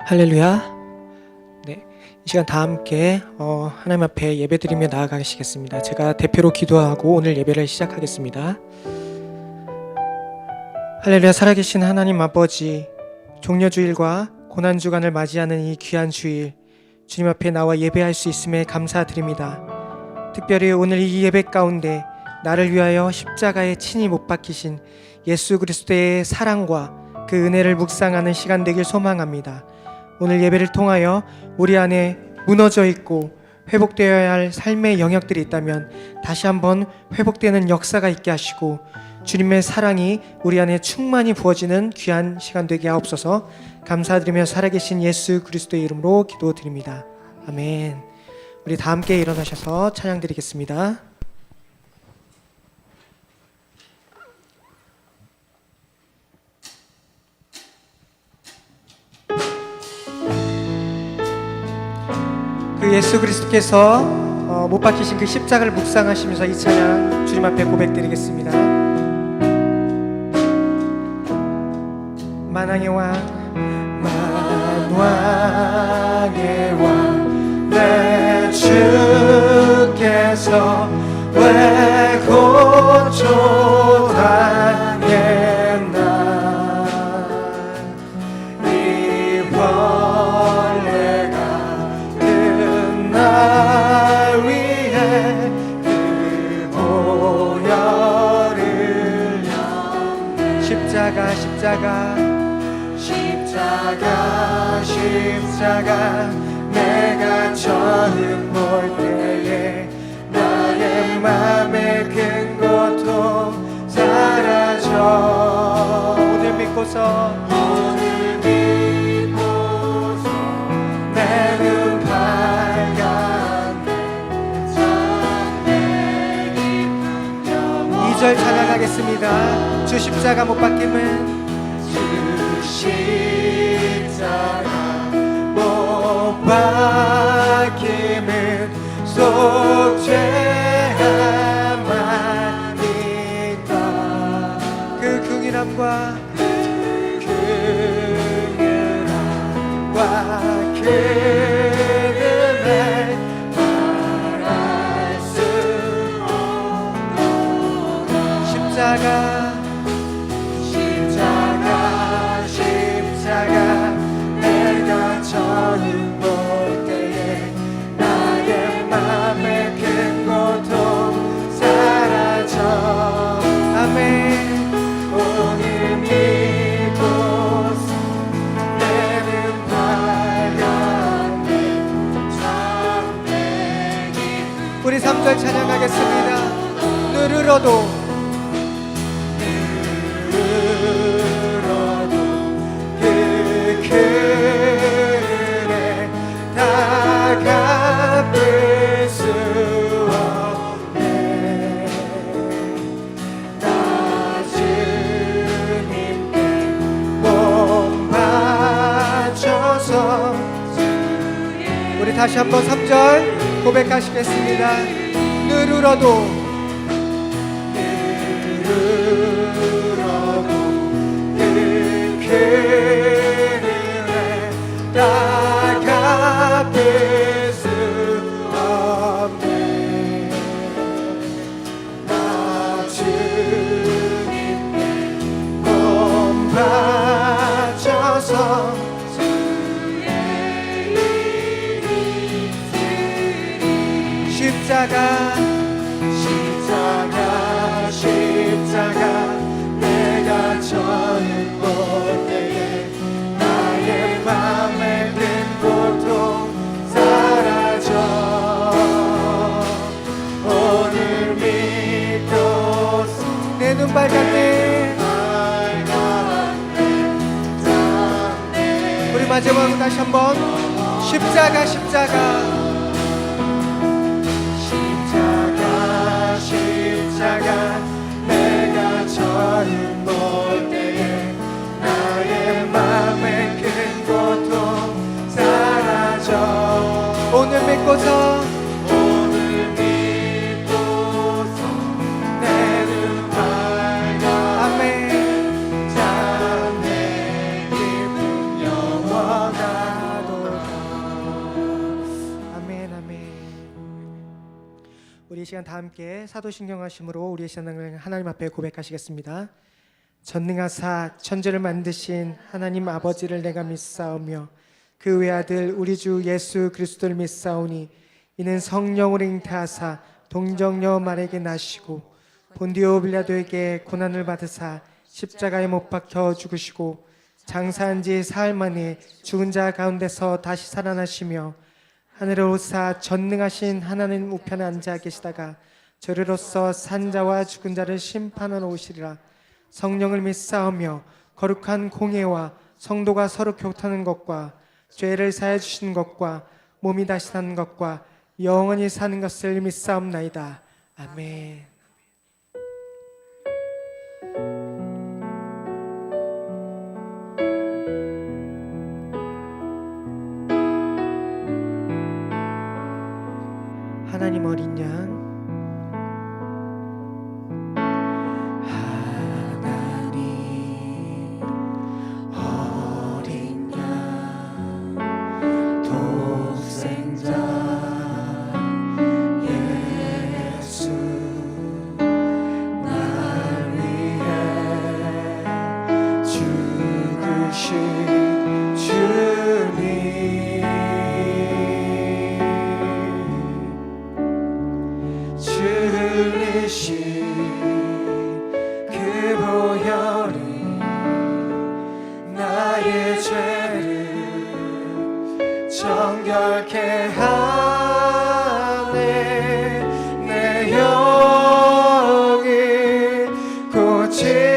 할렐루야. 네, 이 시간 다 함께 하나님 앞에 예배드리며 나아가시겠습니다. 제가 대표로 기도하고 오늘 예배를 시작하겠습니다. 할렐루야. 살아계신 하나님 아버지, 종려주일과 고난주간을 맞이하는 이 귀한 주일, 주님 앞에 나와 예배할 수 있음에 감사드립니다. 특별히 오늘 이 예배 가운데 나를 위하여 십자가에 친히 못 박히신 예수 그리스도의 사랑과 그 은혜를 묵상하는 시간 되길 소망합니다. 오늘 예배를 통하여 우리 안에 무너져 있고 회복되어야 할 삶의 영역들이 있다면 다시 한번 회복되는 역사가 있게 하시고 주님의 사랑이 우리 안에 충만히 부어지는 귀한 시간 되게 하옵소서. 감사드리며 살아계신 예수 그리스도의 이름으로 기도드립니다. 아멘. 우리 다 함께 일어나셔서 찬양 드리겠습니다. 그 예수 그리스도께서 못 박히신 그 십자가를 묵상하시면서 이 찬양 주님 앞에 고백드리겠습니다. 만왕의 왕, 만왕의 왕, 내 주께서 왜 고초당했나. 이 벌레가 나 위해 그 보혈을 십자가 내가 처음 볼 때에 나의 맘에 큰 고통 사라져. 오늘 믿고서 내 눈 밝았네. 2절 찬양하겠습니다. 주 십자가 못 박힘은 박힘은 속죄함만 있다. 그 긍휼함과 그 은혜 말할 수 없는 십자가 내가 처음 볼 때에 나의 맘에 큰 고통 사라져. 아멘. 오늘 믿고서 내 눈 밝았네. 참내 기쁨. 우리 3절 찬양하겠습니다. 누르러도 그래 다 갚을 수 없네. 나 주님께 몸 바쳐서. 우리 다시 한번 3절 고백하시겠습니다. 누르러도 다 갚을 수 없네. 나 주님께 몸 바쳐서 주의 이름을 십자가 내가 처음 볼 때에 나의 맘에 큰 고통 사라져. 오늘 믿고서 내 눈 밝았네. 우리 마지막으로 다시 한번 십자가 내가 처음 볼 때에 나의 맘에 큰 고통 사라져. 오늘 믿고서 내 눈 밝아. 아멘. 참 내 기쁨 영원한 시간 다 함께 사도신경 하심으로 우리의 신앙을 하나님 앞에 고백하시겠습니다. 전능하사 천지를 만드신 하나님 아버지를 내가 믿사오며 그 외아들 우리 주 예수 그리스도를 믿사오니 이는 성령으로 잉태하사 동정녀 마리아에게 나시고 본디오 빌라도에게 고난을 받으사 십자가에 못 박혀 죽으시고 장사한 지 사흘 만에 죽은 자 가운데서 다시 살아나시며 하늘에 오사 전능하신 하나님 우편에 앉아 계시다가 저리로서 산자와 죽은 자를 심판하러 오시리라. 성령을 믿사오며 거룩한 공예와 성도가 서로 교통하는 것과 죄를 사해 주시는 것과 몸이 다시 사는 것과 영원히 사는 것을 믿사옵나이다. 아멘. 하나님 어린 양, 하나님 어린 양 독생자 예수 날 위해 죽으신 주님 흘리신 그 보혈이 나의 죄를 정결케 하네. 내 영을 고치시네.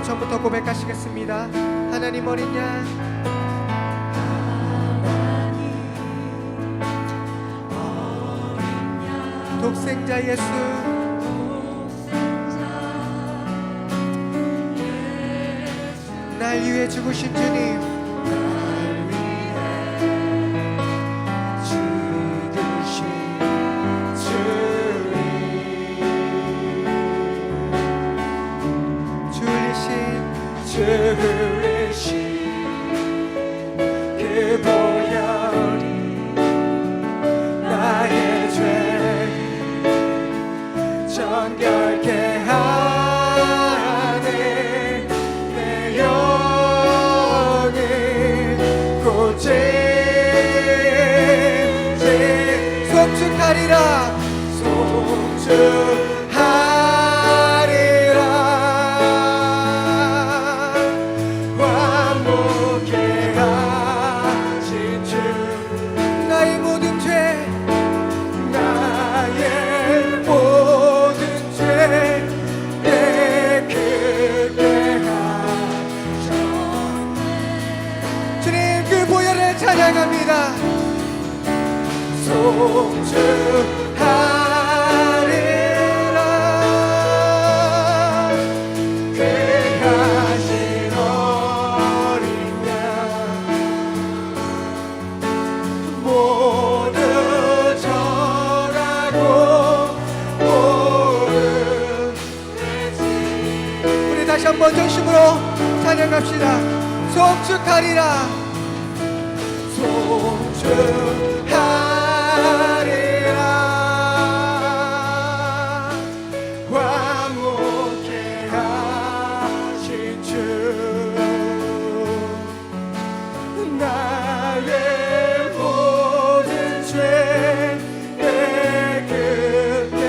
처음부터 고백하시겠습니다. 하나님 어린 양, 독생자 예수 날 위해 죽으신 주님, 흘리신 그 보혈이 나의 죄를 정결케 하네. 내 영을 고치시 송축하리라 찬양합니다. 송축하리라. 귀하신 어린 양 모두 절하고 우리 다시 한번 전심으로 찬양합시다. 송축하리라. 송축하리라. 화목케 하신 주 나의 모든 죄 깨끗게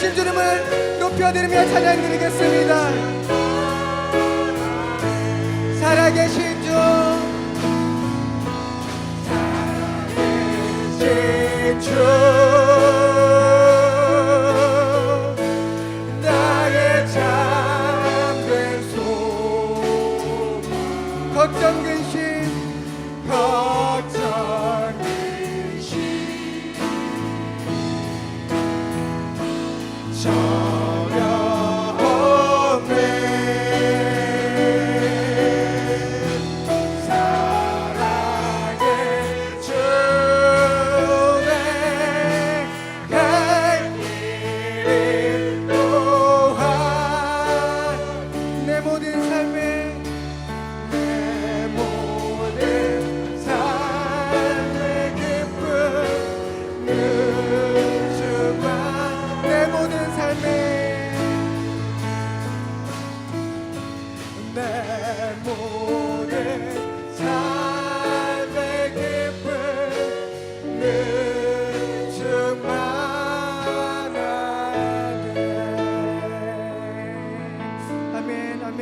살아계신 주님을 높여드리며 찬양드리겠습니다. 살아계신 주, 살아계신 주, 나의 잠든 소망, 걱정 근심 걱정 근심 전혀 없네. 사랑의 주내 갈 길을 또한 내 모든 삶에 내 모든 삶의 기쁨 늦지만 내 모든 삶에 내 모든 삶의 기쁨 늦지만 아멘 아멘.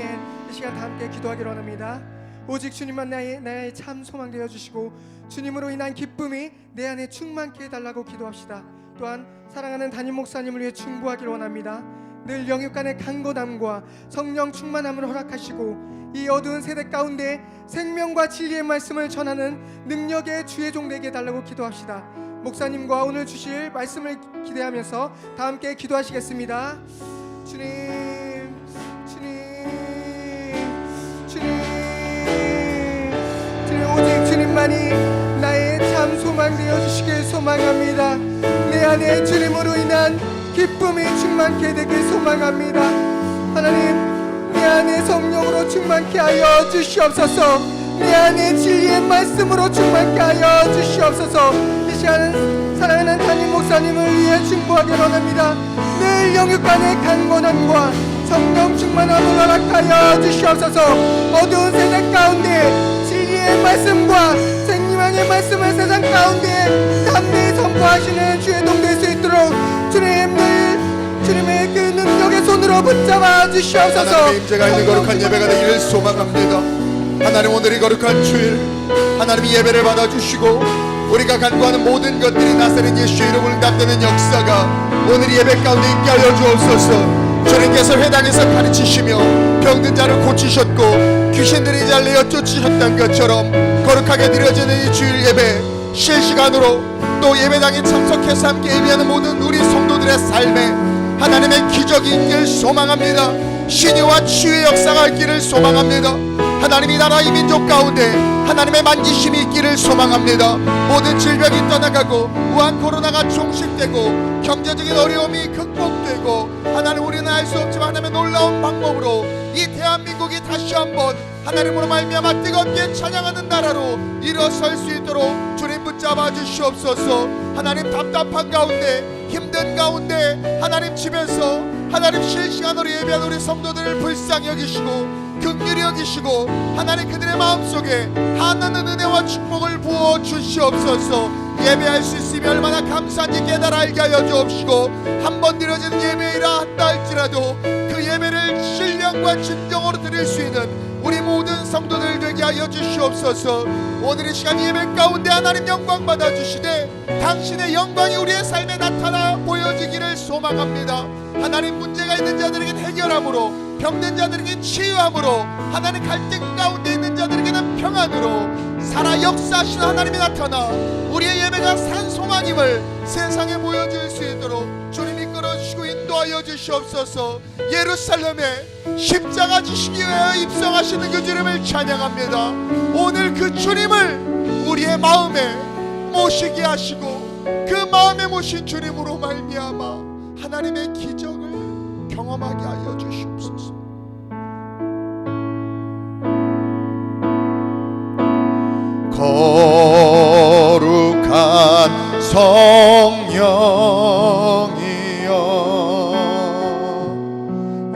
이 시간 다 함께 기도하기로 합니다. 오직 주님만 나의 참 소망 되어 주시고 주님으로 인한 기쁨이 내 안에 충만케 해달라고 기도합시다. 또한 사랑하는 담임 목사님을 위해 충고하기를 원합니다. 늘 영육간의 강건함과 성령 충만함을 허락하시고 이 어두운 세대 가운데 생명과 진리의 말씀을 전하는 능력의 주의 종 되게 해달라고 기도합시다. 목사님과 오늘 주실 말씀을 기대하면서 다 함께 기도하시겠습니다. 주님, 오직 주님만이 나의 참 소망 되어 주시길 소망합니다. 내 안에 주님으로 인한 기쁨이 충만케 되길 소망합니다. 하나님, 내 안에 성령으로 충만케 하여 주시옵소서. 내 안에 진리의 말씀으로 충만케 하여 주시옵소서. 이 시간은 사랑하는 담임 목사님을 위해 충고하기를 원합니다. 늘 영육간의 강건함과 성령 충만함을 허락하여 주시옵소서. 어두운 세상 가운데 진리의 말씀과 생명의 말씀을 세상 가운데 담대히 선포하시는 주의 종 될 수 있도록 주님의 그 능력의 손으로 붙잡아 주시옵소서. 하나님의 임재가 있는 거룩한 예배가 되기를 소망합니다. 하나님, 오늘이 거룩한 주일, 하나님이 예배를 받아주시고 우리가 간구하는 모든 것들이 나사렛 예수 이름을 응답되는 역사가 오늘 예배 가운데 있게 하여 주옵소서. 주님께서 회당에서 가르치시며 병든 자를 고치셨고 귀신들이 잘 내어 쫓으셨던 것처럼 거룩하게 드려지는 이 주일 예배 실시간으로 또 예배당에 참석해서 함께 예배하는 모든 우리 성도들의 삶에 하나님의 기적이 있길 소망합니다. 신유와 치유의 역사가 있기를 소망합니다. 하나님이 나라 이 민족 가운데 하나님의 만지심이 있기를 소망합니다. 모든 질병이 떠나가고 우한 코로나가 종식되고 경제적인 어려움이 극복되고 하나님, 우리는 알 수 없지만 하나님의 놀라운 방법으로 이 대한민국이 다시 한번 하나님으로 말미암아 뜨겁게 찬양하는 나라로 일어설 수 있도록 주님 붙잡아 주시옵소서. 하나님, 답답한 가운데 힘든 가운데 하나님 집에서 하나님 실시간으로 예배하는 우리 성도들을 불쌍히 여기시고 긍휼히 여기시고 하나님 그들의 마음속에 하나는 은혜와 축복을 부어 주시옵소서. 예배할 수 있으면 얼마나 감사한지 깨달아 알게 하여 주옵시고 한 번 드려지는 예배이라 한다 할지라도 그 예배를 신령과 진정으로 드릴 수 있는 우리 모든 성도들 되게 하여 주시옵소서. 오늘 이 시간 예배 가운데 하나님 영광 받아 주시되 당신의 영광이 우리의 삶에 나타나 보여지기를 소망합니다. 하나님, 문제가 있는 자들에게는 해결함으로, 병든 자들에게는 치유함으로, 하나님 갈등 가운데 있는 자들에게는 평안으로 살아 역사하시는 하나님이 나타나 우리의 예배가 산 소망임을 세상에 보여줄 수 있도록 주님 이끌어 주시고 인도하여 주시옵소서. 예루살렘에 십자가 지시기 위하여 입성하시는 그 주님을 찬양합니다. 오늘 그 주님을 우리의 마음에 모시게 하시고 그 마음에 모신 주님으로 말미암아 하나님의 기적을 경험하게 하여 주시옵소서. 거룩한 성령이여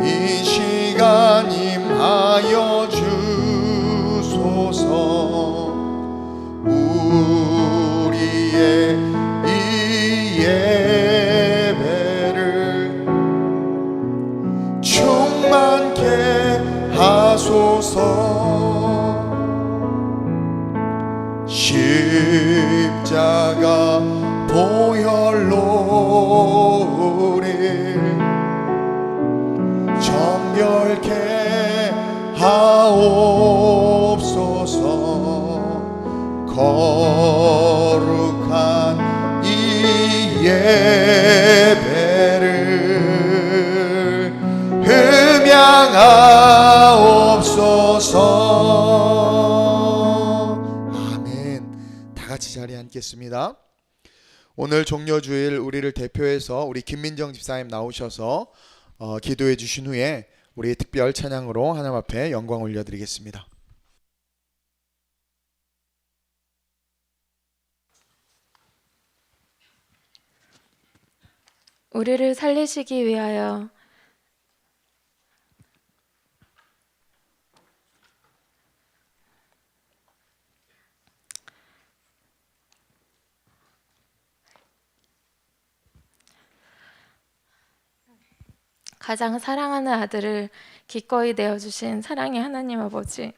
이 시간 임하여 주소서. 우리의 이 예배를 십자가 보혈로 우리 정결케 하옵소서. 거룩한 이 예배를 흠양하옵소서. 아멘. 다 같이 자리에 앉겠습니다. 오늘 종려주일 우리를 대표해서 우리 김민정 집사님 나오셔서 기도해 주신 후에 우리 특별 찬양으로 하나님 앞에 영광 올려드리겠습니다. 우리를 살리시기 위하여 가장 사랑하는 아들을 기꺼이 내어주신 사랑의 하나님 아버지,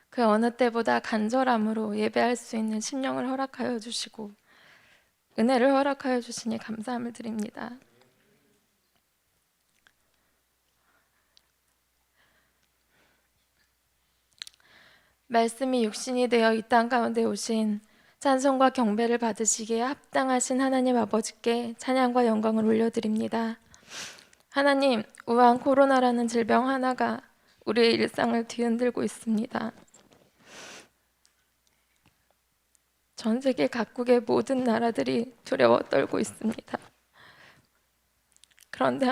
그 어느 때보다 간절함으로 예배할 수 있는 심령을 허락하여 주시고 은혜를 허락하여 주시니 감사함을 드립니다. 말씀이 육신이 되어 이 땅 가운데 오신 찬송과 경배를 받으시기에 합당하신 하나님 아버지께 찬양과 영광을 올려드립니다. 하나님, 우한 코로나라는 질병 하나가 우리의 일상을 뒤흔들고 있습니다. 전 세계 각국의 모든 나라들이 두려워 떨고 있습니다. 그런데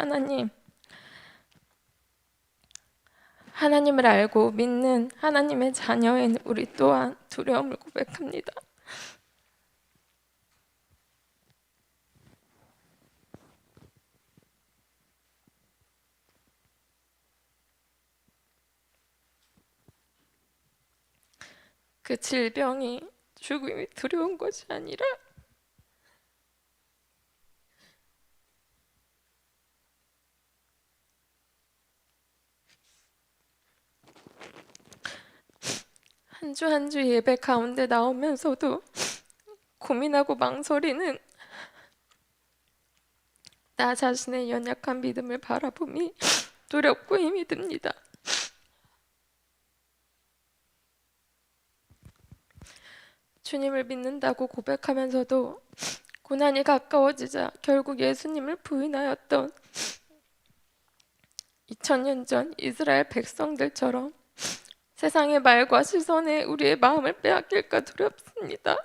하나님을 알고 믿는 하나님의 자녀인 우리 또한 두려움을 고백합니다. 그 질병이 죽음이 두려운 것이 아니라 한 주 한 주 예배 가운데 나오면서도 고민하고 망설이는 나 자신의 연약한 믿음을 바라보니 두렵고 힘이 듭니다. 주님을 믿는다고 고백하면서도 고난이 가까워지자 결국 예수님을 부인하였던 2000년 전 이스라엘 백성들처럼 세상의 말과 시선에 우리의 마음을 빼앗길까 두렵습니다.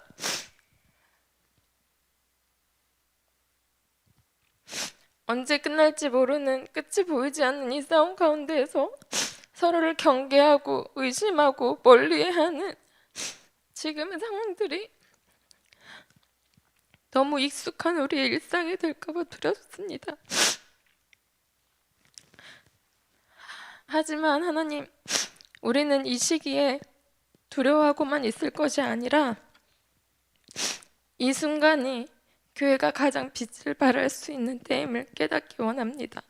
언제 끝날지 모르는 끝이 보이지 않는 이 싸움 가운데에서 서로를 경계하고 의심하고 멀리하는 지금의 상황들이 너무 익숙한 우리의 일상이 될까봐 두렵습니다. 하지만 하나님, 우리는 이 시기에 두려워하고만 있을 것이 아니라 이 순간이 교회가 가장 빛을 발할 수 있는 때임을 깨닫기 원합니다.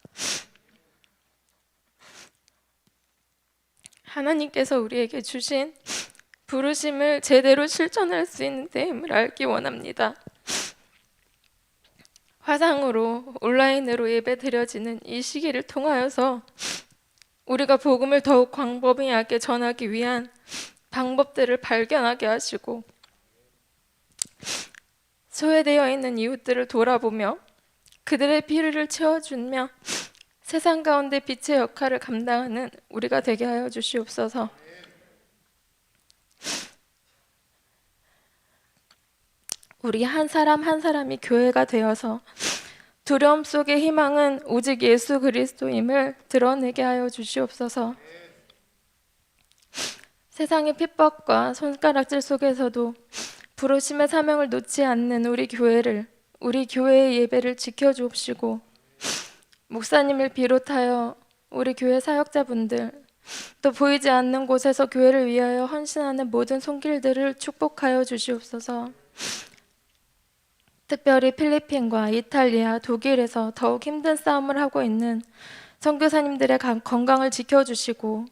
하나님께서 우리에게 주신 부르심을 제대로 실천할 수 있는 때임을 알기 원합니다. 화상으로 온라인으로 예배 드려지는 이 시기를 통하여서 우리가 복음을 더욱 광범위하게 전하기 위한 방법들을 발견하게 하시고 소외되어 있는 이웃들을 돌아보며 그들의 필요를 채워주며 세상 가운데 빛의 역할을 감당하는 우리가 되게 하여 주시옵소서. 우리 한 사람 한 사람이 교회가 되어서 두려움 속의 희망은 오직 예수 그리스도임을 드러내게 하여 주시옵소서. 세상의 핍박과 손가락질 속에서도 부르심의 사명을 놓지 않는 우리 교회의 예배를 지켜주옵시고 목사님을 비롯하여 우리 교회 사역자분들 또 보이지 않는 곳에서 교회를 위하여 헌신하는 모든 손길들을 축복하여 주시옵소서. 특별히 필리핀과 이탈리아, 독일에서 더욱 힘든 싸움을 하고 있는 선교사님들의 건강을 지켜주시고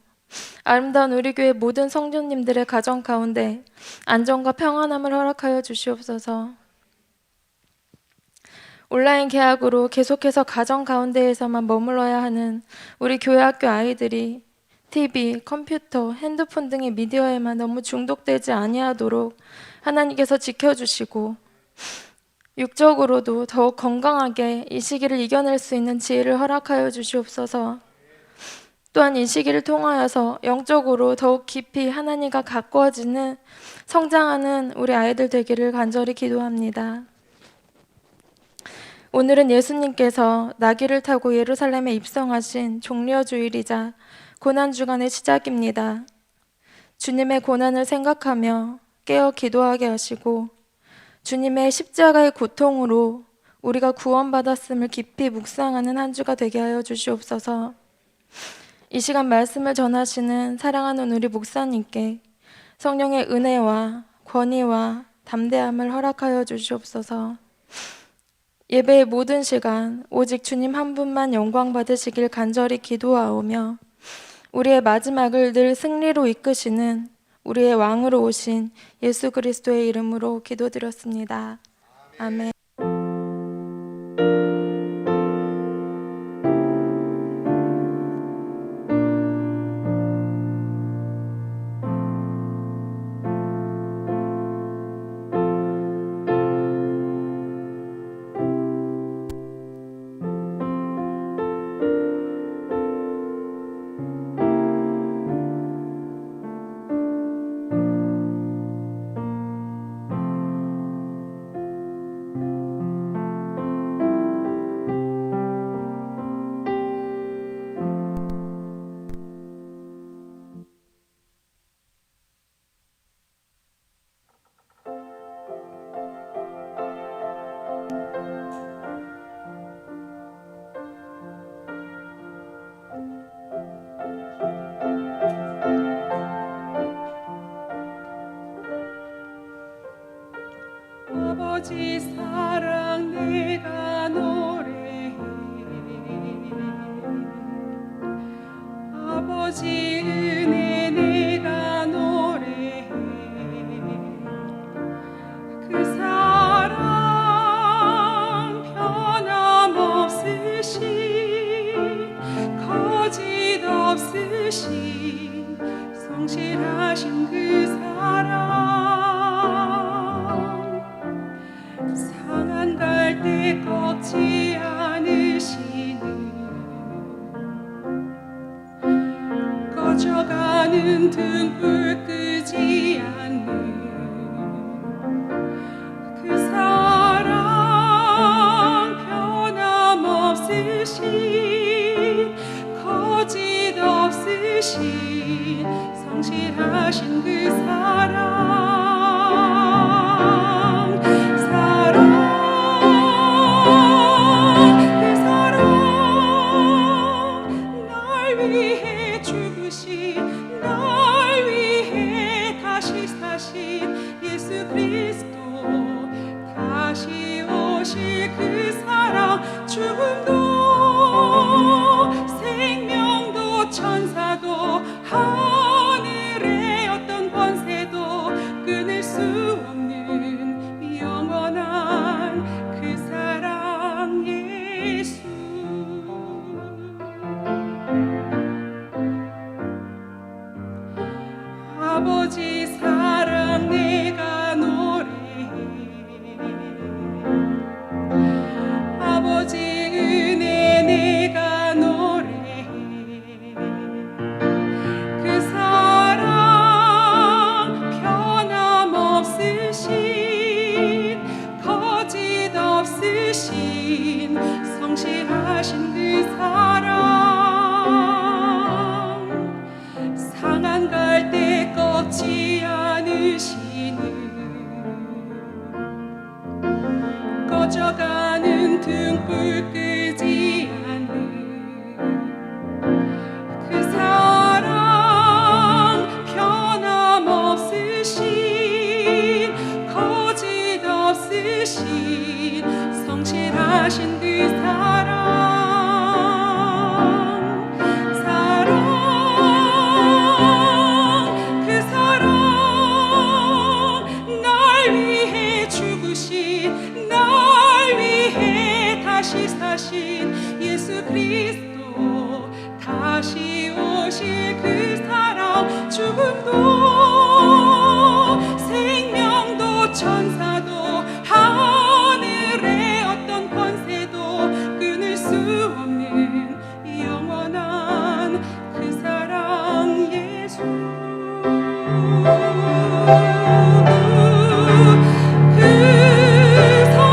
아름다운 우리 교회 모든 성도님들의 가정 가운데 안정과 평안함을 허락하여 주시옵소서. 온라인 개학으로 계속해서 가정 가운데에서만 머물러야 하는 우리 교회 학교 아이들이 TV, 컴퓨터, 핸드폰 등의 미디어에만 너무 중독되지 아니하도록 하나님께서 지켜주시고 육적으로도 더욱 건강하게 이 시기를 이겨낼 수 있는 지혜를 허락하여 주시옵소서. 또한 이 시기를 통하여서 영적으로 더욱 깊이 하나님과 가까워지는 성장하는 우리 아이들 되기를 간절히 기도합니다. 오늘은 예수님께서 나귀를 타고 예루살렘에 입성하신 종려주일이자 고난주간의 시작입니다. 주님의 고난을 생각하며 깨어 기도하게 하시고 주님의 십자가의 고통으로 우리가 구원받았음을 깊이 묵상하는 한 주가 되게 하여 주시옵소서. 이 시간 말씀을 전하시는 사랑하는 우리 목사님께 성령의 은혜와 권위와 담대함을 허락하여 주시옵소서. 예배의 모든 시간 오직 주님 한 분만 영광 받으시길 간절히 기도하오며 우리의 마지막을 늘 승리로 이끄시는 우리의 왕으로 오신 예수 그리스도의 이름으로 기도드렸습니다. 아멘. 아버지 사랑 내가 노래해 아버지 은혜 내가 노래해 그 사랑 변함없으신 거짓없으신 성실하신 그 사랑 상한 갈대 꺾지 않으시는 꺼져가는 등불 끄지 않는 그 사랑 변함없으신 거짓없으신 성실하신 그 사랑 죽음도 생명도 천사도 하늘의 어떤 권세도 끊을 수 없는 영원한 그 사랑 예수 아버지 사랑 내가 노래해 아버지 은혜 내가 노래해 그 사랑 변함없으신 거짓없으신 성실하신 그 사랑 상한 갈대 꺾지 않으시는 꺼져가는 등불 끄지 않는 그 사랑 변함없으신 거짓없으신 진실하신 그 그 사랑 날 위해 죽으신 날 위해 다시 사신 예수 그리스도 다시 오실 그 사랑 죽음도 생명도 천사도 하늘의 어떤 권세도 끊을 수 없는 영원한 그 사랑 예수 그 사랑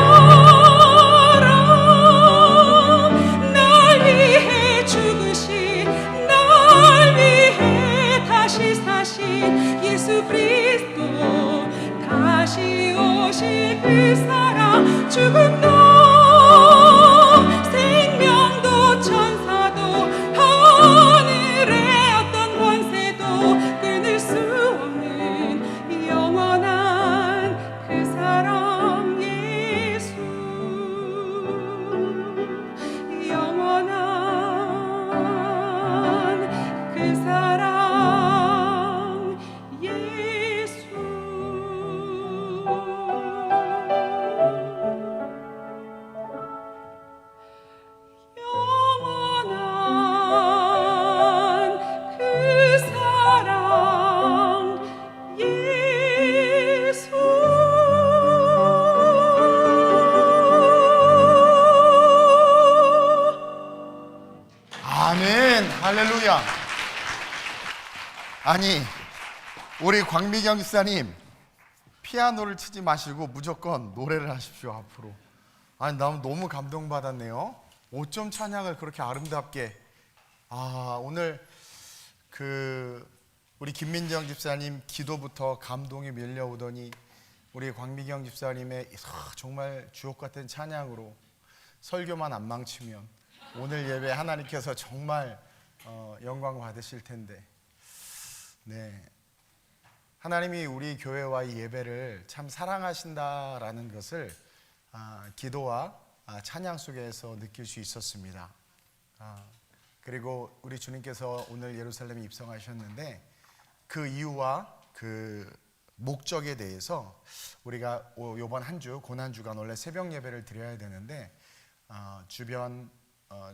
날 위해 죽으신 날 위해 다시 사신 예수 그리스도 다시 오실 그 사랑 죽음도 생명도 천사도 하늘의 어떤 권세도 끊을 수 없는 영원한 그 사랑 예수 영원한 그 사랑 예수 영원한 그 사랑 예수 아멘. 할렐루야. 아니, 우리 광미경 집사님 피아노를 치지 마시고 무조건 노래를 하십시오. 앞으로. 아니, 나 너무 감동받았네요. 5점 찬양을 그렇게 아름답게. 오늘 우리 김민정 집사님 기도부터 감동이 밀려오더니 우리 광미경 집사님의 정말 주옥 같은 찬양으로 설교만 안 망치면 오늘 예배 하나님께서 정말 영광 받으실 텐데. 네, 하나님이 우리 교회와 이 예배를 참 사랑하신다라는 것을 기도와 찬양 속에서 느낄 수 있었습니다. 그리고 우리 주님께서 오늘 예루살렘에 입성하셨는데 그 이유와 그 목적에 대해서 우리가 이번 한 주 고난주간 원래 새벽 예배를 드려야 되는데 주변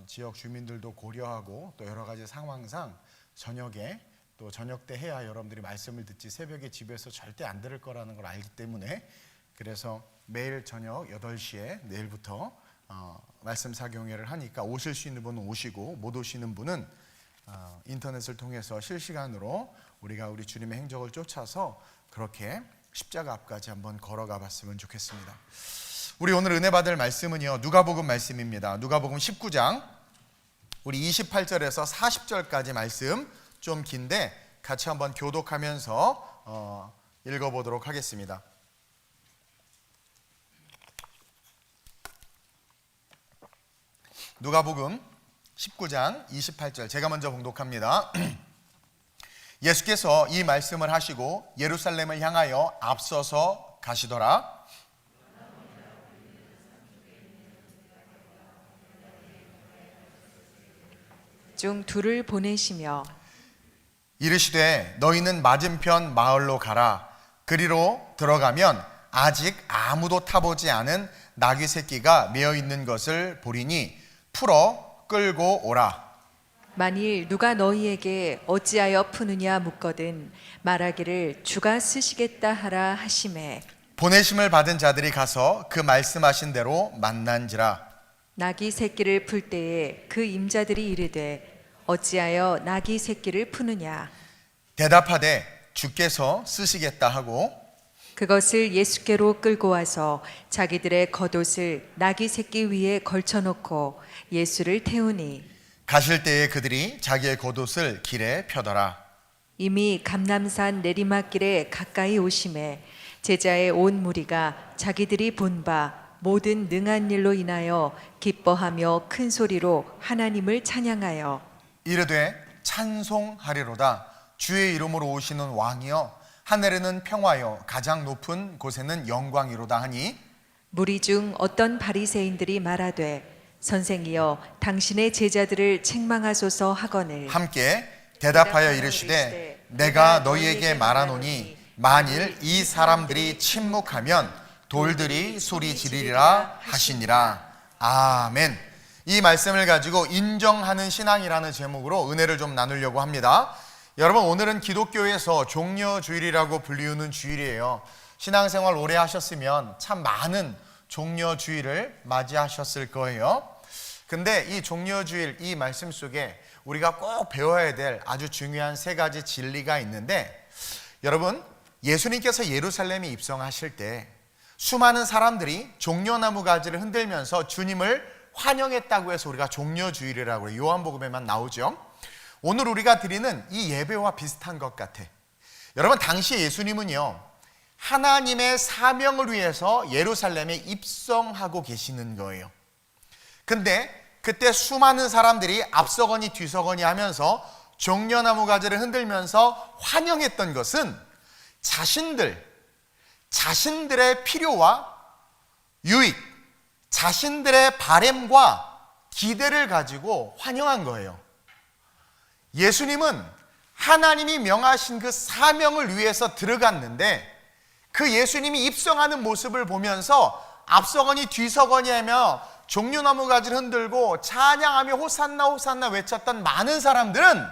지역 주민들도 고려하고 또 여러 가지 상황상 저녁에 또 저녁 때 해야 여러분들이 말씀을 듣지 새벽에 집에서 절대 안 들을 거라는 걸 알기 때문에 그래서 매일 저녁 8시에 내일부터 말씀 사경회를 하니까 오실 수 있는 분은 오시고 못 오시는 분은 인터넷을 통해서 실시간으로 우리가 우리 주님의 행적을 쫓아서 그렇게 십자가 앞까지 한번 걸어가 봤으면 좋겠습니다. 우리 오늘 은혜 받을 말씀은요, 누가복음 말씀입니다. 누가복음 19장 우리 28절에서 40절까지 말씀 좀 긴데 같이 한번 교독하면서 읽어보도록 하겠습니다. 누가복음 19장 28절 제가 먼저 봉독합니다. 예수께서 이 말씀을 하시고 예루살렘을 향하여 앞서서 가시더라. 중 둘을 보내시며 이르시되 너희는 맞은편 마을로 가라. 그리로 들어가면 아직 아무도 타보지 않은 나귀 새끼가 메어 있는 것을 보리니 풀어 끌고 오라. 만일 누가 너희에게 어찌하여 푸느냐 묻거든 말하기를 주가 쓰시겠다 하라 하시매 보내심을 받은 자들이 가서 그 말씀하신 대로 만난지라. 나귀 새끼를 풀 때에 그 임자들이 이르되 어찌하여 나귀 새끼를 푸느냐 대답하되 주께서 쓰시겠다 하고 그것을 예수께로 끌고 와서 자기들의 겉옷을 나귀 새끼 위에 걸쳐놓고 예수를 태우니 가실 때에 그들이 자기의 겉옷을 길에 펴더라. 이미 감람산 내리막길에 가까이 오심에 제자의 온 무리가 자기들이 본 바 모든 능한 일로 인하여 기뻐하며 큰 소리로 하나님을 찬양하여 이르되 찬송하리로다. 주의 이름으로 오시는 왕이여 하늘에는 평화여 가장 높은 곳에는 영광이로다 하니 무리 중 어떤 바리새인들이 말하되 선생이여 당신의 제자들을 책망하소서 하거늘 함께 대답하여 이르시되 내가 너희에게 말하노니 만일 이 사람들이 침묵하면 돌들이 소리 지르리라 하시니라. 아멘. 이 말씀을 가지고 인정하는 신앙이라는 제목으로 은혜를 좀 나누려고 합니다. 여러분, 오늘은 기독교에서 종려주일이라고 불리우는 주일이에요. 신앙생활 오래 하셨으면 참 많은 종려주일을 맞이하셨을 거예요. 근데 이 종려주일, 이 말씀 속에 우리가 꼭 배워야 될 아주 중요한 세 가지 진리가 있는데, 여러분, 예수님께서 예루살렘에 입성하실 때 수많은 사람들이 종려나무 가지를 흔들면서 주님을 환영했다고 해서 우리가 종려주일이라고 해요. 요한복음에만 나오죠. 오늘 우리가 드리는 이 예배와 비슷한 것 같아. 여러분, 당시 예수님은요, 하나님의 사명을 위해서 예루살렘에 입성하고 계시는 거예요. 근데 그때 수많은 사람들이 앞서거니 뒤서거니 하면서 종려나무 가지를 흔들면서 환영했던 것은 자신들의 필요와 유익, 자신들의 바램과 기대를 가지고 환영한 거예요. 예수님은 하나님이 명하신 그 사명을 위해서 들어갔는데, 그 예수님이 입성하는 모습을 보면서 앞서거니 뒤서거니 하며 종려나무 가지를 흔들고 찬양하며 호산나 호산나 외쳤던 많은 사람들은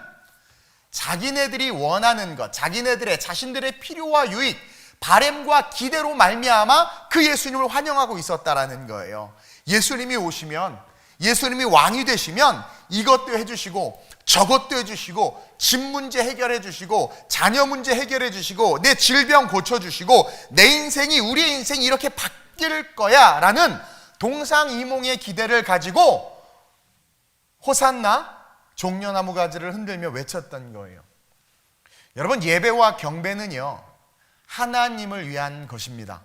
자기네들이 원하는 것, 자신들의 필요와 유익, 바램과 기대로 말미암아 그 예수님을 환영하고 있었다라는 거예요. 예수님이 오시면, 예수님이 왕이 되시면 이것도 해주시고 저것도 해주시고 집 문제 해결해 주시고 자녀 문제 해결해 주시고 내 질병 고쳐주시고 내 인생이, 우리의 인생이 이렇게 바뀔 거야 라는 동상이몽의 기대를 가지고 호산나 종려나무 가지를 흔들며 외쳤던 거예요. 여러분, 예배와 경배는요, 하나님을 위한 것입니다.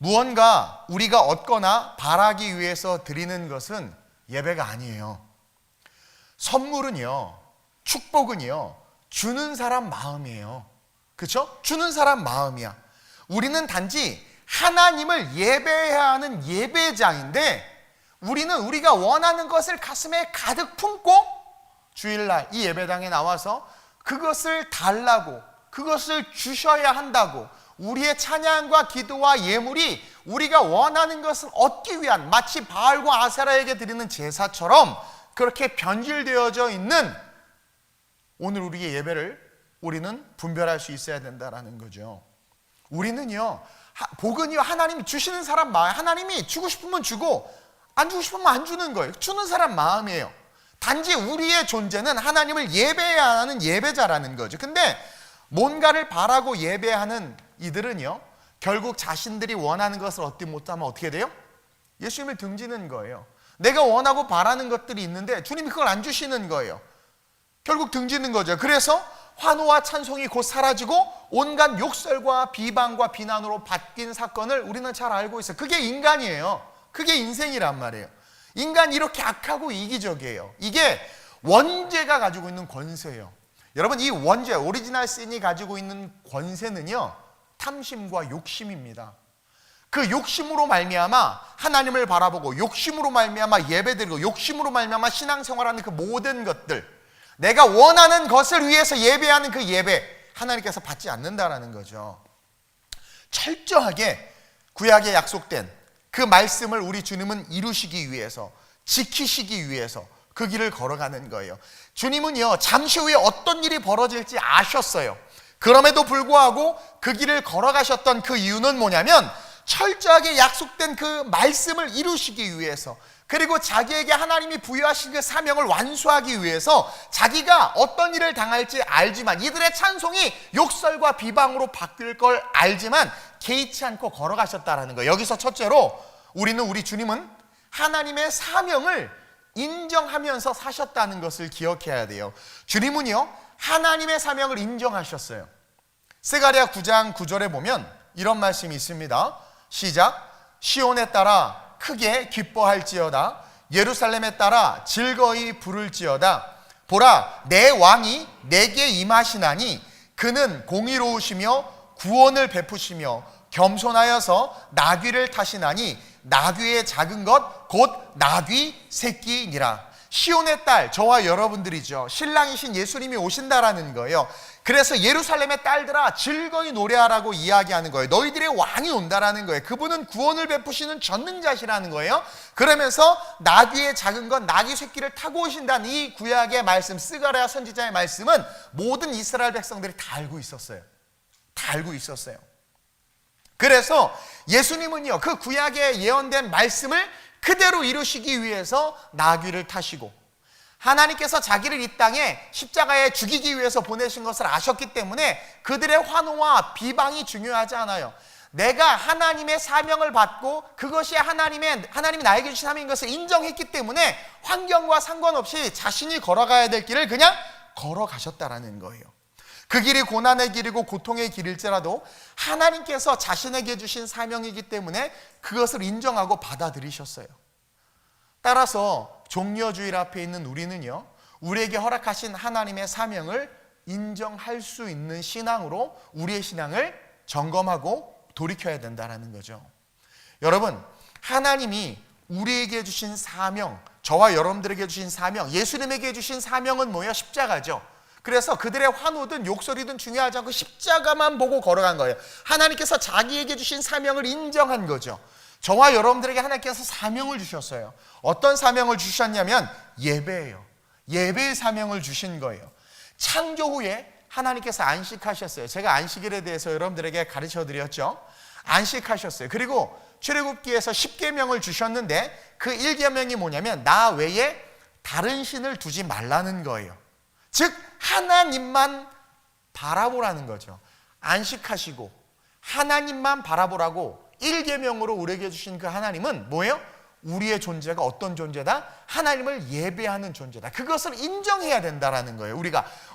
무언가 우리가 얻거나 바라기 위해서 드리는 것은 예배가 아니에요. 선물은요, 축복은요, 주는 사람 마음이에요. 그렇죠? 주는 사람 마음이야. 우리는 단지 하나님을 예배해야 하는 예배자인데, 우리는 우리가 원하는 것을 가슴에 가득 품고 주일날 이 예배당에 나와서 그것을 달라고, 그것을 주셔야 한다고, 우리의 찬양과 기도와 예물이 우리가 원하는 것을 얻기 위한, 마치 바알과 아세라에게 드리는 제사처럼 그렇게 변질되어져 있는 오늘 우리의 예배를 우리는 분별할 수 있어야 된다는 거죠. 우리는요, 복은요, 하나님이 주시는 사람 마음, 하나님이 주고 싶으면 주고 안 주고 싶으면 안 주는 거예요. 주는 사람 마음이에요. 단지 우리의 존재는 하나님을 예배해야 하는 예배자라는 거죠. 근데 뭔가를 바라고 예배하는 이들은요, 결국 자신들이 원하는 것을 얻지 못하면 어떻게 돼요? 예수님을 등지는 거예요. 내가 원하고 바라는 것들이 있는데 주님이 그걸 안 주시는 거예요. 결국 등지는 거죠. 그래서 환호와 찬송이 곧 사라지고 온갖 욕설과 비방과 비난으로 바뀐 사건을 우리는 잘 알고 있어요. 그게 인간이에요. 그게 인생이란 말이에요. 인간이 이렇게 악하고 이기적이에요. 이게 원죄가 가지고 있는 권세예요. 여러분, 이 원죄, 오리지널 신이 가지고 있는 권세는요, 탐심과 욕심입니다. 그 욕심으로 말미암아 하나님을 바라보고, 욕심으로 말미암아 예배드리고, 욕심으로 말미암아 신앙생활하는 그 모든 것들, 내가 원하는 것을 위해서 예배하는 그 예배, 하나님께서 받지 않는다라는 거죠. 철저하게 구약에 약속된 그 말씀을 우리 주님은 이루시기 위해서, 지키시기 위해서 그 길을 걸어가는 거예요. 주님은요, 잠시 후에 어떤 일이 벌어질지 아셨어요. 그럼에도 불구하고 그 길을 걸어가셨던 그 이유는 뭐냐면, 철저하게 약속된 그 말씀을 이루시기 위해서, 그리고 자기에게 하나님이 부여하신 그 사명을 완수하기 위해서 자기가 어떤 일을 당할지 알지만, 이들의 찬송이 욕설과 비방으로 바뀔 걸 알지만 개의치 않고 걸어가셨다라는 거예요. 여기서 첫째로 우리 주님은 하나님의 사명을 인정하면서 사셨다는 것을 기억해야 돼요. 주님은요, 하나님의 사명을 인정하셨어요. 스가랴 9장 9절에 보면 이런 말씀이 있습니다. 시작. 시온에 따라 크게 기뻐할지어다. 예루살렘에 따라 즐거이 부를지어다. 보라, 내 왕이 내게 임하시나니 그는 공의로우시며 구원을 베푸시며 겸손하여서 나귀를 타시나니 나귀의 작은 것 곧 나귀 새끼니라. 시온의 딸, 저와 여러분들이죠. 신랑이신 예수님이 오신다라는 거예요. 그래서 예루살렘의 딸들아 즐거이 노래하라고 이야기하는 거예요. 너희들의 왕이 온다라는 거예요. 그분은 구원을 베푸시는 전능자시라는 거예요. 그러면서 나귀의 작은 것 나귀 새끼를 타고 오신다는 이 구약의 말씀, 스가랴 선지자의 말씀은 모든 이스라엘 백성들이 다 알고 있었어요. 다 알고 있었어요. 그래서 예수님은요, 그 구약에 예언된 말씀을 그대로 이루시기 위해서 나귀를 타시고, 하나님께서 자기를 이 땅에 십자가에 죽이기 위해서 보내신 것을 아셨기 때문에 그들의 환호와 비방이 중요하지 않아요. 내가 하나님의 사명을 받고 그것이 하나님이 나에게 주신 사명인 것을 인정했기 때문에 환경과 상관없이 자신이 걸어가야 될 길을 그냥 걸어가셨다라는 거예요. 그 길이 고난의 길이고 고통의 길일지라도 하나님께서 자신에게 주신 사명이기 때문에 그것을 인정하고 받아들이셨어요. 따라서 종려주일 앞에 있는 우리는요, 우리에게 허락하신 하나님의 사명을 인정할 수 있는 신앙으로 우리의 신앙을 점검하고 돌이켜야 된다는 거죠. 여러분, 하나님이 우리에게 주신 사명, 저와 여러분들에게 주신 사명, 예수님에게 주신 사명은 뭐예요? 십자가죠. 그래서 그들의 환호든 욕설이든 중요하지 않고 십자가만 보고 걸어간 거예요. 하나님께서 자기에게 주신 사명을 인정한 거죠. 저와 여러분들에게 하나님께서 사명을 주셨어요. 어떤 사명을 주셨냐면 예배예요. 예배의 사명을 주신 거예요. 창조 후에 하나님께서 안식하셨어요. 제가 안식일에 대해서 여러분들에게 가르쳐 드렸죠. 안식하셨어요. 그리고 출애굽기에서 10계명을 주셨는데 그 1계명이 뭐냐면 나 외에 다른 신을 두지 말라는 거예요. 즉 하나님만 바라보라는 거죠. 안식하시고 하나님만 바라보라고 1계명으로 우리에게 주신 그 하나님은 뭐예요? 우리의 존재가 어떤 존재다? 하나님을 예배하는 존재다. 그것을 인정해야 된다라는 거예요.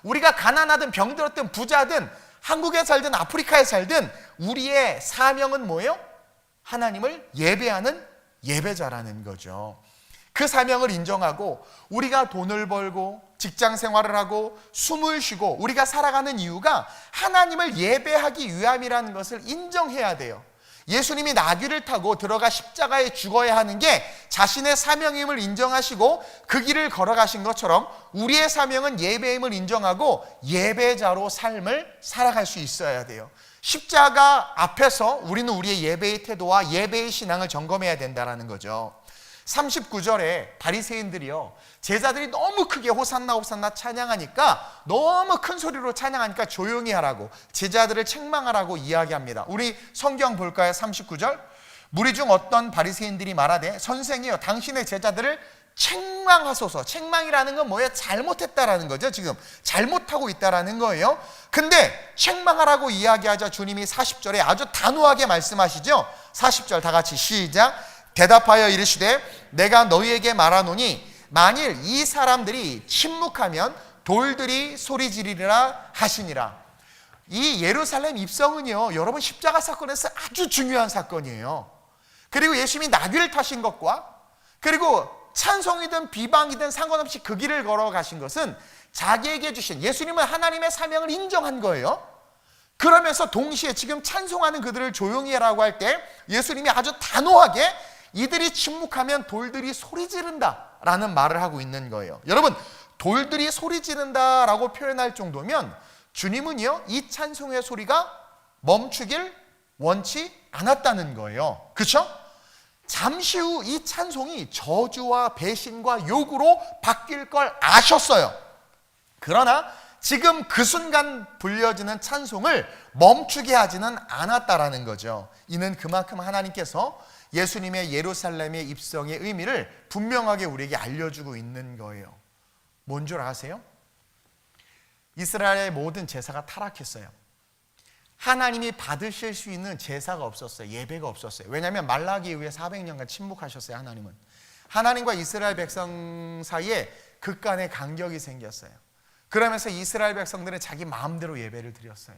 우리가 가난하든 병들었든 부자든 한국에 살든 아프리카에 살든 우리의 사명은 뭐예요? 하나님을 예배하는 예배자라는 거죠. 그 사명을 인정하고 우리가 돈을 벌고 직장 생활을 하고 숨을 쉬고 우리가 살아가는 이유가 하나님을 예배하기 위함이라는 것을 인정해야 돼요. 예수님이 나귀를 타고 들어가 십자가에 죽어야 하는 게 자신의 사명임을 인정하시고 그 길을 걸어가신 것처럼 우리의 사명은 예배임을 인정하고 예배자로 삶을 살아갈 수 있어야 돼요. 십자가 앞에서 우리는 우리의 예배의 태도와 예배의 신앙을 점검해야 된다는 거죠. 39절에 바리새인들이요, 제자들이 너무 크게 호산나 호산나 찬양하니까, 너무 큰 소리로 찬양하니까 조용히 하라고, 제자들을 책망하라고 이야기합니다. 우리 성경 볼까요? 39절. 무리 중 어떤 바리새인들이 말하되 선생이여 당신의 제자들을 책망하소서. 책망이라는 건 뭐예요? 잘못했다라는 거죠. 지금 잘못하고 있다라는 거예요. 근데 책망하라고 이야기하자 주님이 40절에 아주 단호하게 말씀하시죠. 40절 다 같이 시작. 대답하여 이르시되 내가 너희에게 말하노니 만일 이 사람들이 침묵하면 돌들이 소리 지르리라 하시니라. 이 예루살렘 입성은요, 여러분 십자가 사건에서 아주 중요한 사건이에요. 그리고 예수님이 나귀를 타신 것과 그리고 찬송이든 비방이든 상관없이 그 길을 걸어가신 것은 자기에게 주신, 예수님은 하나님의 사명을 인정한 거예요. 그러면서 동시에 지금 찬송하는 그들을 조용히 하라고 할 때 예수님이 아주 단호하게 이들이 침묵하면 돌들이 소리 지른다 라는 말을 하고 있는 거예요. 여러분, 돌들이 소리 지른다 라고 표현할 정도면 주님은요, 이 찬송의 소리가 멈추길 원치 않았다는 거예요. 그렇죠? 잠시 후 이 찬송이 저주와 배신과 욕으로 바뀔 걸 아셨어요. 그러나 지금 그 순간 불려지는 찬송을 멈추게 하지는 않았다라는 거죠. 이는 그만큼 하나님께서 예수님의 예루살렘의 입성의 의미를 분명하게 우리에게 알려주고 있는 거예요. 뭔 줄 아세요? 이스라엘의 모든 제사가 타락했어요. 하나님이 받으실 수 있는 제사가 없었어요. 예배가 없었어요. 왜냐하면 말라기 이후에 400년간 침묵하셨어요. 하나님은. 하나님과 이스라엘 백성 사이에 극간의 간격이 생겼어요. 그러면서 이스라엘 백성들은 자기 마음대로 예배를 드렸어요.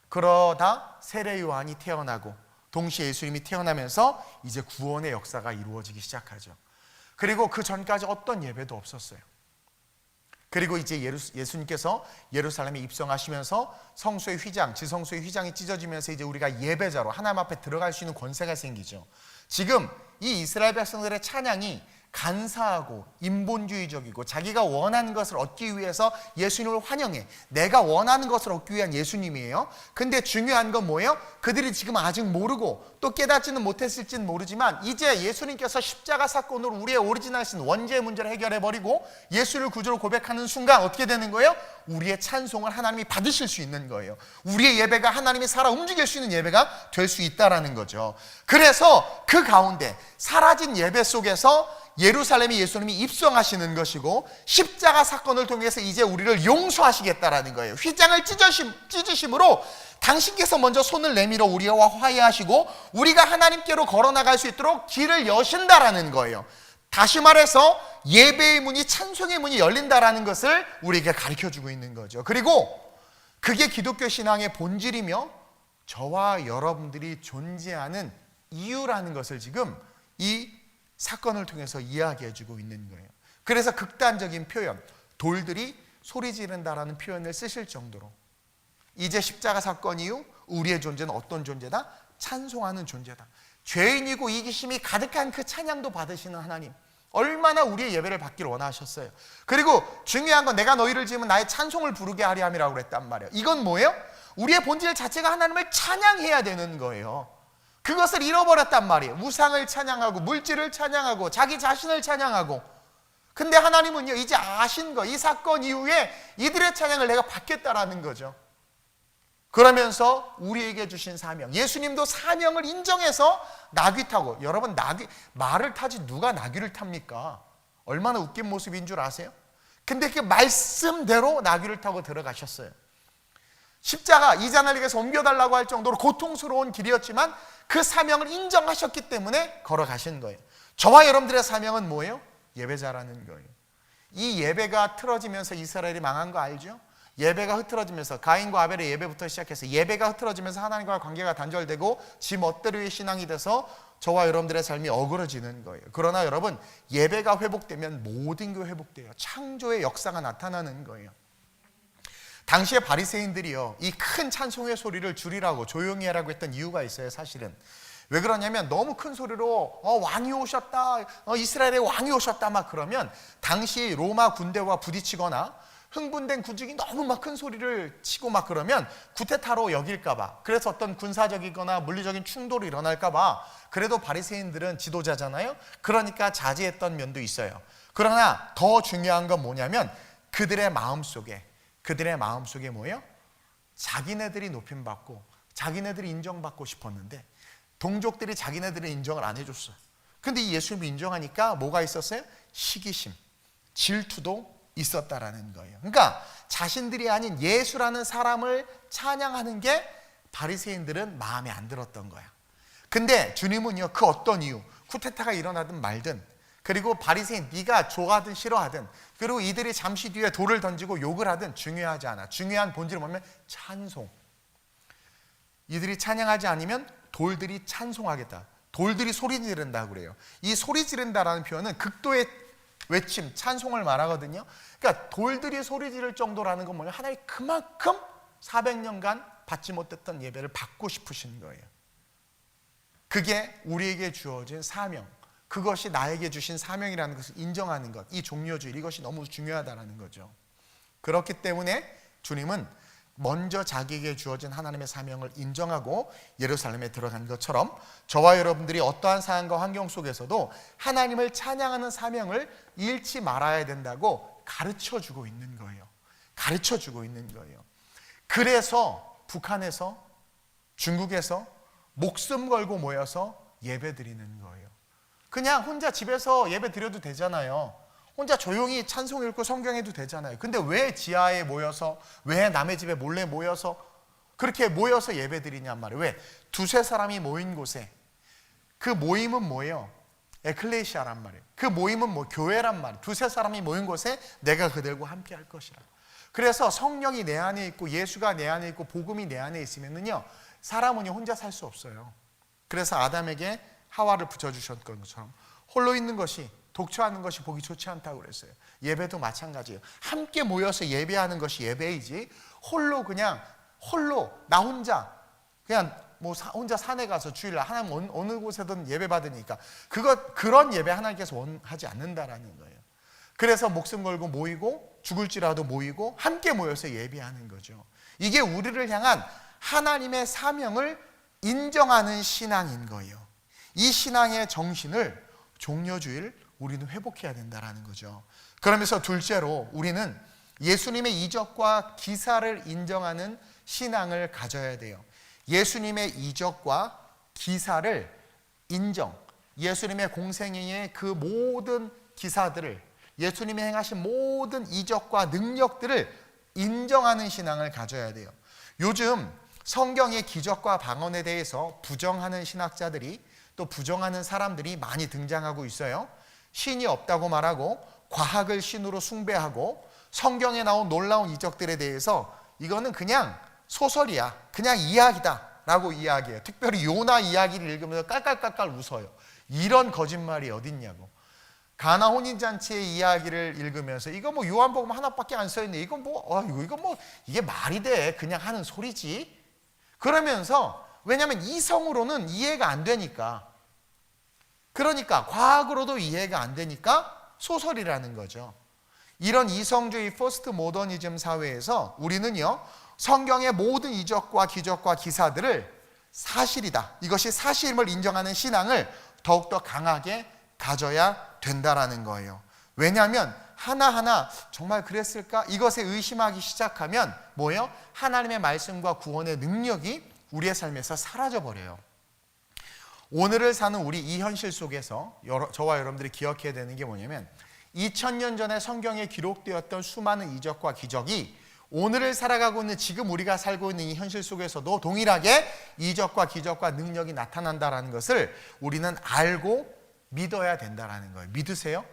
그러다 세례 요한이 태어나고 동시에 예수님이 태어나면서 이제 구원의 역사가 이루어지기 시작하죠. 그리고 그 전까지 어떤 예배도 없었어요. 그리고 이제 예수님께서 예루살렘에 입성하시면서 성소의 휘장, 지성소의 휘장이 찢어지면서 이제 우리가 예배자로 하나님 앞에 들어갈 수 있는 권세가 생기죠. 지금 이 이스라엘 백성들의 찬양이 간사하고 인본주의적이고 자기가 원하는 것을 얻기 위해서 예수님을 환영해. 내가 원하는 것을 얻기 위한 예수님이에요. 근데 중요한 건 뭐예요? 그들이 지금 아직 모르고 또 깨닫지는 못했을지는 모르지만 이제 예수님께서 십자가 사건으로 우리의 오리지널 신 원죄의 문제를 해결해버리고 예수를 구주로 고백하는 순간 어떻게 되는 거예요? 우리의 찬송을 하나님이 받으실 수 있는 거예요. 우리의 예배가 하나님이 살아 움직일 수 있는 예배가 될 수 있다라는 거죠. 그래서 그 가운데 사라진 예배 속에서 예루살렘에 예수님이 입성하시는 것이고 십자가 사건을 통해서 이제 우리를 용서하시겠다라는 거예요. 휘장을 찢으심으로 당신께서 먼저 손을 내밀어 우리와 화해하시고 우리가 하나님께로 걸어나갈 수 있도록 길을 여신다라는 거예요. 다시 말해서 예배의 문이, 찬송의 문이 열린다라는 것을 우리에게 가르쳐주고 있는 거죠. 그리고 그게 기독교 신앙의 본질이며 저와 여러분들이 존재하는 이유라는 것을 지금 이 사건을 통해서 이야기해주고 있는 거예요. 그래서 극단적인 표현, 돌들이 소리 지른다라는 표현을 쓰실 정도로 이제 십자가 사건 이후 우리의 존재는 어떤 존재다? 찬송하는 존재다. 죄인이고 이기심이 가득한 그 찬양도 받으시는 하나님, 얼마나 우리의 예배를 받기를 원하셨어요. 그리고 중요한 건 내가 너희를 지으면 나의 찬송을 부르게 하리 함이라고 그랬단 말이에요. 이건 뭐예요? 우리의 본질 자체가 하나님을 찬양해야 되는 거예요. 그것을 잃어버렸단 말이에요. 우상을 찬양하고 물질을 찬양하고 자기 자신을 찬양하고. 근데 하나님은요, 이제 아신 거, 이 사건 이후에 이들의 찬양을 내가 받겠다라는 거죠. 그러면서 우리에게 주신 사명, 예수님도 사명을 인정해서 나귀 타고, 여러분 말을 타지 누가 나귀를 탑니까? 얼마나 웃긴 모습인 줄 아세요? 근데 그 말씀대로 나귀를 타고 들어가셨어요. 십자가 이자날릭에서 옮겨달라고 할 정도로 고통스러운 길이었지만 그 사명을 인정하셨기 때문에 걸어가신 거예요. 저와 여러분들의 사명은 뭐예요? 예배자라는 거예요. 이 예배가 틀어지면서 이스라엘이 망한 거 알죠? 예배가 흐트러지면서 가인과 아벨의 예배부터 시작해서 예배가 흐트러지면서 하나님과의 관계가 단절되고 지 멋대로의 신앙이 돼서 저와 여러분들의 삶이 어그러지는 거예요. 그러나 여러분, 예배가 회복되면 모든 게 회복돼요. 창조의 역사가 나타나는 거예요. 당시에 바리새인들이요, 이 큰 찬송의 소리를 줄이라고 조용히 하라고 했던 이유가 있어요. 사실은 왜 그러냐면 너무 큰 소리로 왕이 오셨다, 이스라엘의 왕이 오셨다 막 그러면 당시 로마 군대와 부딪히거나 흥분된 군중이 너무 막 큰 소리를 치고 막 그러면 구테타로 여길까봐, 그래서 어떤 군사적이거나 물리적인 충돌이 일어날까봐 그래도 바리새인들은 지도자잖아요. 그러니까 자제했던 면도 있어요. 그러나 더 중요한 건 뭐냐면 그들의 마음속에 뭐예요? 자기네들이 높임받고 자기네들이 인정받고 싶었는데 동족들이 자기네들의 인정을 안 해줬어요. 근데 이 예수님이 인정하니까 뭐가 있었어요? 시기심, 질투도 있었다라는 거예요. 그러니까 자신들이 아닌 예수라는 사람을 찬양하는 게 바리새인들은 마음에 안 들었던 거야. 근데 주님은요, 그 어떤 이유, 쿠데타가 일어나든 말든, 그리고 바리새인 네가 좋아하든 싫어하든, 그리고 이들이 잠시 뒤에 돌을 던지고 욕을 하든 중요하지 않아. 중요한 본질은 뭐냐면 찬송. 이들이 찬양하지 않으면 돌들이 찬송하겠다. 돌들이 소리 지른다고 그래요. 이 소리 지른다라는 표현은 극도의 외침, 찬송을 말하거든요. 그러니까 돌들이 소리 지를 정도라는 건 뭐냐면 하나님이 그만큼 400년간 받지 못했던 예배를 받고 싶으신 거예요. 그게 우리에게 주어진 사명, 그것이 나에게 주신 사명이라는 것을 인정하는 것, 이 종려주의, 이것이 너무 중요하다는 거죠. 그렇기 때문에 주님은 먼저 자기에게 주어진 하나님의 사명을 인정하고 예루살렘에 들어간 것처럼 저와 여러분들이 어떠한 상황과 환경 속에서도 하나님을 찬양하는 사명을 잃지 말아야 된다고 가르쳐주고 있는 거예요. 가르쳐주고 있는 거예요. 그래서 북한에서, 중국에서 목숨 걸고 모여서 예배 드리는 거예요. 그냥 혼자 집에서 예배 드려도 되잖아요. 혼자 조용히 찬송 읽고 성경 해도 되잖아요. 근데 왜 지하에 모여서, 왜 남의 집에 몰래 모여서 그렇게 모여서 예배 드리냔 말이에요. 왜? 두세 사람이 모인 곳에, 그 모임은 뭐예요? 에클레시아란 말이에요. 그 모임은 뭐 교회란 말이에요. 두세 사람이 모인 곳에 내가 그들과 함께 할 것이라. 그래서 성령이 내 안에 있고 예수가 내 안에 있고 복음이 내 안에 있으면요, 사람은요 혼자 살 수 없어요. 그래서 아담에게 하와를 붙여주셨던 것처럼 홀로 있는 것이, 독처하는 것이 보기 좋지 않다고 그랬어요. 예배도 마찬가지예요. 함께 모여서 예배하는 것이 예배이지, 홀로 나 혼자 그냥 뭐 혼자 산에 가서 주일날 하나님 어느 곳에든 예배 받으니까 그런 예배 하나님께서 원하지 않는다라는 거예요. 그래서 목숨 걸고 모이고 죽을지라도 모이고 함께 모여서 예배하는 거죠. 이게 우리를 향한 하나님의 사명을 인정하는 신앙인 거예요. 이 신앙의 정신을 종려주일 우리는 회복해야 된다라는 거죠. 그러면서 둘째로 우리는 예수님의 이적과 기사를 인정하는 신앙을 가져야 돼요. 예수님의 이적과 기사를 인정, 예수님의 공생애의 그 모든 기사들을, 예수님이 행하신 모든 이적과 능력들을 인정하는 신앙을 가져야 돼요. 요즘 성경의 기적과 방언에 대해서 부정하는 신학자들이, 또 부정하는 사람들이 많이 등장하고 있어요. 신이 없다고 말하고 과학을 신으로 숭배하고 성경에 나온 놀라운 이적들에 대해서 이거는 그냥 소설이야, 그냥 이야기다 라고 이야기해요. 특별히 요나 이야기를 읽으면서 깔깔깔깔 웃어요. 이런 거짓말이 어딨냐고. 가나 혼인잔치의 이야기를 읽으면서 이거 뭐 요한복음 하나밖에 안 써있네, 이거 뭐 이게 말이 돼, 그냥 하는 소리지 그러면서, 왜냐하면 이성으로는 이해가 안 되니까, 그러니까 과학으로도 이해가 안 되니까 소설이라는 거죠. 이런 이성주의 포스트 모더니즘 사회에서 우리는요, 성경의 모든 이적과 기적과 기사들을 사실이다, 이것이 사실임을 인정하는 신앙을 더욱더 강하게 가져야 된다라는 거예요. 왜냐하면 하나하나 정말 그랬을까? 이것에 의심하기 시작하면 뭐예요? 하나님의 말씀과 구원의 능력이 우리의 삶에서 사라져버려요. 오늘을 사는 우리 이 현실 속에서 저와 여러분들이 기억해야 되는 게 뭐냐면, 2000년 전에 성경에 기록되었던 수많은 이적과 기적이 오늘을 살아가고 있는 지금 우리가 살고 있는 이 현실 속에서도 동일하게 이적과 기적과 능력이 나타난다는 것을 우리는 알고 믿어야 된다는 거예요. 믿으세요?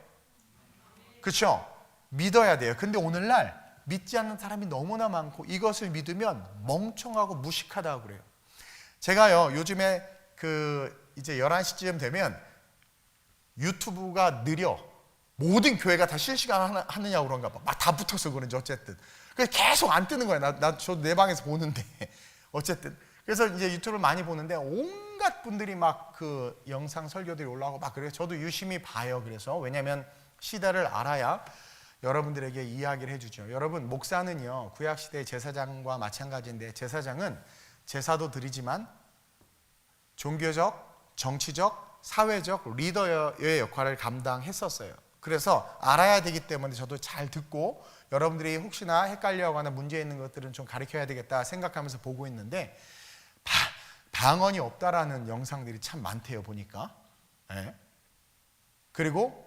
그렇죠? 믿어야 돼요. 근데 오늘날 믿지 않는 사람이 너무나 많고 이것을 믿으면 멍청하고 무식하다고 그래요. 제가요, 요즘에 이제 11시쯤 되면 유튜브가 느려, 모든 교회가 다 실시간 하느냐고 그런가 봐. 막 다 붙어서 그런지 어쨌든. 그래서 계속 안 뜨는 거예요. 저도 내 방에서 보는데 어쨌든. 그래서 이제 유튜브를 많이 보는데 온갖 분들이 막 그 영상 설교들이 올라오고 막 그래요. 저도 유심히 봐요. 그래서 왜냐하면 시대를 알아야 여러분들에게 이야기를 해주죠. 여러분, 목사는요, 구약시대의 제사장과 마찬가지인데, 제사장은 제사도 드리지만 종교적, 정치적, 사회적 리더의 역할을 감당했었어요. 그래서 알아야 되기 때문에 저도 잘 듣고 여러분들이 혹시나 헷갈려하거나 문제 있는 것들은 좀 가르쳐야 되겠다 생각하면서 보고 있는데, 방언이 없다라는 영상들이 참 많대요, 보니까. 네. 그리고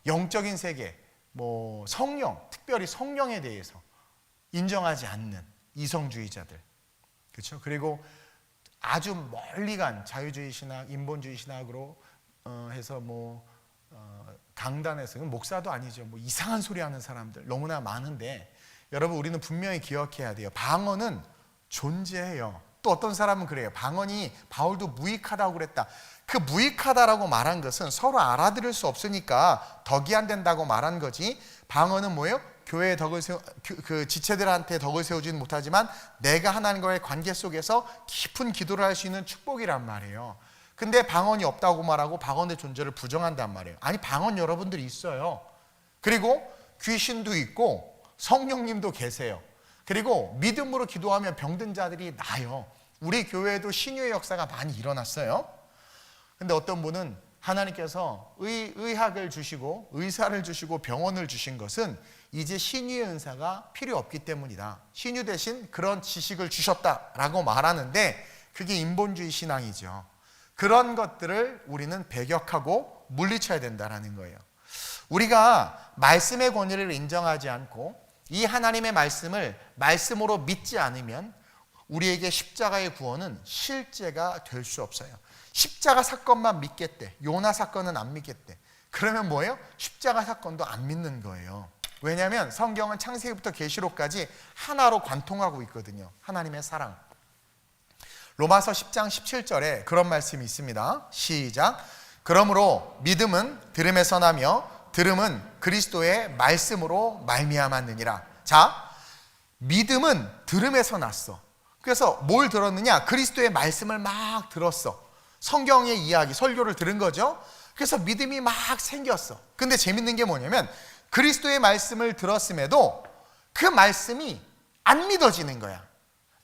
영적인 세계, 뭐 성령, 특별히 성령에 대해서 인정하지 않는 이성주의자들, 그렇죠? 그리고 아주 멀리 간 자유주의 신학, 인본주의 신학으로 해서 강단에서, 목사도 아니죠, 뭐 이상한 소리 하는 사람들 너무나 많은데, 여러분, 우리는 분명히 기억해야 돼요. 방언은 존재해요. 또 어떤 사람은 그래요. 방언이, 바울도 무익하다고 그랬다. 그 무익하다라고 말한 것은 서로 알아들을 수 없으니까 덕이 안 된다고 말한 거지, 방언은 뭐예요? 교회의 덕을 그 지체들한테 덕을 세우지는 못하지만 내가 하나님과의 관계 속에서 깊은 기도를 할 수 있는 축복이란 말이에요. 근데 방언이 없다고 말하고 방언의 존재를 부정한단 말이에요. 아니, 방언 여러분들이 있어요. 그리고 귀신도 있고 성령님도 계세요. 그리고 믿음으로 기도하면 병든 자들이 나아요. 우리 교회에도 신유의 역사가 많이 일어났어요. 근데 어떤 분은 하나님께서 의학을 주시고 의사를 주시고 병원을 주신 것은 이제 신유의 은사가 필요 없기 때문이다. 신유 대신 그런 지식을 주셨다라고 말하는데, 그게 인본주의 신앙이죠. 그런 것들을 우리는 배격하고 물리쳐야 된다는 거예요. 우리가 말씀의 권위를 인정하지 않고 이 하나님의 말씀을 말씀으로 믿지 않으면 우리에게 십자가의 구원은 실제가 될 수 없어요. 십자가 사건만 믿겠대. 요나 사건은 안 믿겠대. 그러면 뭐예요? 십자가 사건도 안 믿는 거예요. 왜냐하면 성경은 창세기부터 계시록까지 하나로 관통하고 있거든요. 하나님의 사랑. 로마서 10장 17절에 그런 말씀이 있습니다. 시작. 그러므로 믿음은 들음에서 나며 들음은 그리스도의 말씀으로 말미암았느니라. 자, 믿음은 들음에서 났어. 그래서 뭘 들었느냐? 그리스도의 말씀을 막 들었어. 성경의 이야기, 설교를 들은 거죠. 그래서 믿음이 막 생겼어. 근데 재밌는 게 뭐냐면 그리스도의 말씀을 들었음에도 그 말씀이 안 믿어지는 거야.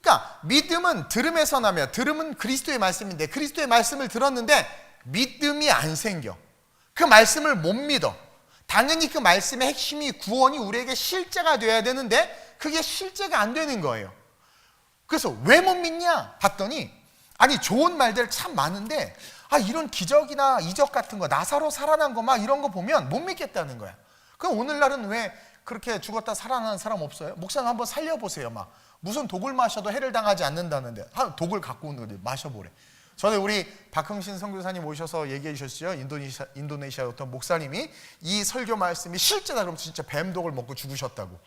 그러니까 믿음은 들음에서 나며 들음은 그리스도의 말씀인데 그리스도의 말씀을 들었는데 믿음이 안 생겨. 그 말씀을 못 믿어. 당연히 그 말씀의 핵심이 구원이 우리에게 실제가 돼야 되는데 그게 실제가 안 되는 거예요. 그래서 왜 못 믿냐 봤더니 아니 좋은 말들 참 많은데 이런 기적이나 이적 같은 거 나사로 살아난 거 막 이런 거 보면 못 믿겠다는 거야. 그럼 오늘날은 왜 그렇게 죽었다 살아나는 사람 없어요? 목사님 한번 살려보세요. 막 무슨 독을 마셔도 해를 당하지 않는다는데 독을 갖고 오는 거지 마셔보래. 전에 우리 박흥신 선교사님 오셔서 얘기해 주셨죠. 인도네시아 어떤 목사님이 이 설교 말씀이 실제다 그러면 진짜 뱀독을 먹고 죽으셨다고.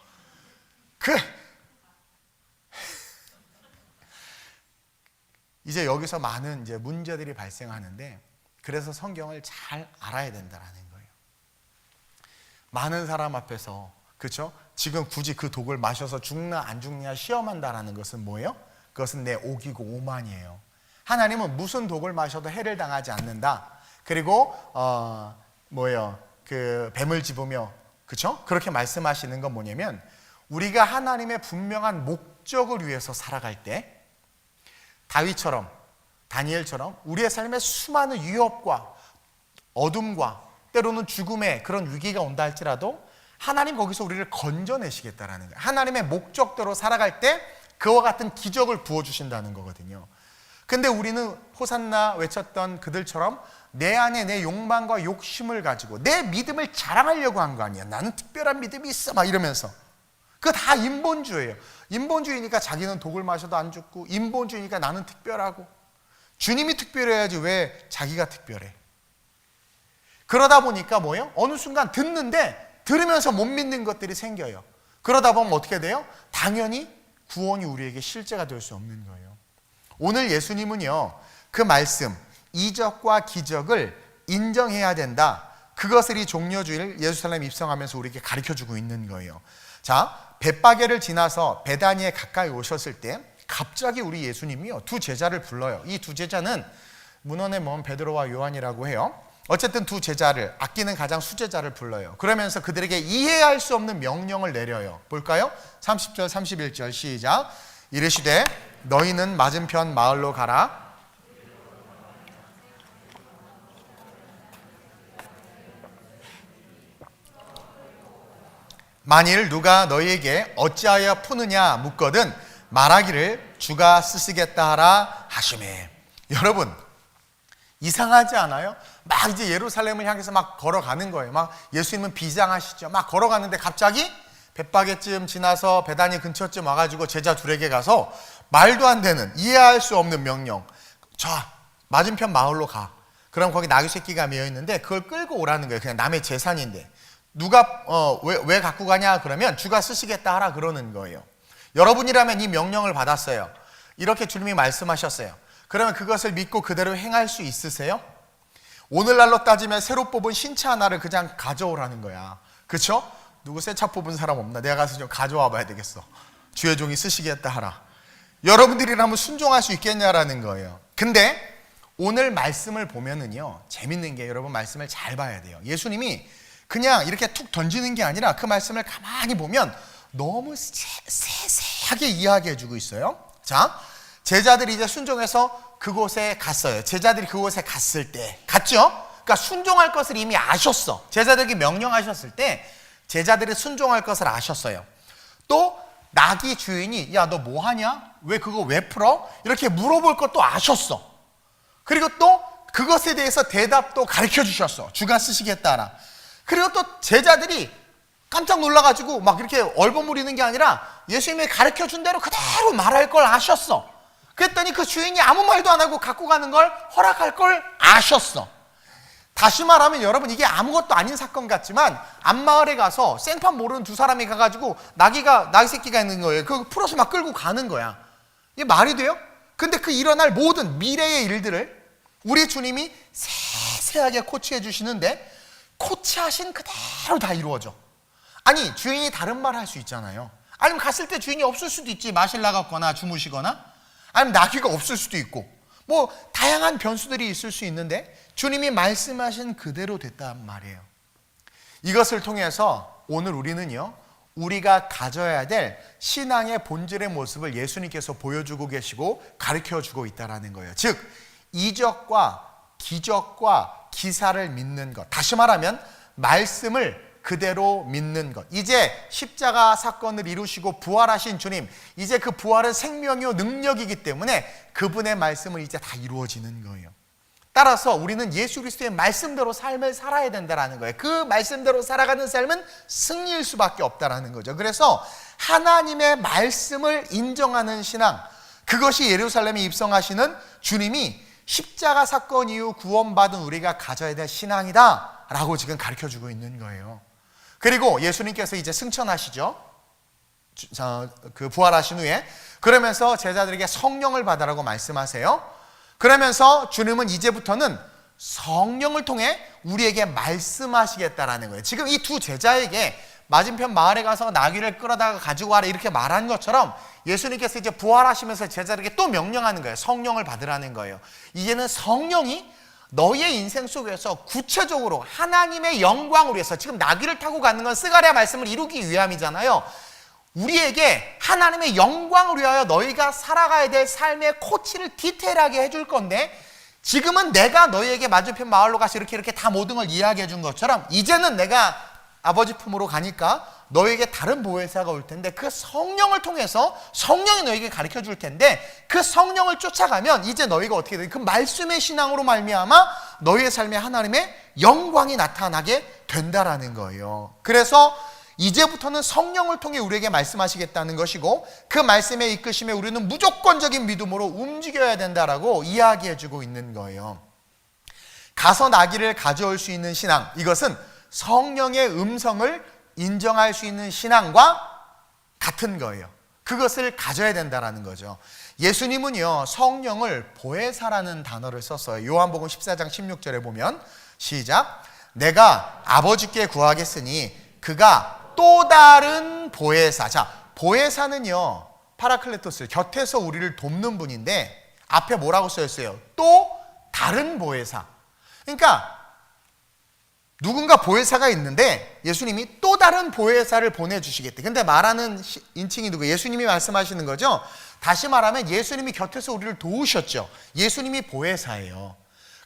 이제 여기서 많은 이제 문제들이 발생하는데 그래서 성경을 잘 알아야 된다라는 거예요. 많은 사람 앞에서 그렇죠? 지금 굳이 그 독을 마셔서 죽나 안 죽냐 시험한다라는 것은 뭐예요? 그것은 내 옥이고 오만이에요. 하나님은 무슨 독을 마셔도 해를 당하지 않는다. 그리고 그 뱀을 집으며 그렇죠? 그렇게 말씀하시는 건 뭐냐면 우리가 하나님의 분명한 목적을 위해서 살아갈 때 다윗처럼 다니엘처럼 우리의 삶에 수많은 위협과 어둠과 때로는 죽음의 그런 위기가 온다 할지라도 하나님 거기서 우리를 건져내시겠다라는 거예요. 하나님의 목적대로 살아갈 때 그와 같은 기적을 부어주신다는 거거든요. 근데 우리는 호산나 외쳤던 그들처럼 내 안에 내 욕망과 욕심을 가지고 내 믿음을 자랑하려고 한 거 아니야. 나는 특별한 믿음이 있어 막 이러면서. 그거 다 인본주의예요. 인본주의니까 자기는 독을 마셔도 안 죽고 인본주의니까 나는 특별하고 주님이 특별해야지 왜 자기가 특별해. 그러다 보니까 뭐예요? 어느 순간 듣는데 들으면서 못 믿는 것들이 생겨요. 그러다 보면 어떻게 돼요? 당연히 구원이 우리에게 실제가 될 수 없는 거예요. 오늘 예수님은요 그 말씀 이적과 기적을 인정해야 된다. 그것을 이 종려주일 예루살렘 입성하면서 우리에게 가르쳐주고 있는 거예요. 자, 벳바게를 지나서 베다니에 가까이 오셨을 때 갑자기 우리 예수님이요 두 제자를 불러요. 이 두 제자는 문헌에 보면 베드로와 요한이라고 해요. 어쨌든 두 제자를 아끼는 가장 수제자를 불러요. 그러면서 그들에게 이해할 수 없는 명령을 내려요. 볼까요? 30절 31절 시작. 이르시되 너희는 맞은편 마을로 가라. 만일 누가 너희에게 어찌하여 푸느냐 묻거든 말하기를 주가 쓰시겠다 하라 하시매. 여러분 이상하지 않아요? 막 이제 예루살렘을 향해서 막 걸어가는 거예요. 막 예수님은 비장하시죠. 막 걸어가는데 갑자기 벳바게쯤 지나서 베다니 근처쯤 와가지고 제자 둘에게 가서 말도 안 되는 이해할 수 없는 명령. 자, 맞은편 마을로 가. 그럼 거기 나귀 새끼가 메어 있는데 그걸 끌고 오라는 거예요. 그냥 남의 재산인데 누가 왜 갖고 가냐 그러면 주가 쓰시겠다 하라 그러는 거예요. 여러분이라면 이 명령을 받았어요. 이렇게 주님이 말씀하셨어요. 그러면 그것을 믿고 그대로 행할 수 있으세요? 오늘날로 따지면 새로 뽑은 신차 하나를 그냥 가져오라는 거야. 그렇죠? 누구 새 차 뽑은 사람 없나? 내가 가서 좀 가져와 봐야 되겠어. 주의 종이 쓰시겠다 하라. 여러분들이라면 순종할 수 있겠냐라는 거예요. 근데 오늘 말씀을 보면은요 재밌는 게 여러분 말씀을 잘 봐야 돼요. 예수님이 그냥 이렇게 툭 던지는 게 아니라 그 말씀을 가만히 보면 너무 세세하게 이야기해 주고 있어요. 자, 제자들이 이제 순종해서 그곳에 갔어요. 제자들이 그곳에 갔을 때 갔죠? 그러니까 순종할 것을 이미 아셨어. 제자들에게 명령하셨을 때 제자들이 순종할 것을 아셨어요. 또 나귀 주인이 야 너 뭐 하냐? 왜 그거 왜 풀어? 이렇게 물어볼 것도 아셨어. 그리고 또 그것에 대해서 대답도 가르쳐 주셨어. 주가 쓰시겠다라. 그리고 또 제자들이 깜짝 놀라가지고 막 이렇게 얼버무리는 게 아니라 예수님이 가르쳐 준 대로 그대로 말할 걸 아셨어. 그랬더니 그 주인이 아무 말도 안 하고 갖고 가는 걸 허락할 걸 아셨어. 다시 말하면 여러분 이게 아무것도 아닌 사건 같지만 앞마을에 가서 생판 모르는 두 사람이 가가지고 나귀 새끼가 있는 거예요. 그거 풀어서 막 끌고 가는 거야. 이게 말이 돼요? 근데 그 일어날 모든 미래의 일들을 우리 주님이 세세하게 디테일하게 코치해 주시는데 코치하신 그대로 다 이루어져. 아니, 주인이 다른 말 할 수 있잖아요. 아니면 갔을 때 주인이 없을 수도 있지. 마실 나갔거나 주무시거나, 아니면 나귀가 없을 수도 있고, 뭐 다양한 변수들이 있을 수 있는데 주님이 말씀하신 그대로 됐단 말이에요. 이것을 통해서 오늘 우리는요, 우리가 가져야 될 신앙의 본질의 모습을 예수님께서 보여주고 계시고 가르쳐주고 있다는 거예요. 즉, 이적과 기적과 기사를 믿는 것, 다시 말하면 말씀을 그대로 믿는 것. 이제 십자가 사건을 이루시고 부활하신 주님, 이제 그 부활은 생명이요 능력이기 때문에 그분의 말씀은 이제 다 이루어지는 거예요. 따라서 우리는 예수 그리스도의 말씀대로 삶을 살아야 된다는 거예요. 그 말씀대로 살아가는 삶은 승리일 수밖에 없다는 거죠. 그래서 하나님의 말씀을 인정하는 신앙, 그것이 예루살렘에 입성하시는 주님이 십자가 사건 이후 구원받은 우리가 가져야 될 신앙이다 라고 지금 가르쳐주고 있는 거예요. 그리고 예수님께서 이제 승천하시죠. 그 부활하신 후에. 그러면서 제자들에게 성령을 받으라고 말씀하세요. 그러면서 주님은 이제부터는 성령을 통해 우리에게 말씀하시겠다라는 거예요. 지금 이 두 제자에게 맞은편 마을에 가서 나귀를 끌어다가 가지고 와라 이렇게 말한 것처럼 예수님께서 이제 부활하시면서 제자들에게 또 명령하는 거예요. 성령을 받으라는 거예요. 이제는 성령이 너의 인생 속에서 구체적으로 하나님의 영광을 위해서, 지금 나귀를 타고 가는 건 스가랴 말씀을 이루기 위함이잖아요. 우리에게 하나님의 영광을 위하여 너희가 살아가야 될 삶의 코치를 디테일하게 해줄 건데, 지금은 내가 너희에게 맞은편 마을로 가서 이렇게 다 모든 걸 이야기해 준 것처럼 이제는 내가 아버지 품으로 가니까 너에게 다른 보혜사가 올 텐데 그 성령을 통해서 성령이 너에게 가르쳐 줄 텐데 그 성령을 쫓아가면 이제 너희가 어떻게 돼? 그 말씀의 신앙으로 말미암아 너희의 삶에 하나님의 영광이 나타나게 된다라는 거예요. 그래서 이제부터는 성령을 통해 우리에게 말씀하시겠다는 것이고, 그 말씀에 이끄심에 우리는 무조건적인 믿음으로 움직여야 된다라고 이야기해 주고 있는 거예요. 가서 나귀를 가져올 수 있는 신앙, 이것은 성령의 음성을 인정할 수 있는 신앙과 같은 거예요. 그것을 가져야 된다라는 거죠. 예수님은요, 성령을 보혜사라는 단어를 썼어요. 요한복음 14장 16절에 보면, 시작, 내가 아버지께 구하겠으니 그가 또 다른 보혜사. 자, 보혜사는요, 파라클레토스, 곁에서 우리를 돕는 분인데 앞에 뭐라고 써있어요? 또 다른 보혜사. 그러니까 누군가 보혜사가 있는데 예수님이 또 다른 보혜사를 보내주시겠대. 근데 말하는 인칭이 누구? 예수님이 말씀하시는 거죠. 다시 말하면 예수님이 곁에서 우리를 도우셨죠. 예수님이 보혜사예요.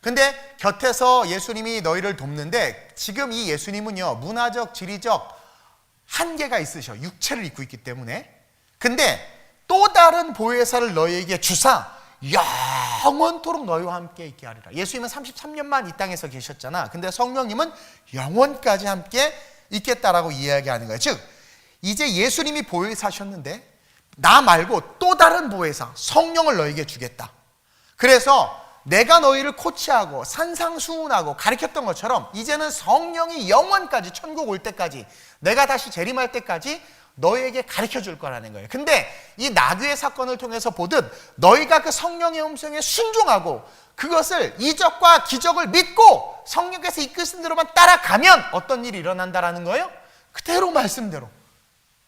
근데 곁에서 예수님이 너희를 돕는데 지금 이 예수님은요, 문화적, 지리적 한계가 있으셔. 육체를 입고 있기 때문에. 근데 또 다른 보혜사를 너희에게 주사 영원토록 너희와 함께 있게 하리라. 예수님은 33년만 이 땅에서 계셨잖아. 근데 성령님은 영원까지 함께 있겠다라고 이야기하는 거예요. 즉, 이제 예수님이 보혜사셨는데 나 말고 또 다른 보혜사, 성령을 너희에게 주겠다. 그래서 내가 너희를 코치하고 산상수훈하고 가르쳤던 것처럼 이제는 성령이 영원까지, 천국 올 때까지, 내가 다시 재림할 때까지 너희에게 가르쳐 줄 거라는 거예요. 근데 이 나귀의 사건을 통해서 보듯 너희가 그 성령의 음성에 순종하고 그것을, 이적과 기적을 믿고 성령께서 이끄신 대로만 따라가면 어떤 일이 일어난다라는 거예요? 그대로 말씀대로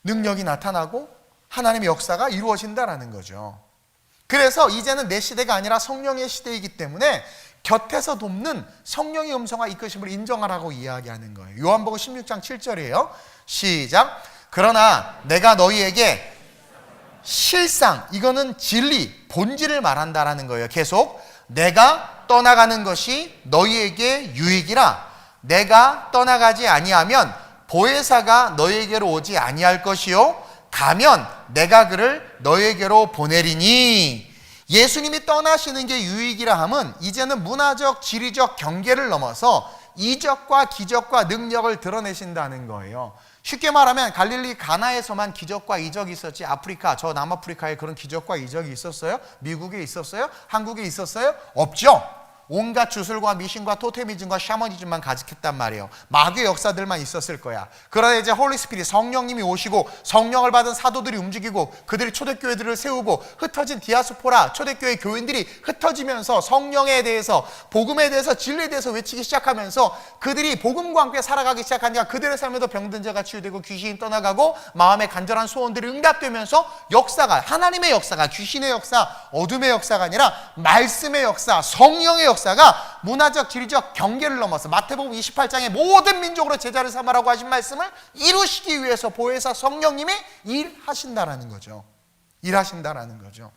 능력이 나타나고 하나님의 역사가 이루어진다라는 거죠. 그래서 이제는 내 시대가 아니라 성령의 시대이기 때문에 곁에서 돕는 성령의 음성과 이끄심을 인정하라고 이야기하는 거예요. 요한복음 16장 7절이에요. 시작. 그러나 내가 너희에게 실상, 이거는 진리, 본질을 말한다라는 거예요. 계속 내가 떠나가는 것이 너희에게 유익이라. 내가 떠나가지 아니하면 보혜사가 너희에게로 오지 아니할 것이요 가면 내가 그를 너희에게로 보내리니. 예수님이 떠나시는 게 유익이라 함은 이제는 문화적, 지리적 경계를 넘어서 이적과 기적과 능력을 드러내신다는 거예요. 쉽게 말하면 갈릴리 가나에서만 기적과 이적이 있었지 아프리카, 저 남아프리카에 그런 기적과 이적이 있었어요? 미국에 있었어요? 한국에 있었어요? 없죠. 온갖 주술과 미신과 토테미즘과 샤머니즘만 가득했단 말이에요. 마귀의 역사들만 있었을 거야. 그러다 이제 홀리 스피릿 성령님이 오시고 성령을 받은 사도들이 움직이고 그들이 초대교회들을 세우고 흩어진 디아스포라 초대교회 교인들이 흩어지면서 성령에 대해서 복음에 대해서 진리에 대해서 외치기 시작하면서 그들이 복음과 함께 살아가기 시작하니까 그들의 삶에도 병든 자가 치유되고 귀신이 떠나가고 마음의 간절한 소원들이 응답되면서 역사가 하나님의 역사가 귀신의 역사, 어둠의 역사가 아니라 말씀의 역사, 성령의 역사가 문화적, 지리적 경계를 넘어서 마태복음 28장에 모든 민족으로 제자를 삼으라고 하신 말씀을 이루시기 위해서 보혜사 성령님이 일하신다라는 거죠. 일하신다라는 거죠.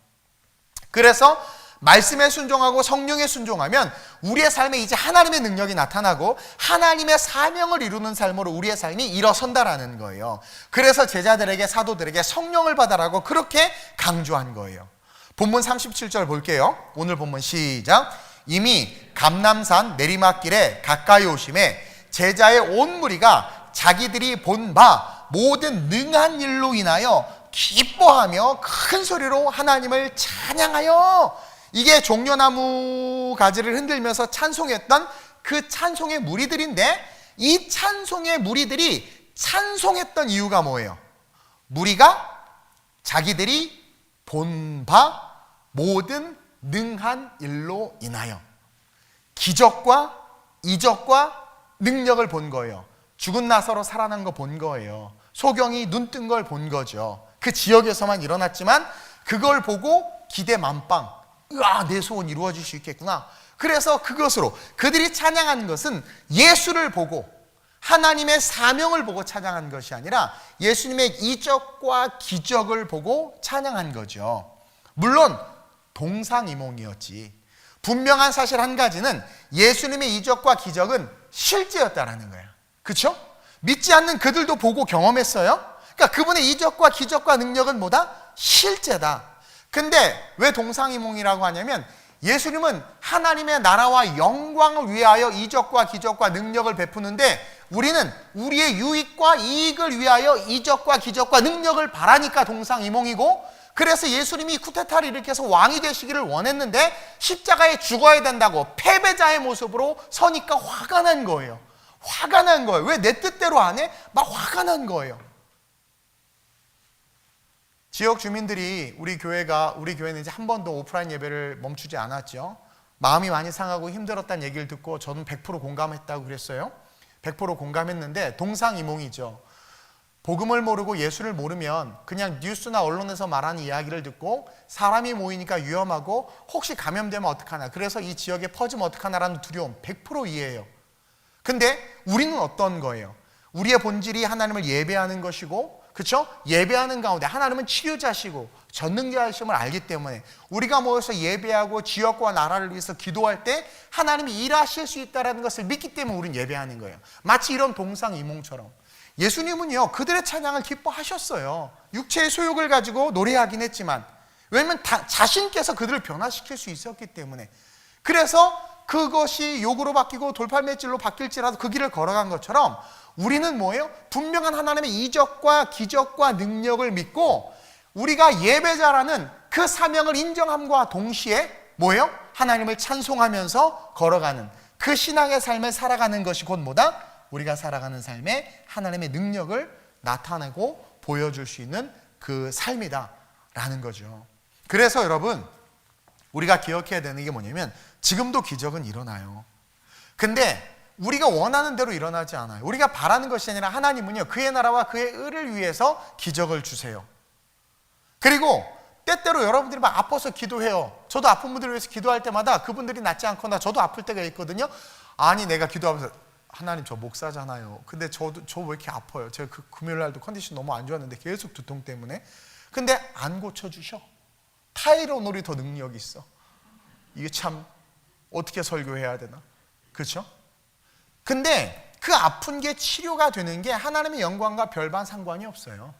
그래서 말씀에 순종하고 성령에 순종하면 우리의 삶에 이제 하나님의 능력이 나타나고 하나님의 사명을 이루는 삶으로 우리의 삶이 일어선다라는 거예요. 그래서 제자들에게 사도들에게 성령을 받아라고 그렇게 강조한 거예요. 본문 37절 볼게요. 오늘 본문 시작. 이미 감람산 내리막길에 가까이 오심에 제자의 온 무리가 자기들이 본 바 모든 능한 일로 인하여 기뻐하며 큰 소리로 하나님을 찬양하여, 이게 종려나무 가지를 흔들면서 찬송했던 그 찬송의 무리들인데, 이 찬송의 무리들이 찬송했던 이유가 뭐예요? 무리가 자기들이 본 바 모든 능한 일로 인하여 기적과 이적과 능력을 본 거예요. 죽은 나사로 살아난 거 본 거예요. 소경이 눈 뜬 걸 본 거죠. 그 지역에서만 일어났지만 그걸 보고 기대 만빵, 으아, 내 소원 이루어질 수 있겠구나. 그래서 그것으로 그들이 찬양한 것은 예수를 보고 하나님의 사명을 보고 찬양한 것이 아니라 예수님의 이적과 기적을 보고 찬양한 거죠. 물론 동상이몽이었지. 분명한 사실 한 가지는 예수님의 이적과 기적은 실제였다라는 거야. 그렇죠? 믿지 않는 그들도 보고 경험했어요. 그러니까 그분의 이적과 기적과 능력은 뭐다? 실제다. 근데 왜 동상이몽이라고 하냐면 예수님은 하나님의 나라와 영광을 위하여 이적과 기적과 능력을 베푸는데 우리는 우리의 유익과 이익을 위하여 이적과 기적과 능력을 바라니까 동상이몽이고, 그래서 예수님이 쿠데타를 일으켜서 왕이 되시기를 원했는데 십자가에 죽어야 된다고 패배자의 모습으로 서니까 화가 난 거예요. 화가 난 거예요. 왜 내 뜻대로 안 해? 막 화가 난 거예요. 지역 주민들이 우리 교회는 이제 한 번도 오프라인 예배를 멈추지 않았죠. 마음이 많이 상하고 힘들었다는 얘기를 듣고 저는 100% 공감했다고 그랬어요. 100% 공감했는데 동상이몽이죠. 복음을 모르고 예수를 모르면 그냥 뉴스나 언론에서 말하는 이야기를 듣고 사람이 모이니까 위험하고 혹시 감염되면 어떡하나, 그래서 이 지역에 퍼지면 어떡하나라는 두려움 100% 이해해요. 근데 우리는 어떤 거예요? 우리의 본질이 하나님을 예배하는 것이고, 그렇죠? 예배하는 가운데 하나님은 치료자시고 전능자이심을 알기 때문에 우리가 모여서 예배하고 지역과 나라를 위해서 기도할 때 하나님이 일하실 수 있다는 것을 믿기 때문에 우리는 예배하는 거예요. 마치 이런 동상이몽처럼 예수님은요 그들의 찬양을 기뻐하셨어요. 육체의 소욕을 가지고 노래하긴 했지만, 왜냐하면 자신께서 그들을 변화시킬 수 있었기 때문에. 그래서 그것이 욕으로 바뀌고 돌팔매질로 바뀔지라도 그 길을 걸어간 것처럼 우리는 뭐예요? 분명한 하나님의 이적과 기적과 능력을 믿고 우리가 예배자라는 그 사명을 인정함과 동시에 뭐예요? 하나님을 찬송하면서 걸어가는 그 신앙의 삶을 살아가는 것이 곧 뭐다? 우리가 살아가는 삶에 하나님의 능력을 나타내고 보여줄 수 있는 그 삶이다라는 거죠. 그래서 여러분, 우리가 기억해야 되는 게 뭐냐면 지금도 기적은 일어나요. 근데 우리가 원하는 대로 일어나지 않아요. 우리가 바라는 것이 아니라 하나님은요 그의 나라와 그의 의를 위해서 기적을 주세요. 그리고 때때로 여러분들이 막 아파서 기도해요. 저도 아픈 분들을 위해서 기도할 때마다 그분들이 낫지 않거나 저도 아플 때가 있거든요. 아니 내가 기도하면서 하나님 저 목사잖아요. 근데 저 왜 이렇게 아파요? 제가 그 금요일 날도 컨디션 너무 안 좋았는데 계속 두통 때문에. 근데 안 고쳐주셔. 타이로놀이 더 능력이 있어. 이게 참 어떻게 설교해야 되나? 그렇죠? 근데 그 아픈 게 치료가 되는 게 하나님의 영광과 별반 상관이 없어요.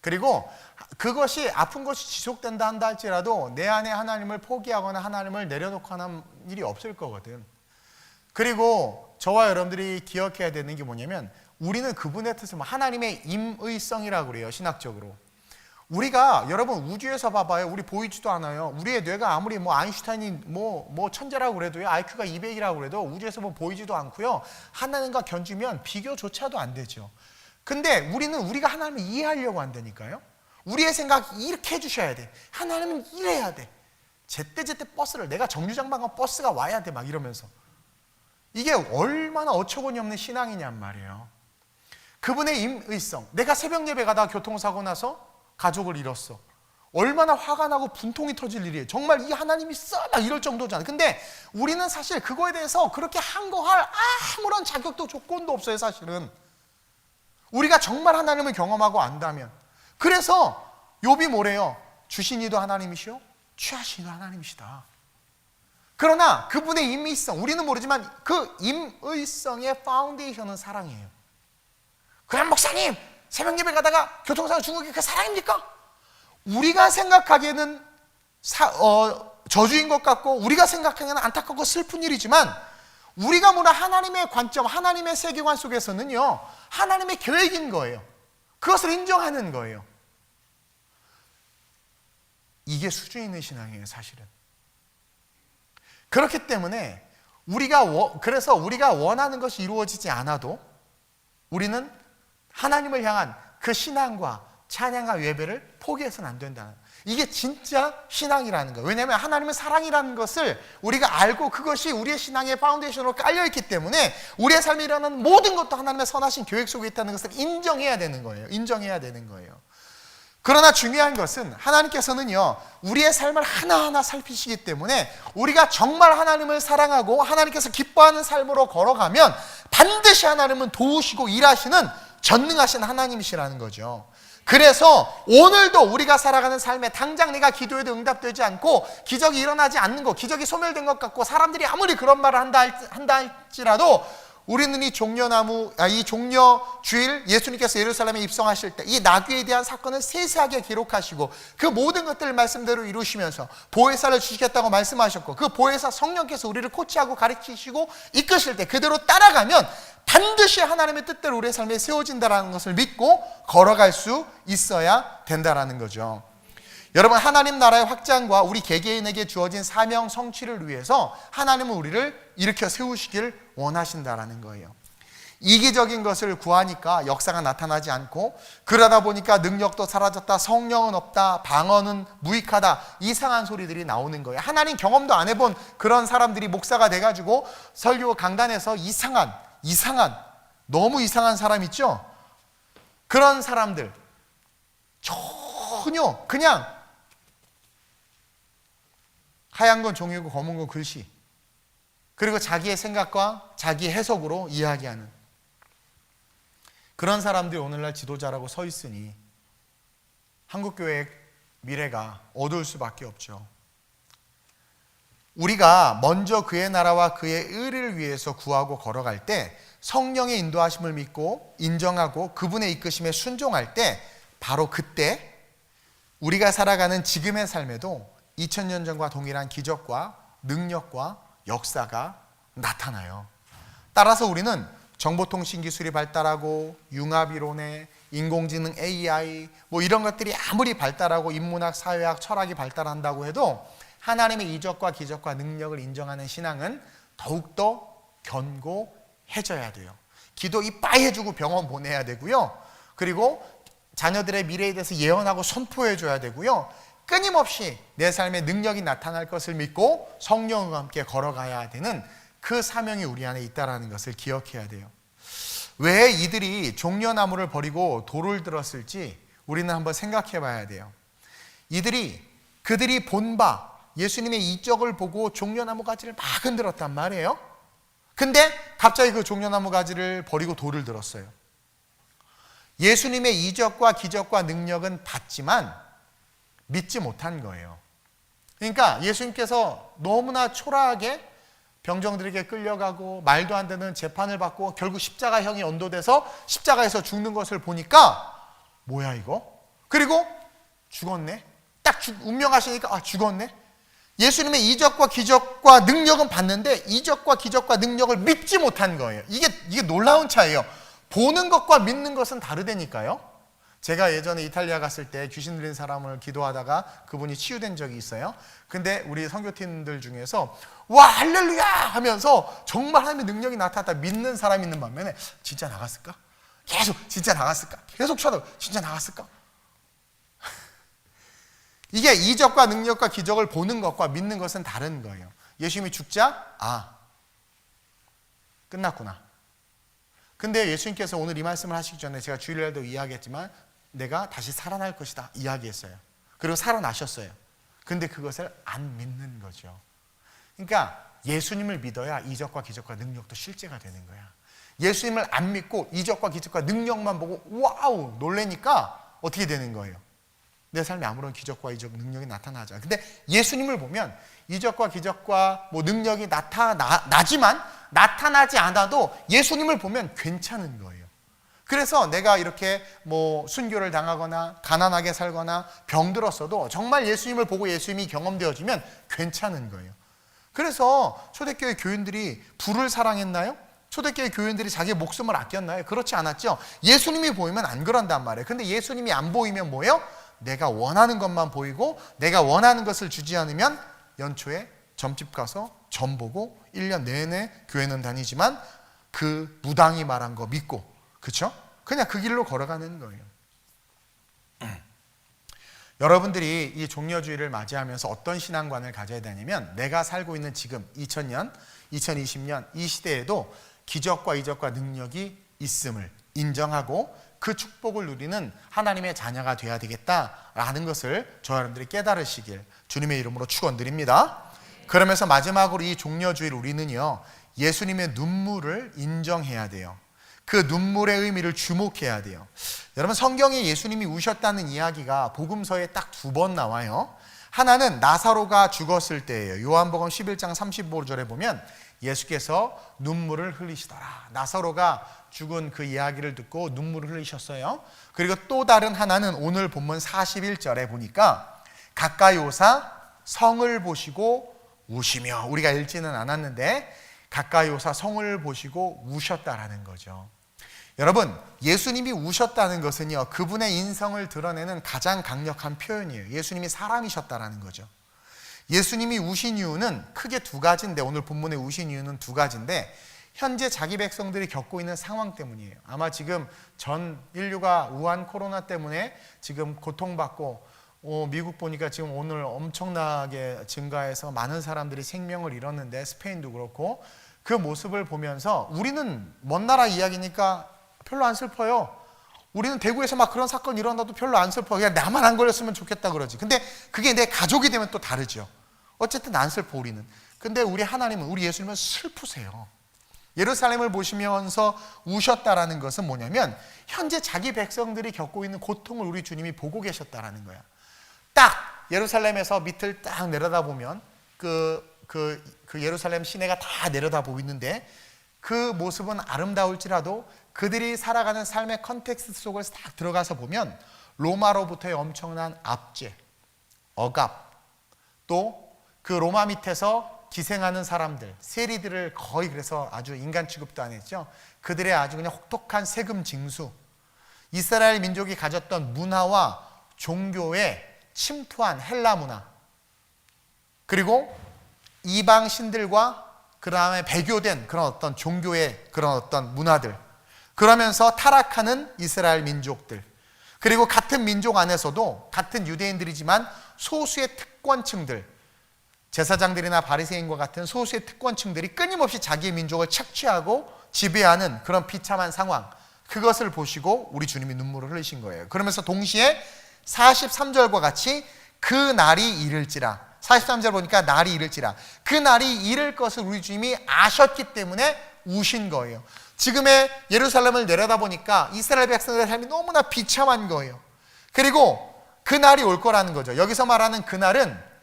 그리고 그것이 아픈 것이 지속된다 한다 할지라도 내 안에 하나님을 포기하거나 하나님을 내려놓고 하는 일이 없을 거거든. 그리고 저와 여러분들이 기억해야 되는 게 뭐냐면 우리는 그분의 뜻을 하나님의 임의성이라고 그래요. 신학적으로 우리가 여러분 우주에서 봐봐요. 우리 보이지도 않아요. 우리의 뇌가 아무리 뭐 아인슈타인이 뭐 천재라고 그래도요, IQ가 200이라고 그래도 우주에서 뭐 보이지도 않고요, 하나님과 견주면 비교조차도 안 되죠. 근데 우리가 하나님을 이해하려고 한다니까요. 우리의 생각 이렇게 해주셔야 돼. 하나님은 이래야 돼. 제때제때 버스를, 내가 정류장만 버스가 와야 돼, 막 이러면서. 이게 얼마나 어처구니 없는 신앙이냔 말이에요. 그분의 임의성. 내가 새벽 예배 가다가 교통사고 나서 가족을 잃었어. 얼마나 화가 나고 분통이 터질 일이에요. 정말 이 하나님이 있어? 막 이럴 정도잖아요. 근데 우리는 사실 그거에 대해서 그렇게 항거할 아무런 자격도 조건도 없어요, 사실은. 우리가 정말 하나님을 경험하고 안다면. 그래서 욥이 뭐래요? 주신 이도 하나님이시오, 취하신 이도 하나님이시다. 그러나 그분의 임의성, 우리는 모르지만 그 임의성의 파운데이션은 사랑이에요. 그럼 목사님, 새벽 예배 가다가 교통사고 죽은 게 그 사랑입니까? 우리가 생각하기에는 저주인 것 같고, 우리가 생각하기에는 안타깝고 슬픈 일이지만, 우리가 보는 하나님의 관점, 하나님의 세계관 속에서는요, 하나님의 계획인 거예요. 그것을 인정하는 거예요. 이게 수준 있는 신앙이에요, 사실은. 그렇기 때문에 그래서 우리가 원하는 것이 이루어지지 않아도 우리는 하나님을 향한 그 신앙과 찬양과 예배를 포기해서는 안 된다는, 이게 진짜 신앙이라는 거예요. 왜냐하면 하나님은 사랑이라는 것을 우리가 알고 그것이 우리의 신앙의 파운데이션으로 깔려있기 때문에 우리의 삶에 일어나는 모든 것도 하나님의 선하신 계획 속에 있다는 것을 인정해야 되는 거예요. 인정해야 되는 거예요. 그러나 중요한 것은 하나님께서는요, 우리의 삶을 하나하나 살피시기 때문에 우리가 정말 하나님을 사랑하고 하나님께서 기뻐하는 삶으로 걸어가면 반드시 하나님은 도우시고 일하시는 전능하신 하나님이시라는 거죠. 그래서 오늘도 우리가 살아가는 삶에 당장 내가 기도해도 응답되지 않고 기적이 일어나지 않는 것, 기적이 소멸된 것 같고 사람들이 아무리 그런 말을 한다 할지라도 우리는 이 종려주일 예수님께서 예루살렘에 입성하실 때 이 나귀에 대한 사건을 세세하게 기록하시고 그 모든 것들을 말씀대로 이루시면서 보혜사를 주시겠다고 말씀하셨고, 그 보혜사 성령께서 우리를 코치하고 가르치시고 이끄실 때 그대로 따라가면 반드시 하나님의 뜻대로 우리의 삶에 세워진다는 것을 믿고 걸어갈 수 있어야 된다는 거죠. 여러분, 하나님 나라의 확장과 우리 개개인에게 주어진 사명 성취를 위해서 하나님은 우리를 일으켜 세우시길 원하신다라는 거예요. 이기적인 것을 구하니까 역사가 나타나지 않고, 그러다 보니까 능력도 사라졌다, 성령은 없다, 방언은 무익하다, 이상한 소리들이 나오는 거예요. 하나님 경험도 안 해본 그런 사람들이 목사가 돼가지고 설교 강단에서 이상한 너무 이상한 사람 있죠? 그런 사람들 전혀 그냥 하얀 건 종이고 검은 건 글씨, 그리고 자기의 생각과 자기 해석으로 이야기하는 그런 사람들이 오늘날 지도자라고 서 있으니 한국교회의 미래가 어두울 수밖에 없죠. 우리가 먼저 그의 나라와 그의 의를 위해서 구하고 걸어갈 때, 성령의 인도하심을 믿고 인정하고 그분의 이끄심에 순종할 때, 바로 그때 우리가 살아가는 지금의 삶에도 2000년 전과 동일한 기적과 능력과 역사가 나타나요. 따라서 우리는 정보통신 기술이 발달하고 융합이론에 인공지능 AI 뭐 이런 것들이 아무리 발달하고 인문학, 사회학, 철학이 발달한다고 해도 하나님의 이적과 기적과 능력을 인정하는 신앙은 더욱더 견고해져야 돼요. 기도 이빠이 해주고 병원 보내야 되고요. 그리고 자녀들의 미래에 대해서 예언하고 선포해줘야 되고요. 끊임없이 내 삶에 능력이 나타날 것을 믿고 성령과 함께 걸어가야 되는 그 사명이 우리 안에 있다는 것을 기억해야 돼요. 왜 이들이 종려나무를 버리고 돌을 들었을지 우리는 한번 생각해 봐야 돼요. 그들이 본 바 예수님의 이적을 보고 종려나무 가지를 막 흔들었단 말이에요. 근데 갑자기 그 종려나무 가지를 버리고 돌을 들었어요. 예수님의 이적과 기적과 능력은 봤지만 믿지 못한 거예요. 그러니까 예수님께서 너무나 초라하게 병정들에게 끌려가고 말도 안 되는 재판을 받고 결국 십자가형이 언도돼서 십자가에서 죽는 것을 보니까 뭐야 이거? 그리고 죽었네. 딱 운명하시니까 죽었네. 예수님의 이적과 기적과 능력은 봤는데 이적과 기적과 능력을 믿지 못한 거예요. 이게 놀라운 차이예요. 보는 것과 믿는 것은 다르다니까요. 제가 예전에 이탈리아 갔을 때 귀신 들린 사람을 기도하다가 그분이 치유된 적이 있어요. 근데 우리 선교팀들 중에서 와 할렐루야 하면서 정말 하나님의 능력이 나타났다 믿는 사람이 있는 반면에 진짜 나갔을까? 계속 진짜 나갔을까? 계속 쳐다 진짜 나갔을까? 이게 이적과 능력과 기적을 보는 것과 믿는 것은 다른 거예요. 예수님이 죽자? 끝났구나. 근데 예수님께서 오늘 이 말씀을 하시기 전에 제가 주일날도 이야기했지만 내가 다시 살아날 것이다 이야기했어요. 그리고 살아나셨어요. 근데 그것을 안 믿는 거죠. 그러니까 예수님을 믿어야 이적과 기적과 능력도 실제가 되는 거야. 예수님을 안 믿고 이적과 기적과 능력만 보고 와우 놀래니까 어떻게 되는 거예요? 내 삶에 아무런 기적과 이적 능력이 나타나죠. 근데 예수님을 보면 이적과 기적과 능력이 나지만 나타나지 않아도 예수님을 보면 괜찮은 거예요. 그래서 내가 이렇게 순교를 당하거나 가난하게 살거나 병들었어도 정말 예수님을 보고 예수님이 경험되어지면 괜찮은 거예요. 그래서 초대교회 교인들이 불을 사랑했나요? 초대교회 교인들이 자기 목숨을 아꼈나요? 그렇지 않았죠. 예수님이 보이면 안 그런단 말이에요. 근데 예수님이 안 보이면 뭐예요? 내가 원하는 것만 보이고 내가 원하는 것을 주지 않으면 연초에 점집 가서 점 보고 1년 내내 교회는 다니지만 그 무당이 말한 거 믿고 그렇죠? 그냥 그 길로 걸어가는 거예요. 여러분들이 이 종려주의를 맞이하면서 어떤 신앙관을 가져야 되냐면 내가 살고 있는 지금 2000년, 2020년 이 시대에도 기적과 이적과 능력이 있음을 인정하고 그 축복을 누리는 하나님의 자녀가 되어야 되겠다라는 것을 저 여러분들이 깨달으시길 주님의 이름으로 축원드립니다. 그러면서 마지막으로 이 종려주의를 우리는요 예수님의 눈물을 인정해야 돼요. 그 눈물의 의미를 주목해야 돼요. 여러분 성경에 예수님이 우셨다는 이야기가 복음서에 딱 2번 나와요. 하나는 나사로가 죽었을 때예요. 요한복음 11장 35절에 보면 예수께서 눈물을 흘리시더라. 나사로가 죽은 그 이야기를 듣고 눈물을 흘리셨어요. 그리고 또 다른 하나는 오늘 본문 41절에 보니까 가까이 오사 성을 보시고 우시며, 우리가 읽지는 않았는데 가까이 오사 성을 보시고 우셨다라는 거죠. 여러분 예수님이 우셨다는 것은요 그분의 인성을 드러내는 가장 강력한 표현이에요. 예수님이 사람이셨다라는 거죠. 예수님이 우신 이유는 크게 2가지인데 오늘 본문에 우신 이유는 2가지인데 현재 자기 백성들이 겪고 있는 상황 때문이에요. 아마 지금 전 인류가 우한 코로나 때문에 지금 고통받고 미국 보니까 지금 오늘 엄청나게 증가해서 많은 사람들이 생명을 잃었는데 스페인도 그렇고 그 모습을 보면서 우리는 먼 나라 이야기니까 별로 안 슬퍼요. 우리는 대구에서 막 그런 사건이 일어나도 별로 안 슬퍼. 그냥 나만 안 걸렸으면 좋겠다 그러지. 근데 그게 내 가족이 되면 또 다르죠. 어쨌든 안 슬퍼 우리는. 근데 우리 하나님은 우리 예수님은 슬프세요. 예루살렘을 보시면서 우셨다라는 것은 뭐냐면 현재 자기 백성들이 겪고 있는 고통을 우리 주님이 보고 계셨다라는 거야. 딱 예루살렘에서 밑을 딱 내려다보면 그 예루살렘 시내가 다 내려다보고 있는데 그 모습은 아름다울지라도 그들이 살아가는 삶의 컨텍스트 속을 딱 들어가서 보면 로마로부터의 엄청난 압제, 억압, 또 그 로마 밑에서 기생하는 사람들, 세리들을 거의 그래서 아주 인간 취급도 안 했죠. 그들의 아주 그냥 혹독한 세금 징수, 이스라엘 민족이 가졌던 문화와 종교에 침투한 헬라 문화, 그리고 이방 신들과 그 다음에 배교된 그런 어떤 종교의 그런 어떤 문화들, 그러면서 타락하는 이스라엘 민족들, 그리고 같은 민족 안에서도 같은 유대인들이지만 소수의 특권층들, 제사장들이나 바리새인과 같은 소수의 특권층들이 끊임없이 자기의 민족을 착취하고 지배하는 그런 비참한 상황, 그것을 보시고 우리 주님이 눈물을 흘리신 거예요. 그러면서 동시에 43절과 같이 그 날이 이를지라, 43절 보니까 날이 이를지라, 그 날이 이를 것을 우리 주님이 아셨기 때문에 우신 거예요. 지금의 예루살렘을 내려다보니까 이스라엘 백성들의 삶이 너무나 비참한 거예요. 그리고 그 날이 올 거라는 거죠. 여기서 말하는 그 날은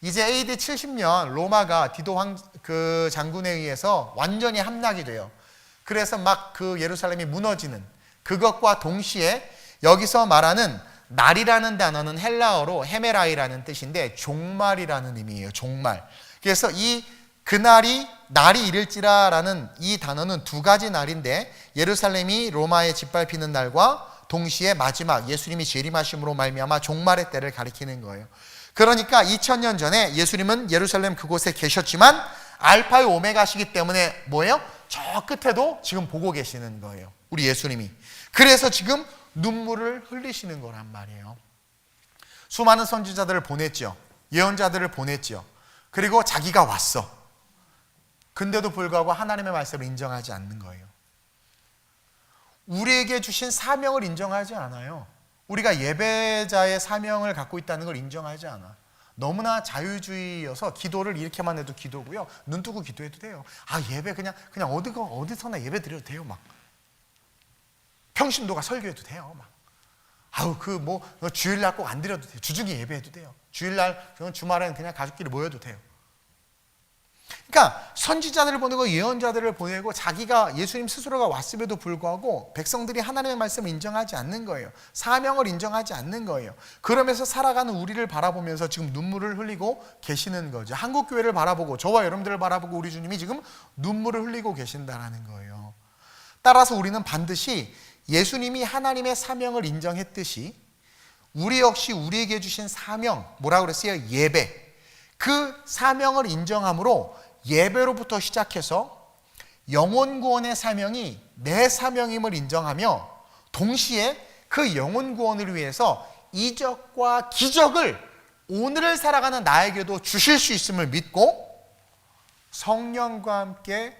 이제 AD 70년 로마가 디도 그 장군에 의해서 완전히 함락이 돼요. 그래서 막 그 예루살렘이 무너지는 그것과 동시에 여기서 말하는 날이라는 단어는 헬라어로 헤메라이라는 뜻인데 종말이라는 의미예요. 종말. 그래서 이 그날이 날이 이를지라라는 이 단어는 2가지 날인데 예루살렘이 로마에 짓밟히는 날과 동시에 마지막 예수님이 재림하심으로 말미암아 종말의 때를 가리키는 거예요. 그러니까 2000년 전에 예수님은 예루살렘 그곳에 계셨지만 알파의 오메가시기 때문에 뭐예요? 저 끝에도 지금 보고 계시는 거예요. 우리 예수님이. 그래서 지금 눈물을 흘리시는 거란 말이에요. 수많은 선지자들을 보냈죠. 예언자들을 보냈죠. 그리고 자기가 왔어. 근데도 불구하고 하나님의 말씀을 인정하지 않는 거예요. 우리에게 주신 사명을 인정하지 않아요. 우리가 예배자의 사명을 갖고 있다는 걸 인정하지 않아. 너무나 자유주의여서 기도를 이렇게만 해도 기도고요. 눈 뜨고 기도해도 돼요. 아, 예배 그냥 어디서나 예배 드려도 돼요. 막 평신도가 설교해도 돼요. 막 아우 주일날 꼭 안 드려도 돼요. 주중에 예배해도 돼요. 주일날 주말에는 그냥 가족끼리 모여도 돼요. 그러니까 선지자들을 보내고 예언자들을 보내고 자기가 예수님 스스로가 왔음에도 불구하고 백성들이 하나님의 말씀을 인정하지 않는 거예요. 사명을 인정하지 않는 거예요. 그러면서 살아가는 우리를 바라보면서 지금 눈물을 흘리고 계시는 거죠. 한국교회를 바라보고 저와 여러분들을 바라보고 우리 주님이 지금 눈물을 흘리고 계신다는 거예요. 따라서 우리는 반드시 예수님이 하나님의 사명을 인정했듯이 우리 역시 우리에게 주신 사명, 뭐라고 그랬어요? 예배. 그 사명을 인정함으로 예배로부터 시작해서 영혼 구원의 사명이 내 사명임을 인정하며 동시에 그 영혼 구원을 위해서 이적과 기적을 오늘을 살아가는 나에게도 주실 수 있음을 믿고 성령과 함께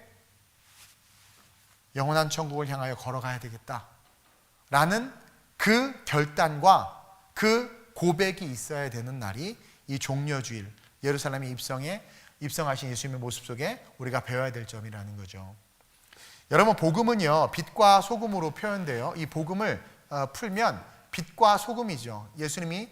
영원한 천국을 향하여 걸어가야 되겠다라는 그 결단과 그 고백이 있어야 되는 날이 이 종려주일, 예루살렘에 입성하신 예수님의 모습 속에 우리가 배워야 될 점이라는 거죠. 여러분, 복음은요, 빛과 소금으로 표현돼요. 이 복음을 풀면 빛과 소금이죠. 예수님이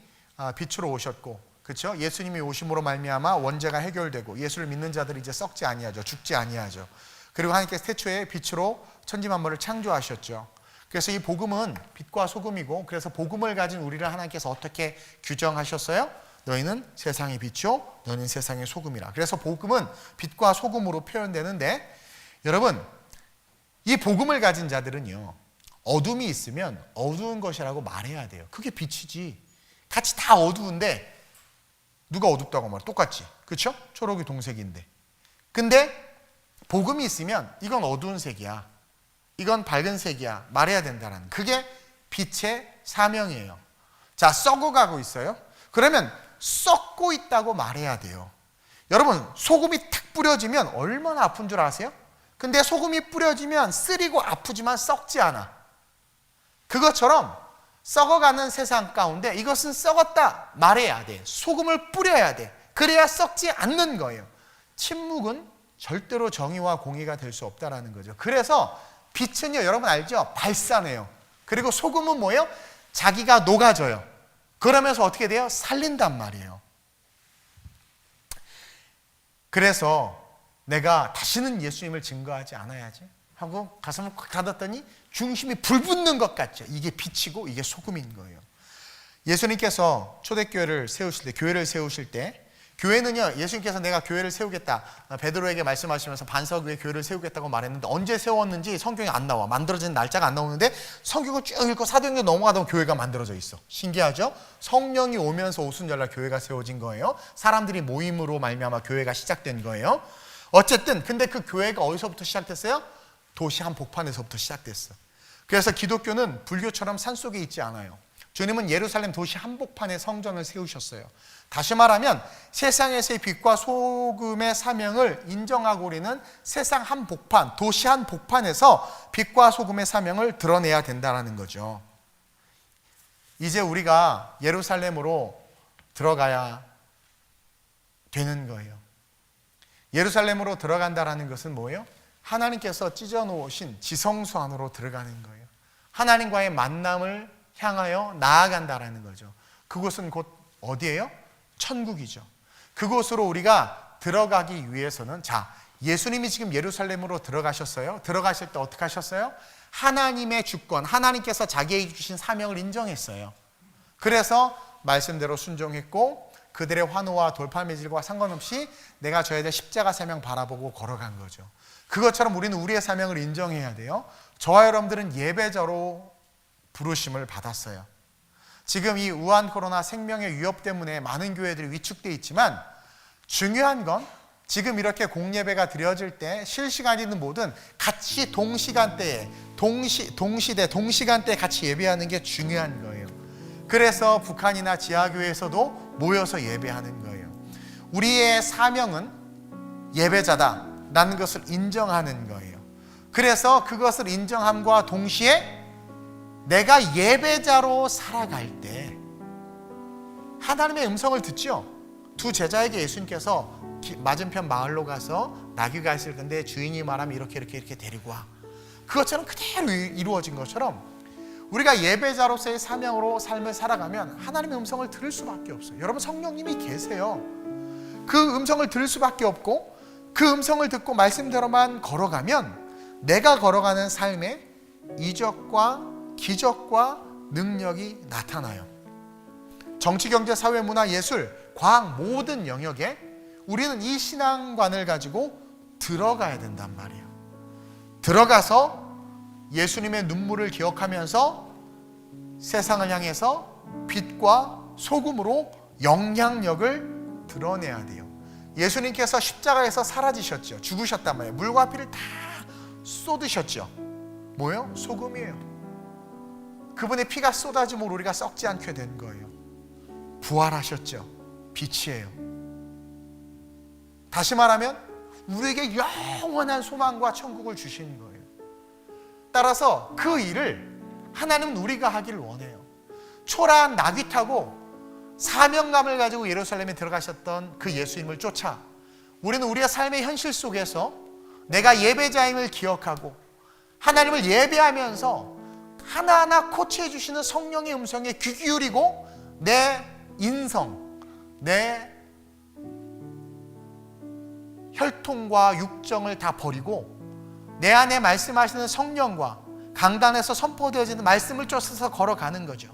빛으로 오셨고, 그렇죠? 예수님이 오심으로 말미암아 원죄가 해결되고 예수를 믿는 자들이 이제 썩지 아니하죠. 죽지 아니하죠. 그리고 하나님께서 태초에 빛으로 천지 만물을 창조하셨죠. 그래서 이 복음은 빛과 소금이고, 그래서 복음을 가진 우리를 하나님께서 어떻게 규정하셨어요? 너희는 세상의 빛이요, 너희는 세상의 소금이라. 그래서 복음은 빛과 소금으로 표현되는데, 여러분, 이 복음을 가진 자들은요, 어둠이 있으면 어두운 것이라고 말해야 돼요. 그게 빛이지. 같이 다 어두운데 누가 어둡다고 말해? 똑같지, 그렇죠? 초록이 동색인데. 근데 복음이 있으면 이건 어두운 색이야, 이건 밝은 색이야 말해야 된다는, 그게 빛의 사명이에요. 자, 썩어가고 있어요. 그러면 썩고 있다고 말해야 돼요. 여러분, 소금이 탁 뿌려지면 얼마나 아픈 줄 아세요? 근데 소금이 뿌려지면 쓰리고 아프지만 썩지 않아. 그것처럼 썩어가는 세상 가운데 이것은 썩었다 말해야 돼. 소금을 뿌려야 돼. 그래야 썩지 않는 거예요. 침묵은 절대로 정의와 공의가 될 수 없다라는 거죠. 그래서 빛은요, 여러분 알죠? 발산해요. 그리고 소금은 뭐예요? 자기가 녹아져요. 그러면서 어떻게 돼요? 살린단 말이에요. 그래서 내가 다시는 예수님을 증거하지 않아야지 하고 가슴을 꽉 닫았더니 중심이 불붙는 것 같죠. 이게 빛이고 이게 소금인 거예요. 예수님께서 초대교회를 세우실 때, 교회를 세우실 때, 교회는요, 예수님께서 내가 교회를 세우겠다, 베드로에게 말씀하시면서 반석 위에 교회를 세우겠다고 말했는데 언제 세웠는지 성경에 안 나와. 만들어진 날짜가 안 나오는데 성경을 쭉 읽고 사도행전 넘어가다 보면 교회가 만들어져 있어. 신기하죠? 성령이 오면서 오순절날 교회가 세워진 거예요. 사람들이 모임으로 말미암아 교회가 시작된 거예요. 어쨌든 근데 그 교회가 어디서부터 시작됐어요? 도시 한복판에서부터 시작됐어. 그래서 기독교는 불교처럼 산속에 있지 않아요. 주님은 예루살렘 도시 한복판에 성전을 세우셨어요. 다시 말하면 세상에서의 빛과 소금의 사명을 인정하고 우리는 세상 한복판, 도시 한복판에서 빛과 소금의 사명을 드러내야 된다는 거죠. 이제 우리가 예루살렘으로 들어가야 되는 거예요. 예루살렘으로 들어간다는 것은 뭐예요? 하나님께서 찢어놓으신 지성소 안으로 들어가는 거예요. 하나님과의 만남을 향하여 나아간다라는 거죠. 그곳은 곧 어디예요? 천국이죠. 그곳으로 우리가 들어가기 위해서는, 자, 예수님이 지금 예루살렘으로 들어가셨어요. 들어가실 때 어떻게 하셨어요? 하나님의 주권, 하나님께서 자기에게 주신 사명을 인정했어요. 그래서 말씀대로 순종했고 그들의 환호와 돌팔매질과 상관없이 내가 져야 될 십자가 사명 바라보고 걸어간 거죠. 그것처럼 우리는 우리의 사명을 인정해야 돼요. 저와 여러분들은 예배자로 부르심을 받았어요. 지금 이 우한 코로나 생명의 위협 때문에 많은 교회들이 위축되어 있지만 중요한 건 지금 이렇게 공예배가 드려질 때 실시간이든 뭐든 같이 동시간대에 동시간대에 같이 예배하는 게 중요한 거예요. 그래서 북한이나 지하교회에서도 모여서 예배하는 거예요. 우리의 사명은 예배자다 라는 것을 인정하는 거예요. 그래서 그것을 인정함과 동시에 내가 예배자로 살아갈 때 하나님의 음성을 듣죠. 두 제자에게 예수님께서 맞은편 마을로 가서 나귀가 있을 건데 주인이 말하면 이렇게 데리고 와. 그것처럼 그대로 이루어진 것처럼 우리가 예배자로서의 사명으로 삶을 살아가면 하나님의 음성을 들을 수밖에 없어요. 여러분, 성령님이 계세요. 그 음성을 들을 수밖에 없고 그 음성을 듣고 말씀대로만 걸어가면 내가 걸어가는 삶에 이적과 기적과 능력이 나타나요. 정치, 경제, 사회, 문화, 예술, 과학 모든 영역에 우리는 이 신앙관을 가지고 들어가야 된단 말이에요. 들어가서 예수님의 눈물을 기억하면서 세상을 향해서 빛과 소금으로 영향력을 드러내야 돼요. 예수님께서 십자가에서 사라지셨죠. 죽으셨단 말이에요. 물과 피를 다 쏟으셨죠. 뭐예요? 소금이에요. 그분의 피가 쏟아짐으로 우리가 썩지 않게 된 거예요. 부활하셨죠. 빛이에요. 다시 말하면 우리에게 영원한 소망과 천국을 주신 거예요. 따라서 그 일을 하나님은 우리가 하기를 원해요. 초라한 나귀 타고 사명감을 가지고 예루살렘에 들어가셨던 그 예수님을 쫓아 우리는 우리의 삶의 현실 속에서 내가 예배자임을 기억하고 하나님을 예배하면서 하나하나 코치해 주시는 성령의 음성에 귀 기울이고 내 인성, 내 혈통과 육정을 다 버리고 내 안에 말씀하시는 성령과 강단에서 선포되어지는 말씀을 쫓아서 걸어가는 거죠.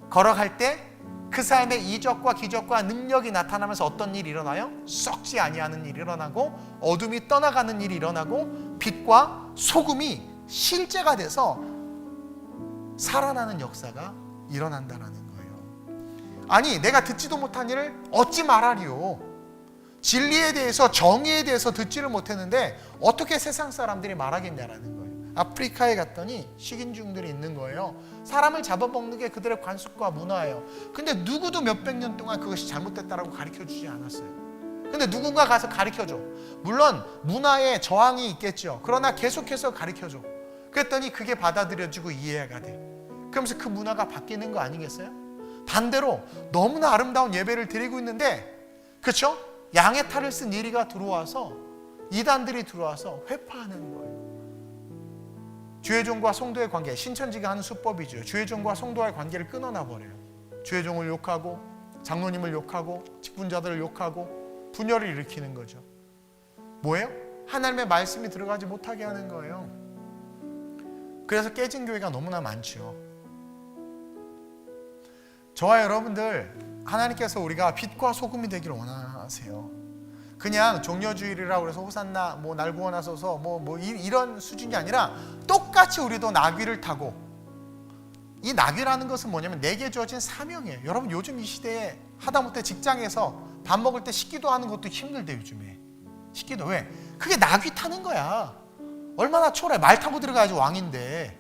걸어갈 때 그 삶의 이적과 기적과 능력이 나타나면서 어떤 일이 일어나요? 썩지 아니하는 일이 일어나고 어둠이 떠나가는 일이 일어나고 빛과 소금이 실제가 돼서 살아나는 역사가 일어난다는 거예요. 아니, 내가 듣지도 못한 일을 어찌 말하리요? 진리에 대해서, 정의에 대해서 듣지를 못했는데 어떻게 세상 사람들이 말하겠냐라는 거예요. 아프리카에 갔더니 식인종들이 있는 거예요. 사람을 잡아먹는 게 그들의 관습과 문화예요. 근데 누구도 몇백 년 동안 그것이 잘못됐다라고 가르쳐주지 않았어요. 근데 누군가 가서 가르쳐줘. 물론 문화에 저항이 있겠죠. 그러나 계속해서 가르쳐줘. 그랬더니 그게 받아들여지고 이해가 돼. 그러면서 그 문화가 바뀌는 거 아니겠어요? 반대로 너무나 아름다운 예배를 드리고 있는데, 그렇죠? 양의 탈을 쓴 이리가 들어와서, 이단들이 들어와서 회파하는 거예요. 주의종과 성도의 관계, 신천지가 하는 수법이죠. 주의종과 성도와의 관계를 끊어놔버려요. 주의종을 욕하고 장로님을 욕하고 직분자들을 욕하고 분열을 일으키는 거죠. 뭐예요? 하나님의 말씀이 들어가지 못하게 하는 거예요. 그래서 깨진 교회가 너무나 많죠. 저와 여러분들, 하나님께서 우리가 빛과 소금이 되기를 원하세요. 그냥 종려주일이라고 해서 호산나, 날 구원하소서, 이런 수준이 아니라 똑같이 우리도 나귀를 타고, 이 나귀라는 것은 뭐냐면 내게 주어진 사명이에요. 여러분, 요즘 이 시대에 하다못해 직장에서 밥 먹을 때 식기도 하는 것도 힘들대. 요즘에 식기도. 왜? 그게 나귀 타는 거야. 얼마나 초라해. 말 타고 들어가야지. 왕인데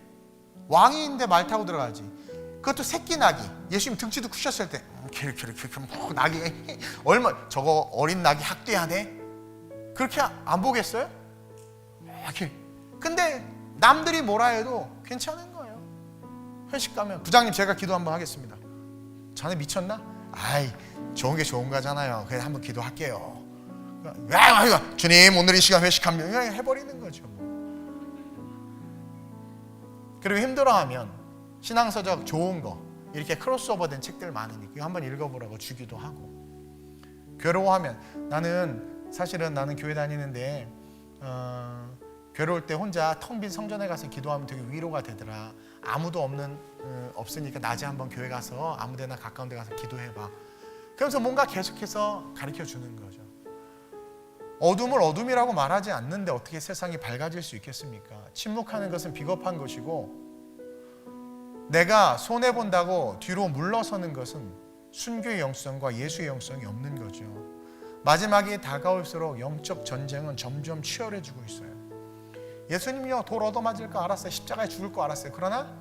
말 타고 들어가야지. 그것도 새끼 나귀. 예수님 등치도 크셨을 때 나귀 저거 어린 나귀 학대하네. 그렇게 안 보겠어요? 이렇게. 근데 남들이 뭐라 해도 괜찮은 거예요. 회식 가면 부장님, 제가 기도 한번 하겠습니다. 자네 미쳤나? 아이, 좋은 게 좋은 거잖아요. 그냥 한번 기도할게요. 주님, 오늘 이 시간 회식하면 그냥 해버리는 거죠. 그리고 힘들어하면 신앙서적 좋은 거, 이렇게 크로스오버된 책들 많으니까 이거 한번 읽어보라고 주기도 하고. 괴로워하면, 나는 교회 다니는데 괴로울 때 혼자 텅 빈 성전에 가서 기도하면 되게 위로가 되더라. 아무도 없으니까 낮에 한번 교회 가서 아무데나 가까운 데 가서 기도해봐. 그러면서 뭔가 계속해서 가르쳐주는 거죠. 어둠을 어둠이라고 말하지 않는데 어떻게 세상이 밝아질 수 있겠습니까? 침묵하는 것은 비겁한 것이고 내가 손해본다고 뒤로 물러서는 것은 순교의 영성과 예수의 영성이 없는 거죠. 마지막이 다가올수록 영적 전쟁은 점점 치열해지고 있어요. 예수님이요, 돌 얻어맞을 거 알았어요. 십자가에 죽을 거 알았어요. 그러나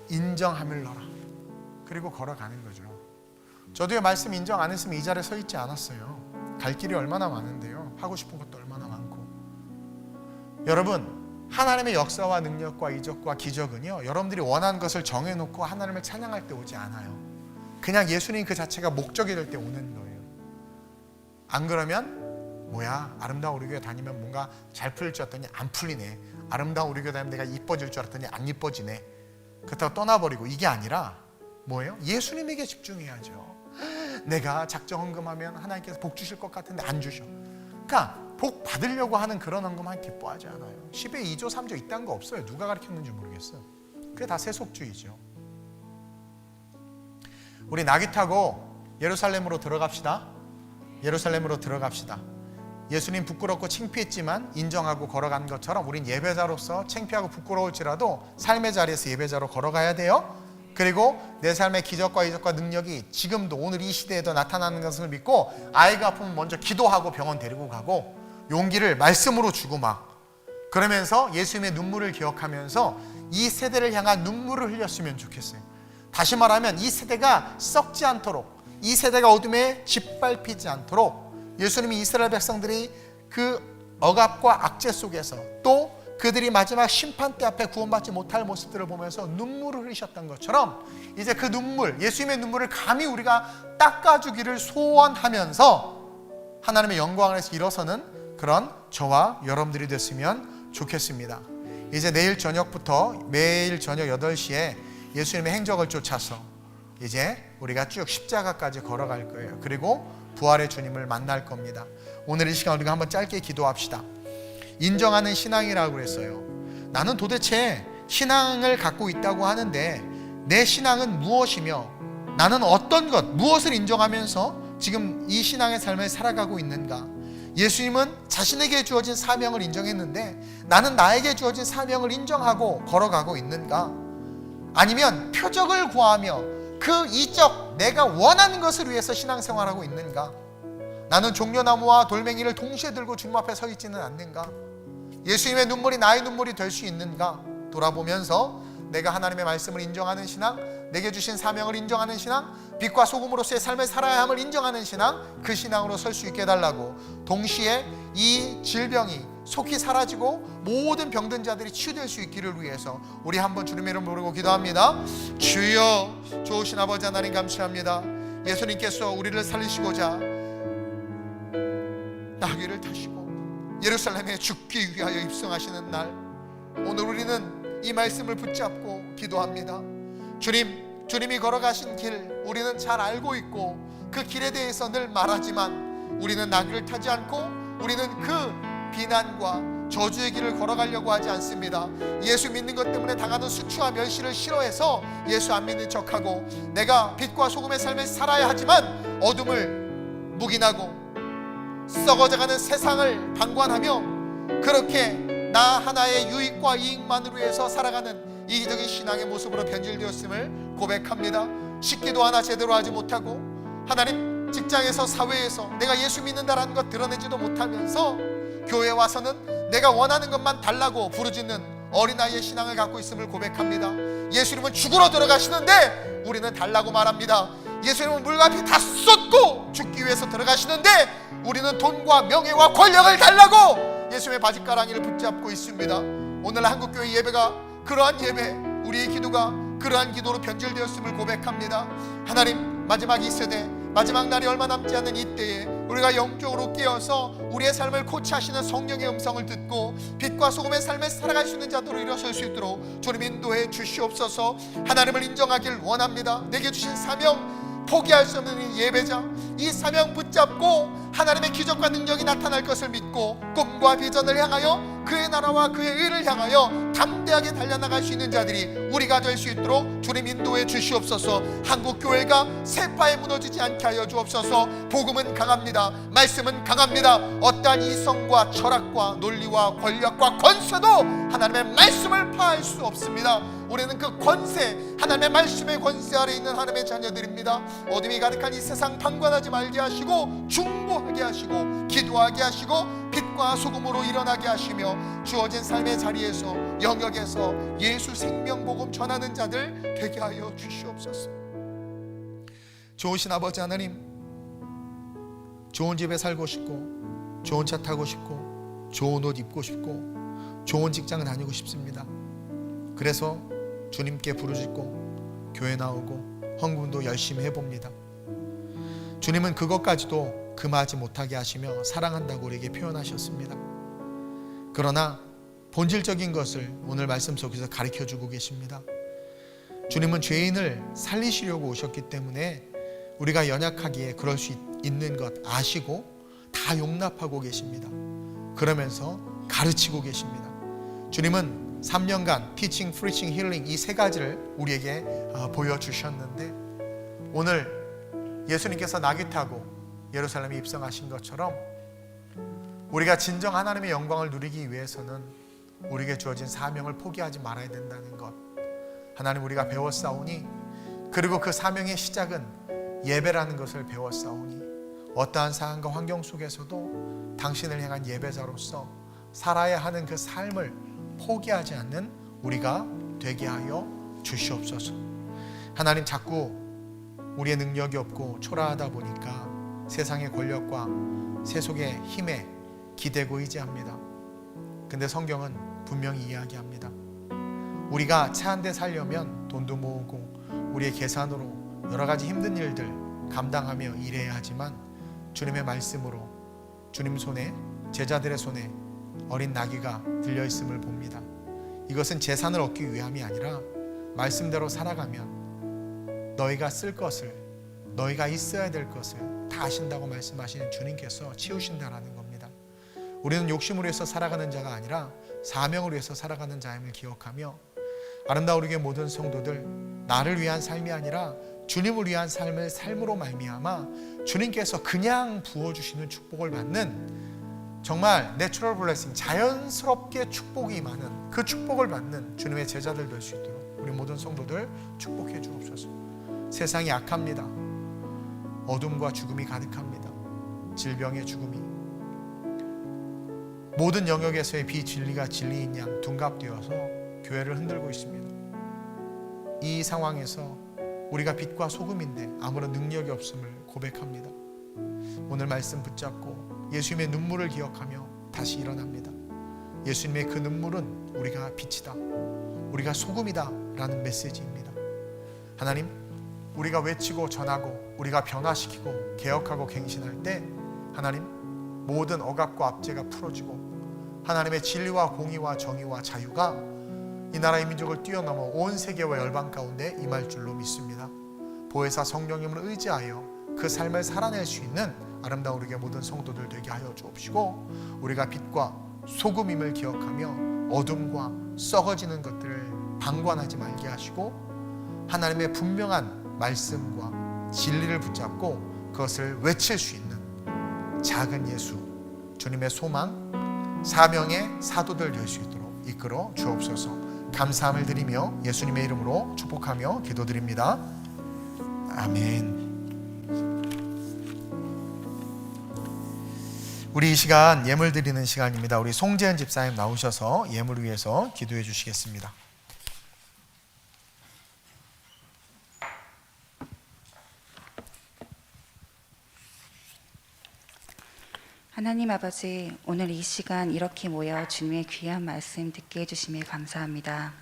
인정함을 넣어라. 그리고 걸어가는 거죠. 저도의 말씀 인정 안 했으면 이 자리에 서 있지 않았어요. 갈 길이 얼마나 많은데요. 하고 싶은 것도 얼마나 많고. 여러분, 하나님의 역사와 능력과 이적과 기적은요, 여러분들이 원하는 것을 정해놓고 하나님을 찬양할 때 오지 않아요. 그냥 예수님 그 자체가 목적이 될 때 오는 거예요. 안 그러면 뭐야, 아름다운 우리 교회 다니면 뭔가 잘 풀릴 줄 알았더니 안 풀리네. 아름다운 우리 교회 다니면 내가 이뻐질 줄 알았더니 안 이뻐지네. 그렇다고 떠나버리고, 이게 아니라 뭐예요? 예수님에게 집중해야죠. 내가 작정 헌금하면 하나님께서 복 주실 것 같은데 안 주셔. 그러니까 복 받으려고 하는 그런 헌금은 기뻐하지 않아요. 10에 2조 3조 이딴 거 없어요. 누가 가르쳤는지 모르겠어요. 그게 다 세속주의죠. 우리 나귀 타고 예루살렘으로 들어갑시다. 예루살렘으로 들어갑시다. 예수님 부끄럽고 창피했지만 인정하고 걸어간 것처럼 우린 예배자로서 창피하고 부끄러울지라도 삶의 자리에서 예배자로 걸어가야 돼요. 그리고 내 삶의 기적과 이적과 능력이 지금도 오늘 이 시대에도 나타나는 것을 믿고, 아이가 아프면 먼저 기도하고 병원 데리고 가고, 용기를 말씀으로 주고 막 그러면서 예수님의 눈물을 기억하면서 이 세대를 향한 눈물을 흘렸으면 좋겠어요. 다시 말하면 이 세대가 썩지 않도록, 이 세대가 어둠에 짓밟히지 않도록 예수님이 이스라엘 백성들이 그 억압과 악재 속에서 또 그들이 마지막 심판대 앞에 구원받지 못할 모습들을 보면서 눈물을 흘리셨던 것처럼 이제 그 눈물, 예수님의 눈물을 감히 우리가 닦아주기를 소원하면서 하나님의 영광 안에서 일어서는 그런 저와 여러분들이 됐으면 좋겠습니다. 이제 내일 저녁부터 매일 저녁 8시에 예수님의 행적을 쫓아서 이제 우리가 쭉 십자가까지 걸어갈 거예요. 그리고 부활의 주님을 만날 겁니다. 오늘 이 시간 우리가 한번 짧게 기도합시다. 인정하는 신앙이라고 그랬어요. 나는 도대체 신앙을 갖고 있다고 하는데 내 신앙은 무엇이며 나는 어떤 것, 무엇을 인정하면서 지금 이 신앙의 삶을 살아가고 있는가? 예수님은 자신에게 주어진 사명을 인정했는데 나는 나에게 주어진 사명을 인정하고 걸어가고 있는가? 아니면 표적을 구하며 그 이적, 내가 원하는 것을 위해서 신앙생활하고 있는가? 나는 종려나무와 돌멩이를 동시에 들고 주님 앞에 서 있지는 않는가? 예수님의 눈물이 나의 눈물이 될 수 있는가? 돌아보면서 내가 하나님의 말씀을 인정하는 신앙, 내게 주신 사명을 인정하는 신앙, 빛과 소금으로서의 삶을 살아야 함을 인정하는 신앙, 그 신앙으로 설 수 있게 해달라고, 동시에 이 질병이 속히 사라지고 모든 병든 자들이 치유될 수 있기를 위해서 우리 한번 주님의 이름 부르고 기도합니다. 주여, 좋으신 아버지 하나님 감사합니다. 예수님께서 우리를 살리시고자 나귀를 타시고 예루살렘에 죽기 위하여 입성하시는 날, 오늘 우리는 이 말씀을 붙잡고 기도합니다. 주님이 걸어가신 길 우리는 잘 알고 있고 그 길에 대해서 늘 말하지만 우리는 나귀를 타지 않고 우리는 그 비난과 저주의 길을 걸어가려고 하지 않습니다. 예수 믿는 것 때문에 당하는 수치와 멸시를 싫어해서 예수 안 믿는 척하고 내가 빛과 소금의 삶을 살아야 하지만 어둠을 묵인하고 썩어져가는 세상을 방관하며 그렇게 나 하나의 유익과 이익만으로 해서 살아가는 이기적인 신앙의 모습으로 변질되었음을 고백합니다. 식기도 하나 제대로 하지 못하고 하나님 직장에서 사회에서 내가 예수 믿는다라는 것 드러내지도 못하면서 교회에 와서는 내가 원하는 것만 달라고 부르짖는 어린아이의 신앙을 갖고 있음을 고백합니다. 예수님은 죽으러 들어가시는데 우리는 달라고 말합니다. 예수님은 물과 피 다 쏟고 죽기 위해서 들어가시는데 우리는 돈과 명예와 권력을 달라고 예수님의 바짓가랑이를 붙잡고 있습니다. 오늘 한국교회 예배가 그러한 예배, 우리의 기도가 그러한 기도로 변질되었음을 고백합니다. 하나님, 마지막 이 세대, 마지막 날이 얼마 남지 않은 이때에 우리가 영적으로 깨어서 우리의 삶을 코치하시는 성령의 음성을 듣고 빛과 소금의 삶을 살아갈 수 있는 자들로 일어설 수 있도록 주님 인도해 주시옵소서. 하나님을 인정하길 원합니다. 내게 주신 사명 포기할 수 없는 이 예배자, 이 사명 붙잡고 하나님의 기적과 능력이 나타날 것을 믿고 꿈과 비전을 향하여 그의 나라와 그의 의를 향하여 담대하게 달려나갈 수 있는 자들이 우리가 될 수 있도록 주님 인도해 주시옵소서. 한국교회가 세파에 무너지지 않게 하여 주옵소서. 복음은 강합니다. 말씀은 강합니다. 어떠한 이성과 철학과 논리와 권력과 권세도 하나님의 말씀을 파할 수 없습니다. 우리는 그 권세, 하나님의 말씀의 권세 아래 있는 하나님의 자녀들입니다. 어둠이 가득한 이 세상 방관하지 말게 하시고 중보하게 하시고 기도하게 하시고 빛과 소금으로 일어나게 하시며 주어진 삶의 자리에서 영역에서 예수 생명복음 전하는 자들 되게 하여 주시옵소서. 좋으신 아버지 하나님, 좋은 집에 살고 싶고 좋은 차 타고 싶고 좋은 옷 입고 싶고 좋은 직장 다니고 싶습니다. 그래서 주님께 부르짖고 교회 나오고 헌금도 열심히 해봅니다. 주님은 그것까지도 금하지 못하게 하시며 사랑한다고 우리에게 표현하셨습니다. 그러나 본질적인 것을 오늘 말씀 속에서 가르쳐주고 계십니다. 주님은 죄인을 살리시려고 오셨기 때문에 우리가 연약하기에 그럴 수 있는 것 아시고 다 용납하고 계십니다. 그러면서 가르치고 계십니다. 주님은 3년간 티칭, 프리칭, 힐링 이 세 가지를 우리에게 보여주셨는데 오늘 예수님께서 나귀 타고 예루살렘에 입성하신 것처럼 우리가 진정 하나님의 영광을 누리기 위해서는 우리에게 주어진 사명을 포기하지 말아야 된다는 것, 하나님 우리가 배웠사오니, 그리고 그 사명의 시작은 예배라는 것을 배웠사오니 어떠한 상황과 환경 속에서도 당신을 향한 예배자로서 살아야 하는 그 삶을 포기하지 않는 우리가 되게 하여 주시옵소서. 하나님, 자꾸 우리의 능력이 없고 초라하다 보니까 세상의 권력과 세속의 힘에 기대고 의지합니다. 근데 성경은 분명히 이야기합니다. 우리가 차 한 대 살려면 돈도 모으고 우리의 계산으로 여러 가지 힘든 일들 감당하며 일해야 하지만 주님의 말씀으로 주님 손에, 제자들의 손에 어린 나귀가 들려있음을 봅니다. 이것은 재산을 얻기 위함이 아니라 말씀대로 살아가면 너희가 쓸 것을, 너희가 있어야 될 것을 다 아신다고 말씀하시는 주님께서 치우신다라는 겁니다. 우리는 욕심으로 해서 살아가는 자가 아니라 사명을 위해서 살아가는 자임을 기억하며, 아름다운 우리의 모든 성도들, 나를 위한 삶이 아니라 주님을 위한 삶을 삶으로 말미암아 주님께서 그냥 부어주시는 축복을 받는, 정말 내추럴 블레싱, 자연스럽게 축복이 임하는 그 축복을 받는 주님의 제자들 될 수 있도록 우리 모든 성도들 축복해 주옵소서. 세상이 악합니다. 어둠과 죽음이 가득합니다. 질병의 죽음이, 모든 영역에서의 비진리가 진리인 양 둔갑되어서 교회를 흔들고 있습니다. 이 상황에서 우리가 빛과 소금인데 아무런 능력이 없음을 고백합니다. 오늘 말씀 붙잡고 예수님의 눈물을 기억하며 다시 일어납니다. 예수님의 그 눈물은 우리가 빛이다, 우리가 소금이다 라는 메시지입니다. 하나님, 우리가 외치고 전하고 우리가 변화시키고 개혁하고 갱신할 때 하나님, 모든 억압과 압제가 풀어지고 하나님의 진리와 공의와 정의와 자유가 이 나라의 민족을 뛰어넘어 온 세계와 열방 가운데 임할 줄로 믿습니다. 보혜사 성령님을 의지하여 그 삶을 살아낼 수 있는 아름다운 우리의 모든 성도들 되게 하여 주옵시고, 우리가 빛과 소금임을 기억하며 어둠과 썩어지는 것들을 방관하지 말게 하시고 하나님의 분명한 말씀과 진리를 붙잡고 그것을 외칠 수 있는 작은 예수, 주님의 소망, 사명의 사도들 될 수 있도록 이끌어 주옵소서. 감사함을 드리며 예수님의 이름으로 축복하며 기도드립니다. 아멘. 우리 이 시간 예물 드리는 시간입니다. 우리 송재은 집사님 나오셔서 예물을 위해서 기도해 주시겠습니다. 하나님 아버지, 오늘 이 시간 이렇게 모여 주님의 귀한 말씀 듣게 해주심에 감사합니다.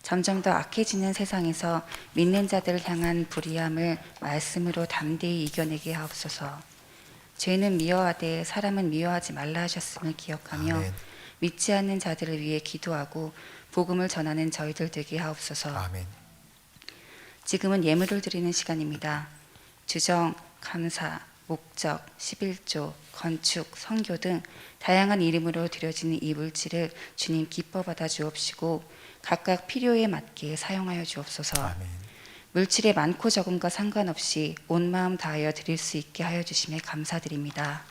점점 더 악해지는 세상에서 믿는 자들을 향한 불의함을 말씀으로 담대히 이겨내게 하옵소서. 죄는 미워하되 사람은 미워하지 말라 하셨음을 기억하며 아멘. 믿지 않는 자들을 위해 기도하고 복음을 전하는 저희들 되게 하옵소서. 아멘. 지금은 예물을 드리는 시간입니다. 주정, 감사, 목적, 11조, 건축, 선교 등 다양한 이름으로 드려지는 이 물질을 주님 기뻐 받아 주옵시고 각각 필요에 맞게 사용하여 주옵소서. 아멘. 물질의 많고 적음과 상관없이 온 마음 다하여 드릴 수 있게 하여 주심에 감사드립니다.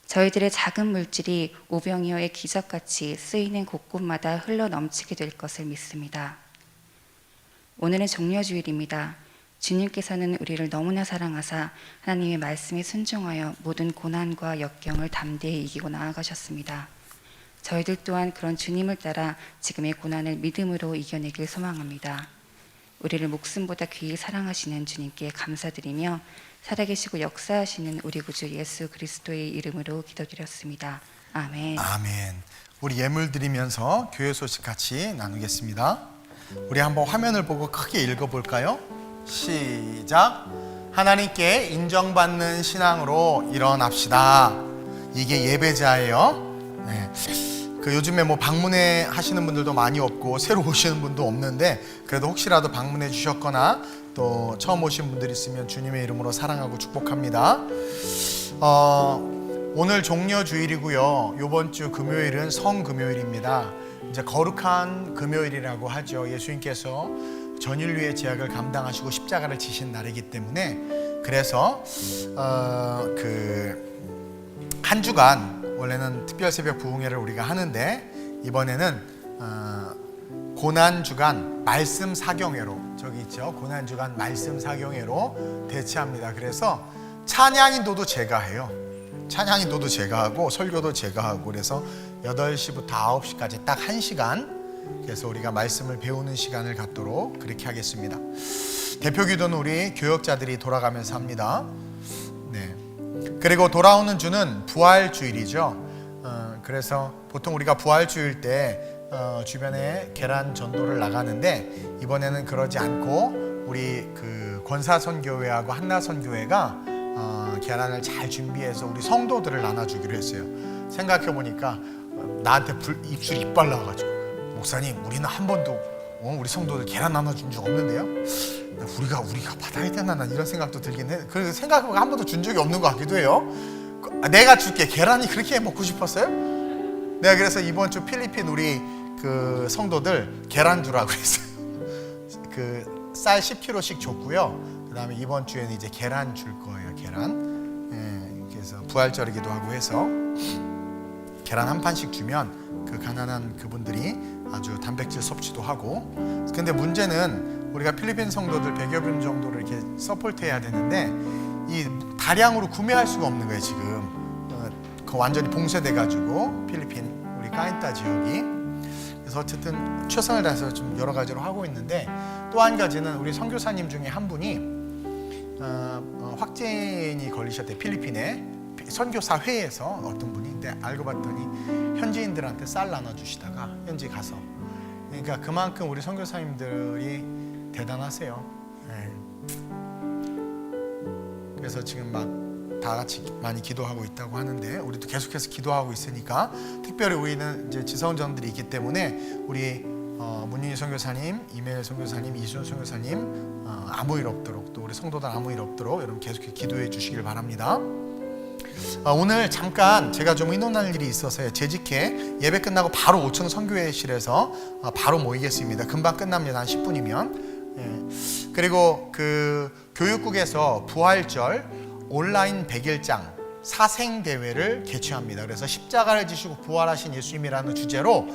저희들의 작은 물질이 오병이어의 기적같이 쓰이는 곳곳마다 흘러 넘치게 될 것을 믿습니다. 오늘은 종려주일입니다. 주님께서는 우리를 너무나 사랑하사 하나님의 말씀에 순종하여 모든 고난과 역경을 담대히 이기고 나아가셨습니다. 저희들 또한 그런 주님을 따라 지금의 고난을 믿음으로 이겨내길 소망합니다. 우리를 목숨보다 귀히 사랑하시는 주님께 감사드리며 살아계시고 역사하시는 우리 구주 예수 그리스도의 이름으로 기도드렸습니다. 아멘. 아멘. 우리 예물 드리면서 교회 소식 같이 나누겠습니다. 우리 한번 화면을 보고 크게 읽어볼까요? 시작. 하나님께 인정받는 신앙으로 일어납시다. 이게 예배자예요. 네. 요즘에 뭐 방문회 하시는 분들도 많이 없고 새로 오시는 분도 없는데, 그래도 혹시라도 방문해 주셨거나 또 처음 오신 분들 있으면 주님의 이름으로 사랑하고 축복합니다. 오늘 종려주일이고요. 이번 주 금요일은 성금요일입니다. 이제 거룩한 금요일이라고 하죠. 예수님께서 전인류의 죄악을 감당하시고 십자가를 지신 날이기 때문에, 그래서 한 주간 원래는 특별새벽 부흥회를 우리가 하는데, 이번에는 고난주간 말씀 사경회로, 저기 있죠, 고난주간 말씀 사경회로 대체합니다. 그래서 찬양인도도 제가 해요. 찬양인도도 제가 하고 설교도 제가 하고, 그래서 8시부터 9시까지 딱 1시간, 그래서 우리가 말씀을 배우는 시간을 갖도록 그렇게 하겠습니다. 대표기도는 우리 교역자들이 돌아가면서 합니다. 네. 그리고 돌아오는 주는 부활주일이죠. 그래서 보통 우리가 부활주일 때 주변에 계란 전도를 나가는데, 이번에는 그러지 않고 우리 권사선교회하고 한나선교회가 계란을 잘 준비해서 우리 성도들을 나눠주기로 했어요. 생각해보니까 나한테 입술이 이빨 나와가지고, 목사님 우리는 한 번도 우리 성도들 계란 나눠준 적 없는데요. 우리가 받아야 되나, 난 이런 생각도 들긴 해. 그래서 생각해보니까 한 번도 준 적이 없는 것 같기도 해요. 내가 줄게. 계란이 그렇게 먹고 싶었어요? 내가 그래서 이번 주 필리핀 우리 성도들 계란 주라고 했어요. 쌀 10kg씩 줬고요. 그 다음에 이번 주에는 이제 계란 줄 거예요. 계란. 예, 그래서 부활절이기도 하고 해서 계란 한 판씩 주면 가난한 그분들이 아주 단백질 섭취도 하고. 근데 문제는 우리가 필리핀 성도들 100여 분 정도를 이렇게 서포트해야 되는데, 이 다량으로 구매할 수가 없는 거예요. 지금 완전히 봉쇄돼가지고 필리핀 우리 까인따 지역이. 그래서 어쨌든 최선을 다해서 좀 여러 가지로 하고 있는데, 또 한 가지는 우리 선교사님 중에 한 분이 확진이 걸리셨대요. 필리핀에 선교사 회에서 어떤 분이. 근데 알고 봤더니 현지인들한테 쌀 나눠주시다가 현지 가서, 그러니까 그만큼 우리 선교사님들이 대단하세요. 네. 그래서 지금 막 다 같이 많이 기도하고 있다고 하는데, 우리도 계속해서 기도하고 있으니까, 특별히 우리는 이제 지성전들이 있기 때문에 우리 문윤희 선교사님, 이메일 선교사님, 이수연 선교사님 아무 일 없도록, 또 우리 성도들 아무 일 없도록 여러분 계속 기도해 주시길 바랍니다. 오늘 잠깐 제가 좀 의논할 일이 있어서요. 재직해 예배 끝나고 바로 5층 선교회실에서 바로 모이겠습니다. 금방 끝납니다. 한 10분이면. 예. 그리고 교육국에서 부활절 온라인 100일장 사생대회를 개최합니다. 그래서 십자가를 지시고 부활하신 예수님이라는 주제로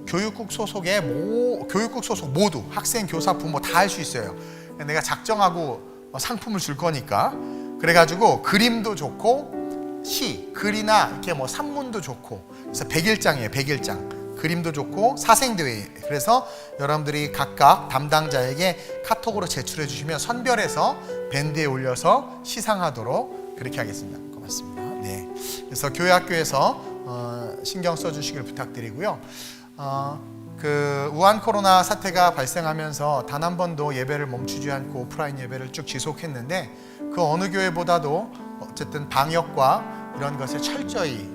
교육국 소속 모두 학생, 교사, 부모 다 할 수 있어요. 내가 작정하고 상품을 줄 거니까. 그래가지고 그림도 좋고 글이나 이렇게 산문도 좋고, 그래서 100일장이에요. 100일장. 그림도 좋고 사생대회. 그래서 여러분들이 각각 담당자에게 카톡으로 제출해 주시면 선별해서 밴드에 올려서 시상하도록 그렇게 하겠습니다. 고맙습니다. 네. 그래서 교회 학교에서 신경 써주시길 부탁드리고요. 우한 코로나 사태가 발생하면서 단 한 번도 예배를 멈추지 않고 오프라인 예배를 쭉 지속했는데, 그 어느 교회보다도 어쨌든 방역과 이런 것에 철저히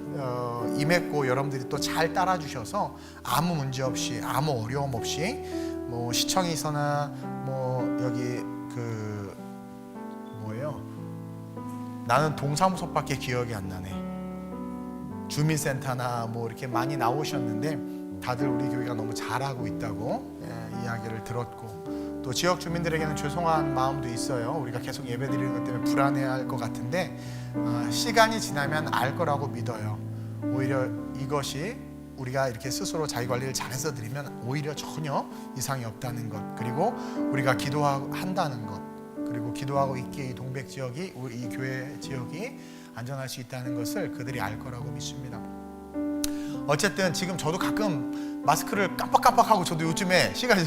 임했고, 여러분들이 또 잘 따라주셔서 아무 문제 없이, 아무 어려움 없이 시청에서나 여기 나는 동사무소밖에 기억이 안 나네. 주민센터나 이렇게 많이 나오셨는데 다들 우리 교회가 너무 잘하고 있다고 이야기를 들었고, 또 지역 주민들에게는 죄송한 마음도 있어요. 우리가 계속 예배드리는 것 때문에 불안해할 것 같은데 시간이 지나면 알 거라고 믿어요. 오히려 이것이 우리가 이렇게 스스로 자기관리를 잘해서 드리면 오히려 전혀 이상이 없다는 것, 그리고 우리가 기도한다는 것, 그리고 기도하고 있기에 이 동백 지역이, 우리 이 교회 지역이 안전할 수 있다는 것을 그들이 알 거라고 믿습니다. 어쨌든 지금 저도 가끔 마스크를 깜빡깜빡하고, 저도 요즘에 시간이,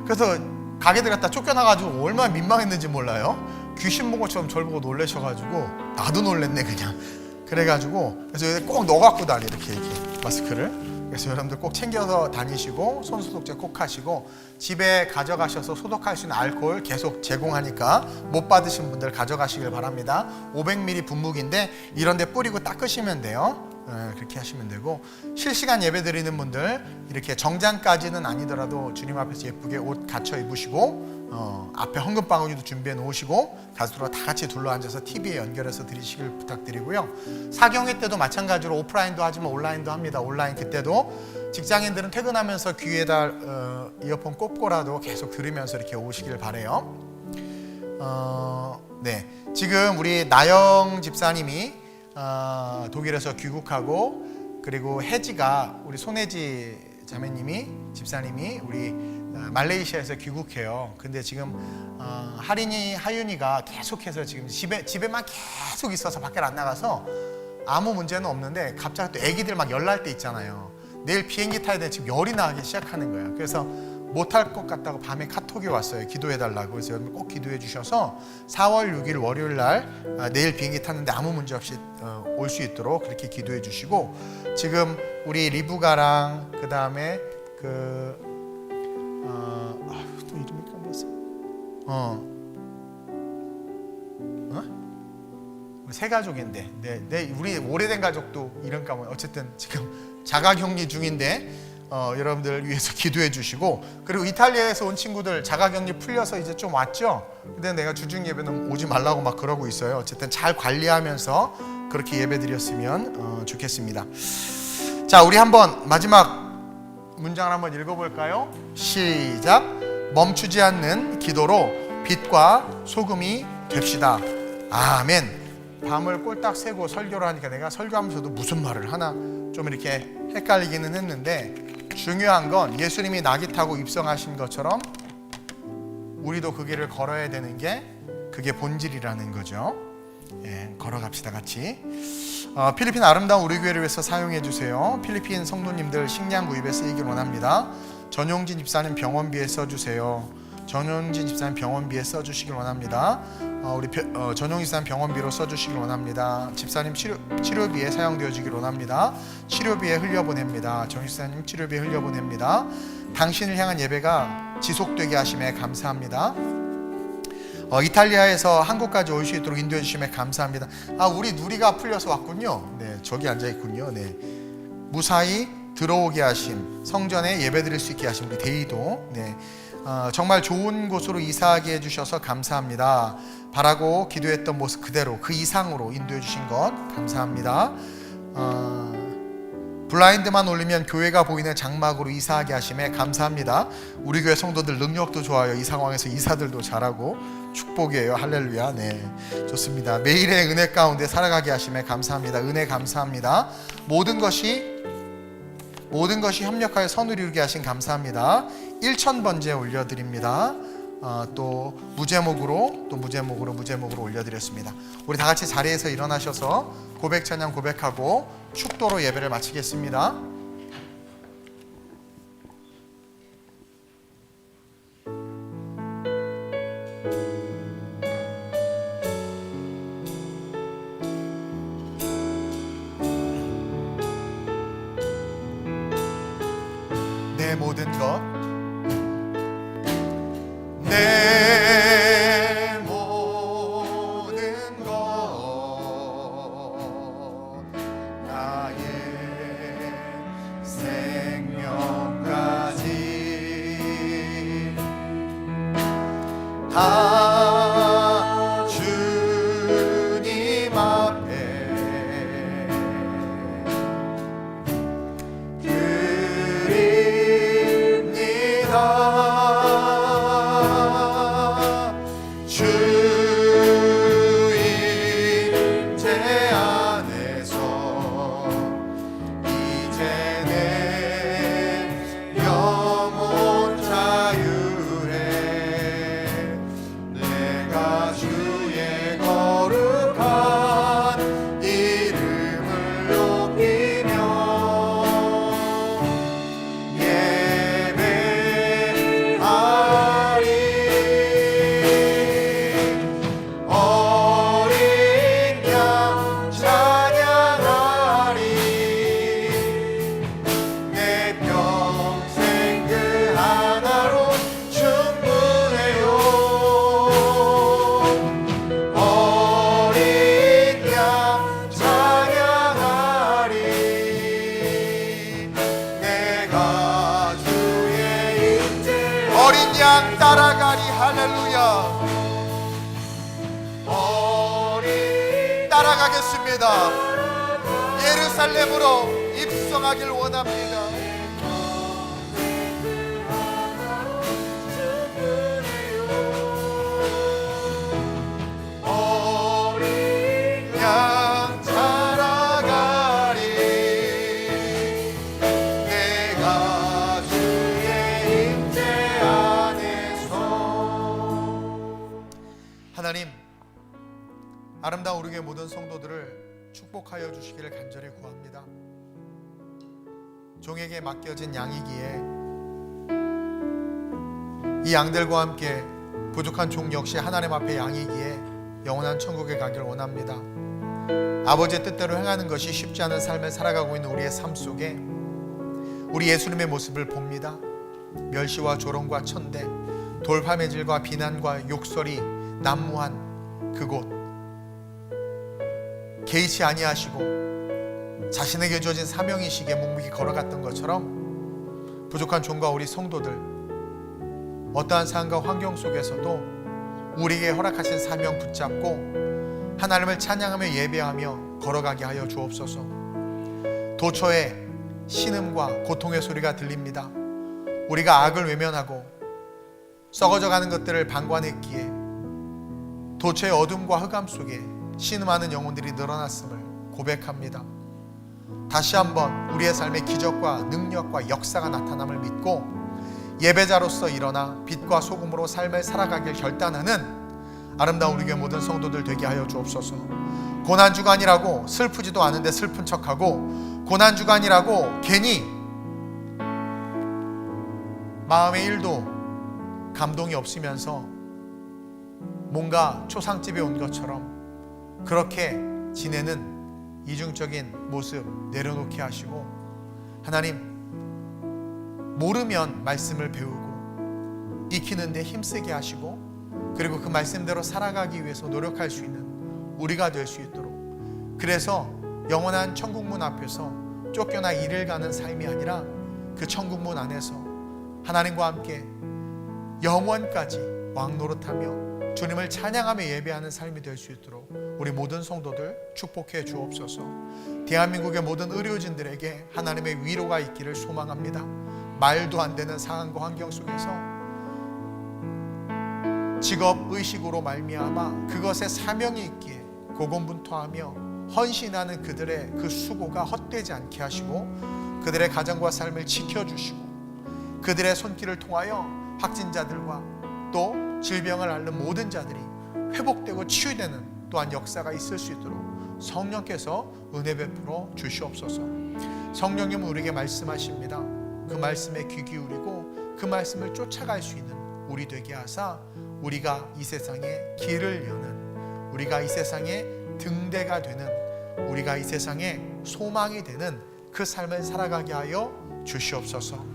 그래서 가게 들어갔다 쫓겨나가지고 얼마나 민망했는지 몰라요. 귀신 본 것처럼 저를 보고 놀라셔가지고 나도 놀랬네 그냥. 그래가지고 그래서 여기 꼭 넣어갖고 다니, 이렇게 마스크를. 그래서 여러분들 꼭 챙겨서 다니시고 손소독제 꼭 하시고, 집에 가져가셔서 소독할 수 있는 알코올 계속 제공하니까 못 받으신 분들 가져가시길 바랍니다. 500ml 분무기인데 이런 데 뿌리고 닦으시면 돼요. 그렇게 하시면 되고, 실시간 예배 드리는 분들 이렇게 정장까지는 아니더라도 주님 앞에서 예쁘게 옷 갖춰 입으시고, 앞에 헌금방울이도 준비해 놓으시고 가족들과 다 같이 둘러앉아서 TV에 연결해서 드리시길 부탁드리고요. 사경회 때도 마찬가지로 오프라인도 하지만 온라인도 합니다. 온라인 그때도 직장인들은 퇴근하면서 귀에다 이어폰 꼽고라도 계속 들으면서 이렇게 오시길 바래요. 네, 지금 우리 나영 집사님이 독일에서 귀국하고, 그리고 혜지가, 우리 손혜지 자매님이, 집사님이 우리 말레이시아에서 귀국해요. 근데 지금 하윤이가 계속해서 지금 집에만 계속 있어서 밖에 안 나가서 아무 문제는 없는데, 갑자기 또 애기들 막 열날 때 있잖아요. 내일 비행기 타야 되는데 지금 열이 나기 시작하는 거예요. 그래서 못할 것 같다고 밤에 카톡이 왔어요. 기도해달라고. 그래서 여러분 꼭 기도해 주셔서 4월 6일 월요일 날 내일 비행기 탔는데 아무 문제 없이 올 수 있도록 그렇게 기도해 주시고, 지금 우리 리브가랑 그 다음에 또 이름이 까먹었어요. 세 가족인데, 우리 오래된 가족도 이름 까먹어요. 어쨌든 지금 자가격리 중인데 여러분들 위해서 기도해 주시고, 그리고 이탈리아에서 온 친구들 자가격리 풀려서 이제 좀 왔죠. 근데 내가 주중 예배는 오지 말라고 막 그러고 있어요. 어쨌든 잘 관리하면서 그렇게 예배 드렸으면 좋겠습니다. 자, 우리 한번 마지막 문장을 한번 읽어볼까요? 시작. 멈추지 않는 기도로 빛과 소금이 됩시다. 아멘. 밤을 꼴딱 새고 설교를 하니까 내가 설교하면서도 무슨 말을 하나 좀 이렇게 헷갈리기는 했는데, 중요한 건 예수님이 나귀 타고 입성하신 것처럼 우리도 그 길을 걸어야 되는 게, 그게 본질이라는 거죠. 예, 걸어갑시다 같이. 필리핀 아름다운 우리 교회를 위해서 사용해 주세요. 필리핀 성도님들 식량 구입에 쓰이길 원합니다. 전용진 집사님 병원비에 써주세요. 전용진 집사님 병원비에 써주시길 원합니다. 우리 전용 집사님 병원비로 써주시길 원합니다. 집사님 치료비에 사용되어지길 원합니다. 치료비에 흘려보냅니다. 정 집사님 치료비에 흘려보냅니다. 당신을 향한 예배가 지속되게 하심에 감사합니다. 이탈리아에서 한국까지 올 수 있도록 인도해 주심에 감사합니다. 우리 누리가 풀려서 왔군요. 네, 저기 앉아 있군요. 네, 무사히 들어오게 하심, 성전에 예배드릴 수 있게 하심 우리 데이도, 네, 정말 좋은 곳으로 이사하게 해주셔서 감사합니다. 바라고 기도했던 모습 그대로 그 이상으로 인도해 주신 것 감사합니다. 블라인드만 올리면 교회가 보이는 장막으로 이사하게 하심에 감사합니다. 우리 교회 성도들 능력도 좋아요. 이 상황에서 이사들도 잘하고 축복이에요. 할렐루야. 네, 좋습니다. 매일의 은혜 가운데 살아가게 하심에 감사합니다. 은혜 감사합니다. 모든 것이 협력하여 선을 이루게 하신 감사합니다. 1,000번째 올려드립니다. 또 무제목으로 올려드렸습니다. 우리 다 같이 자리에서 일어나셔서 고백 찬양 고백하고 축도로 예배를 마치겠습니다. 내 모든 것, 내 모든 것, 나의 생명까지 다 주님 앞에 드리 양 따라가리. 할렐루야. 따라가겠습니다. 예루살렘으로 입성하길 원합니다. 어린 양 따라가리. 내가 주의 임재 안에서. 하나님, 아름다운 우리 교회 모든 성도들을 축복하여 주시기를 간절히 구합니다. 종에게 맡겨진 양이기에 이 양들과 함께 부족한 종 역시 하나님 앞에 양이기에 영원한 천국에 가기를 원합니다. 아버지의 뜻대로 행하는 것이 쉽지 않은 삶을 살아가고 있는 우리의 삶 속에 우리 예수님의 모습을 봅니다. 멸시와 조롱과 천대, 돌팔매질과 비난과 욕설이 난무한 그곳, 개의치 아니하시고 자신에게 주어진 사명의식에 묵묵히 걸어갔던 것처럼 부족한 종과 우리 성도들, 어떠한 상황과 환경 속에서도 우리에게 허락하신 사명 붙잡고 하나님을 찬양하며 예배하며 걸어가게 하여 주옵소서. 도처에 신음과 고통의 소리가 들립니다. 우리가 악을 외면하고 썩어져가는 것들을 방관했기에 도처의 어둠과 흑암 속에 신음하는 영혼들이 늘어났음을 고백합니다. 다시 한번 우리의 삶에 기적과 능력과 역사가 나타남을 믿고 예배자로서 일어나 빛과 소금으로 삶을 살아가길 결단하는 아름다운 우리 교회 모든 성도들 되게 하여 주옵소서. 고난주간이라고 슬프지도 않은데 슬픈 척하고, 고난주간이라고 괜히 마음의 일도 감동이 없으면서 뭔가 초상집에 온 것처럼 그렇게 지내는 이중적인 모습 내려놓게 하시고, 하나님, 모르면 말씀을 배우고 익히는데 힘쓰게 하시고, 그리고 그 말씀대로 살아가기 위해서 노력할 수 있는 우리가 될 수 있도록, 그래서 영원한 천국문 앞에서 쫓겨나 일을 가는 삶이 아니라 그 천국문 안에서 하나님과 함께 영원까지 왕노릇하며 주님을 찬양하며 예배하는 삶이 될 수 있도록 우리 모든 성도들 축복해 주옵소서. 대한민국의 모든 의료진들에게 하나님의 위로가 있기를 소망합니다. 말도 안 되는 상황과 환경 속에서 직업의식으로 말미암아 그것에 사명이 있기에 고군분투하며 헌신하는 그들의 그 수고가 헛되지 않게 하시고, 그들의 가정과 삶을 지켜주시고, 그들의 손길을 통하여 확진자들과 또 질병을 앓는 모든 자들이 회복되고 치유되는 또한 역사가 있을 수 있도록 성령께서 은혜 베풀어 주시옵소서. 성령님은 우리에게 말씀하십니다. 그 말씀에 귀 기울이고 그 말씀을 쫓아갈 수 있는 우리 되게 하사, 우리가 이 세상에 길을 여는, 우리가 이 세상에 등대가 되는, 우리가 이 세상에 소망이 되는 그 삶을 살아가게 하여 주시옵소서.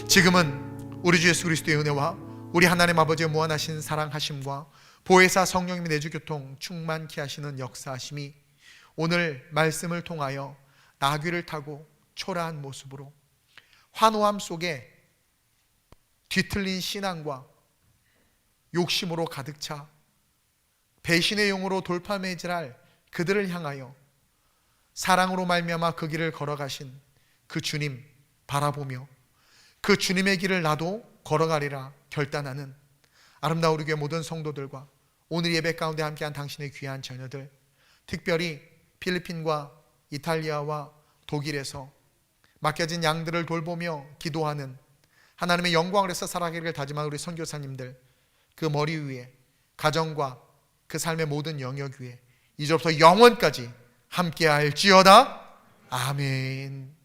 지금은 우리 주 예수 그리스도의 은혜와 우리 하나님 아버지의 무한하신 사랑하심과 보혜사 성령님의 내주교통 충만케 하시는 역사하심이 오늘 말씀을 통하여 나귀를 타고 초라한 모습으로 환호함 속에 뒤틀린 신앙과 욕심으로 가득 차 배신의 용으로 돌팔매질할 그들을 향하여 사랑으로 말미암아 그 길을 걸어가신 그 주님 바라보며 그 주님의 길을 나도 걸어가리라 결단하는 아름다운 우리 교회 모든 성도들과 오늘 예배 가운데 함께한 당신의 귀한 자녀들, 특별히 필리핀과 이탈리아와 독일에서 맡겨진 양들을 돌보며 기도하는 하나님의 영광을 위해서 살아가기를 다짐한 우리 선교사님들, 그 머리 위에 가정과 그 삶의 모든 영역 위에 이제부터 영원까지 함께할지어다. 아멘.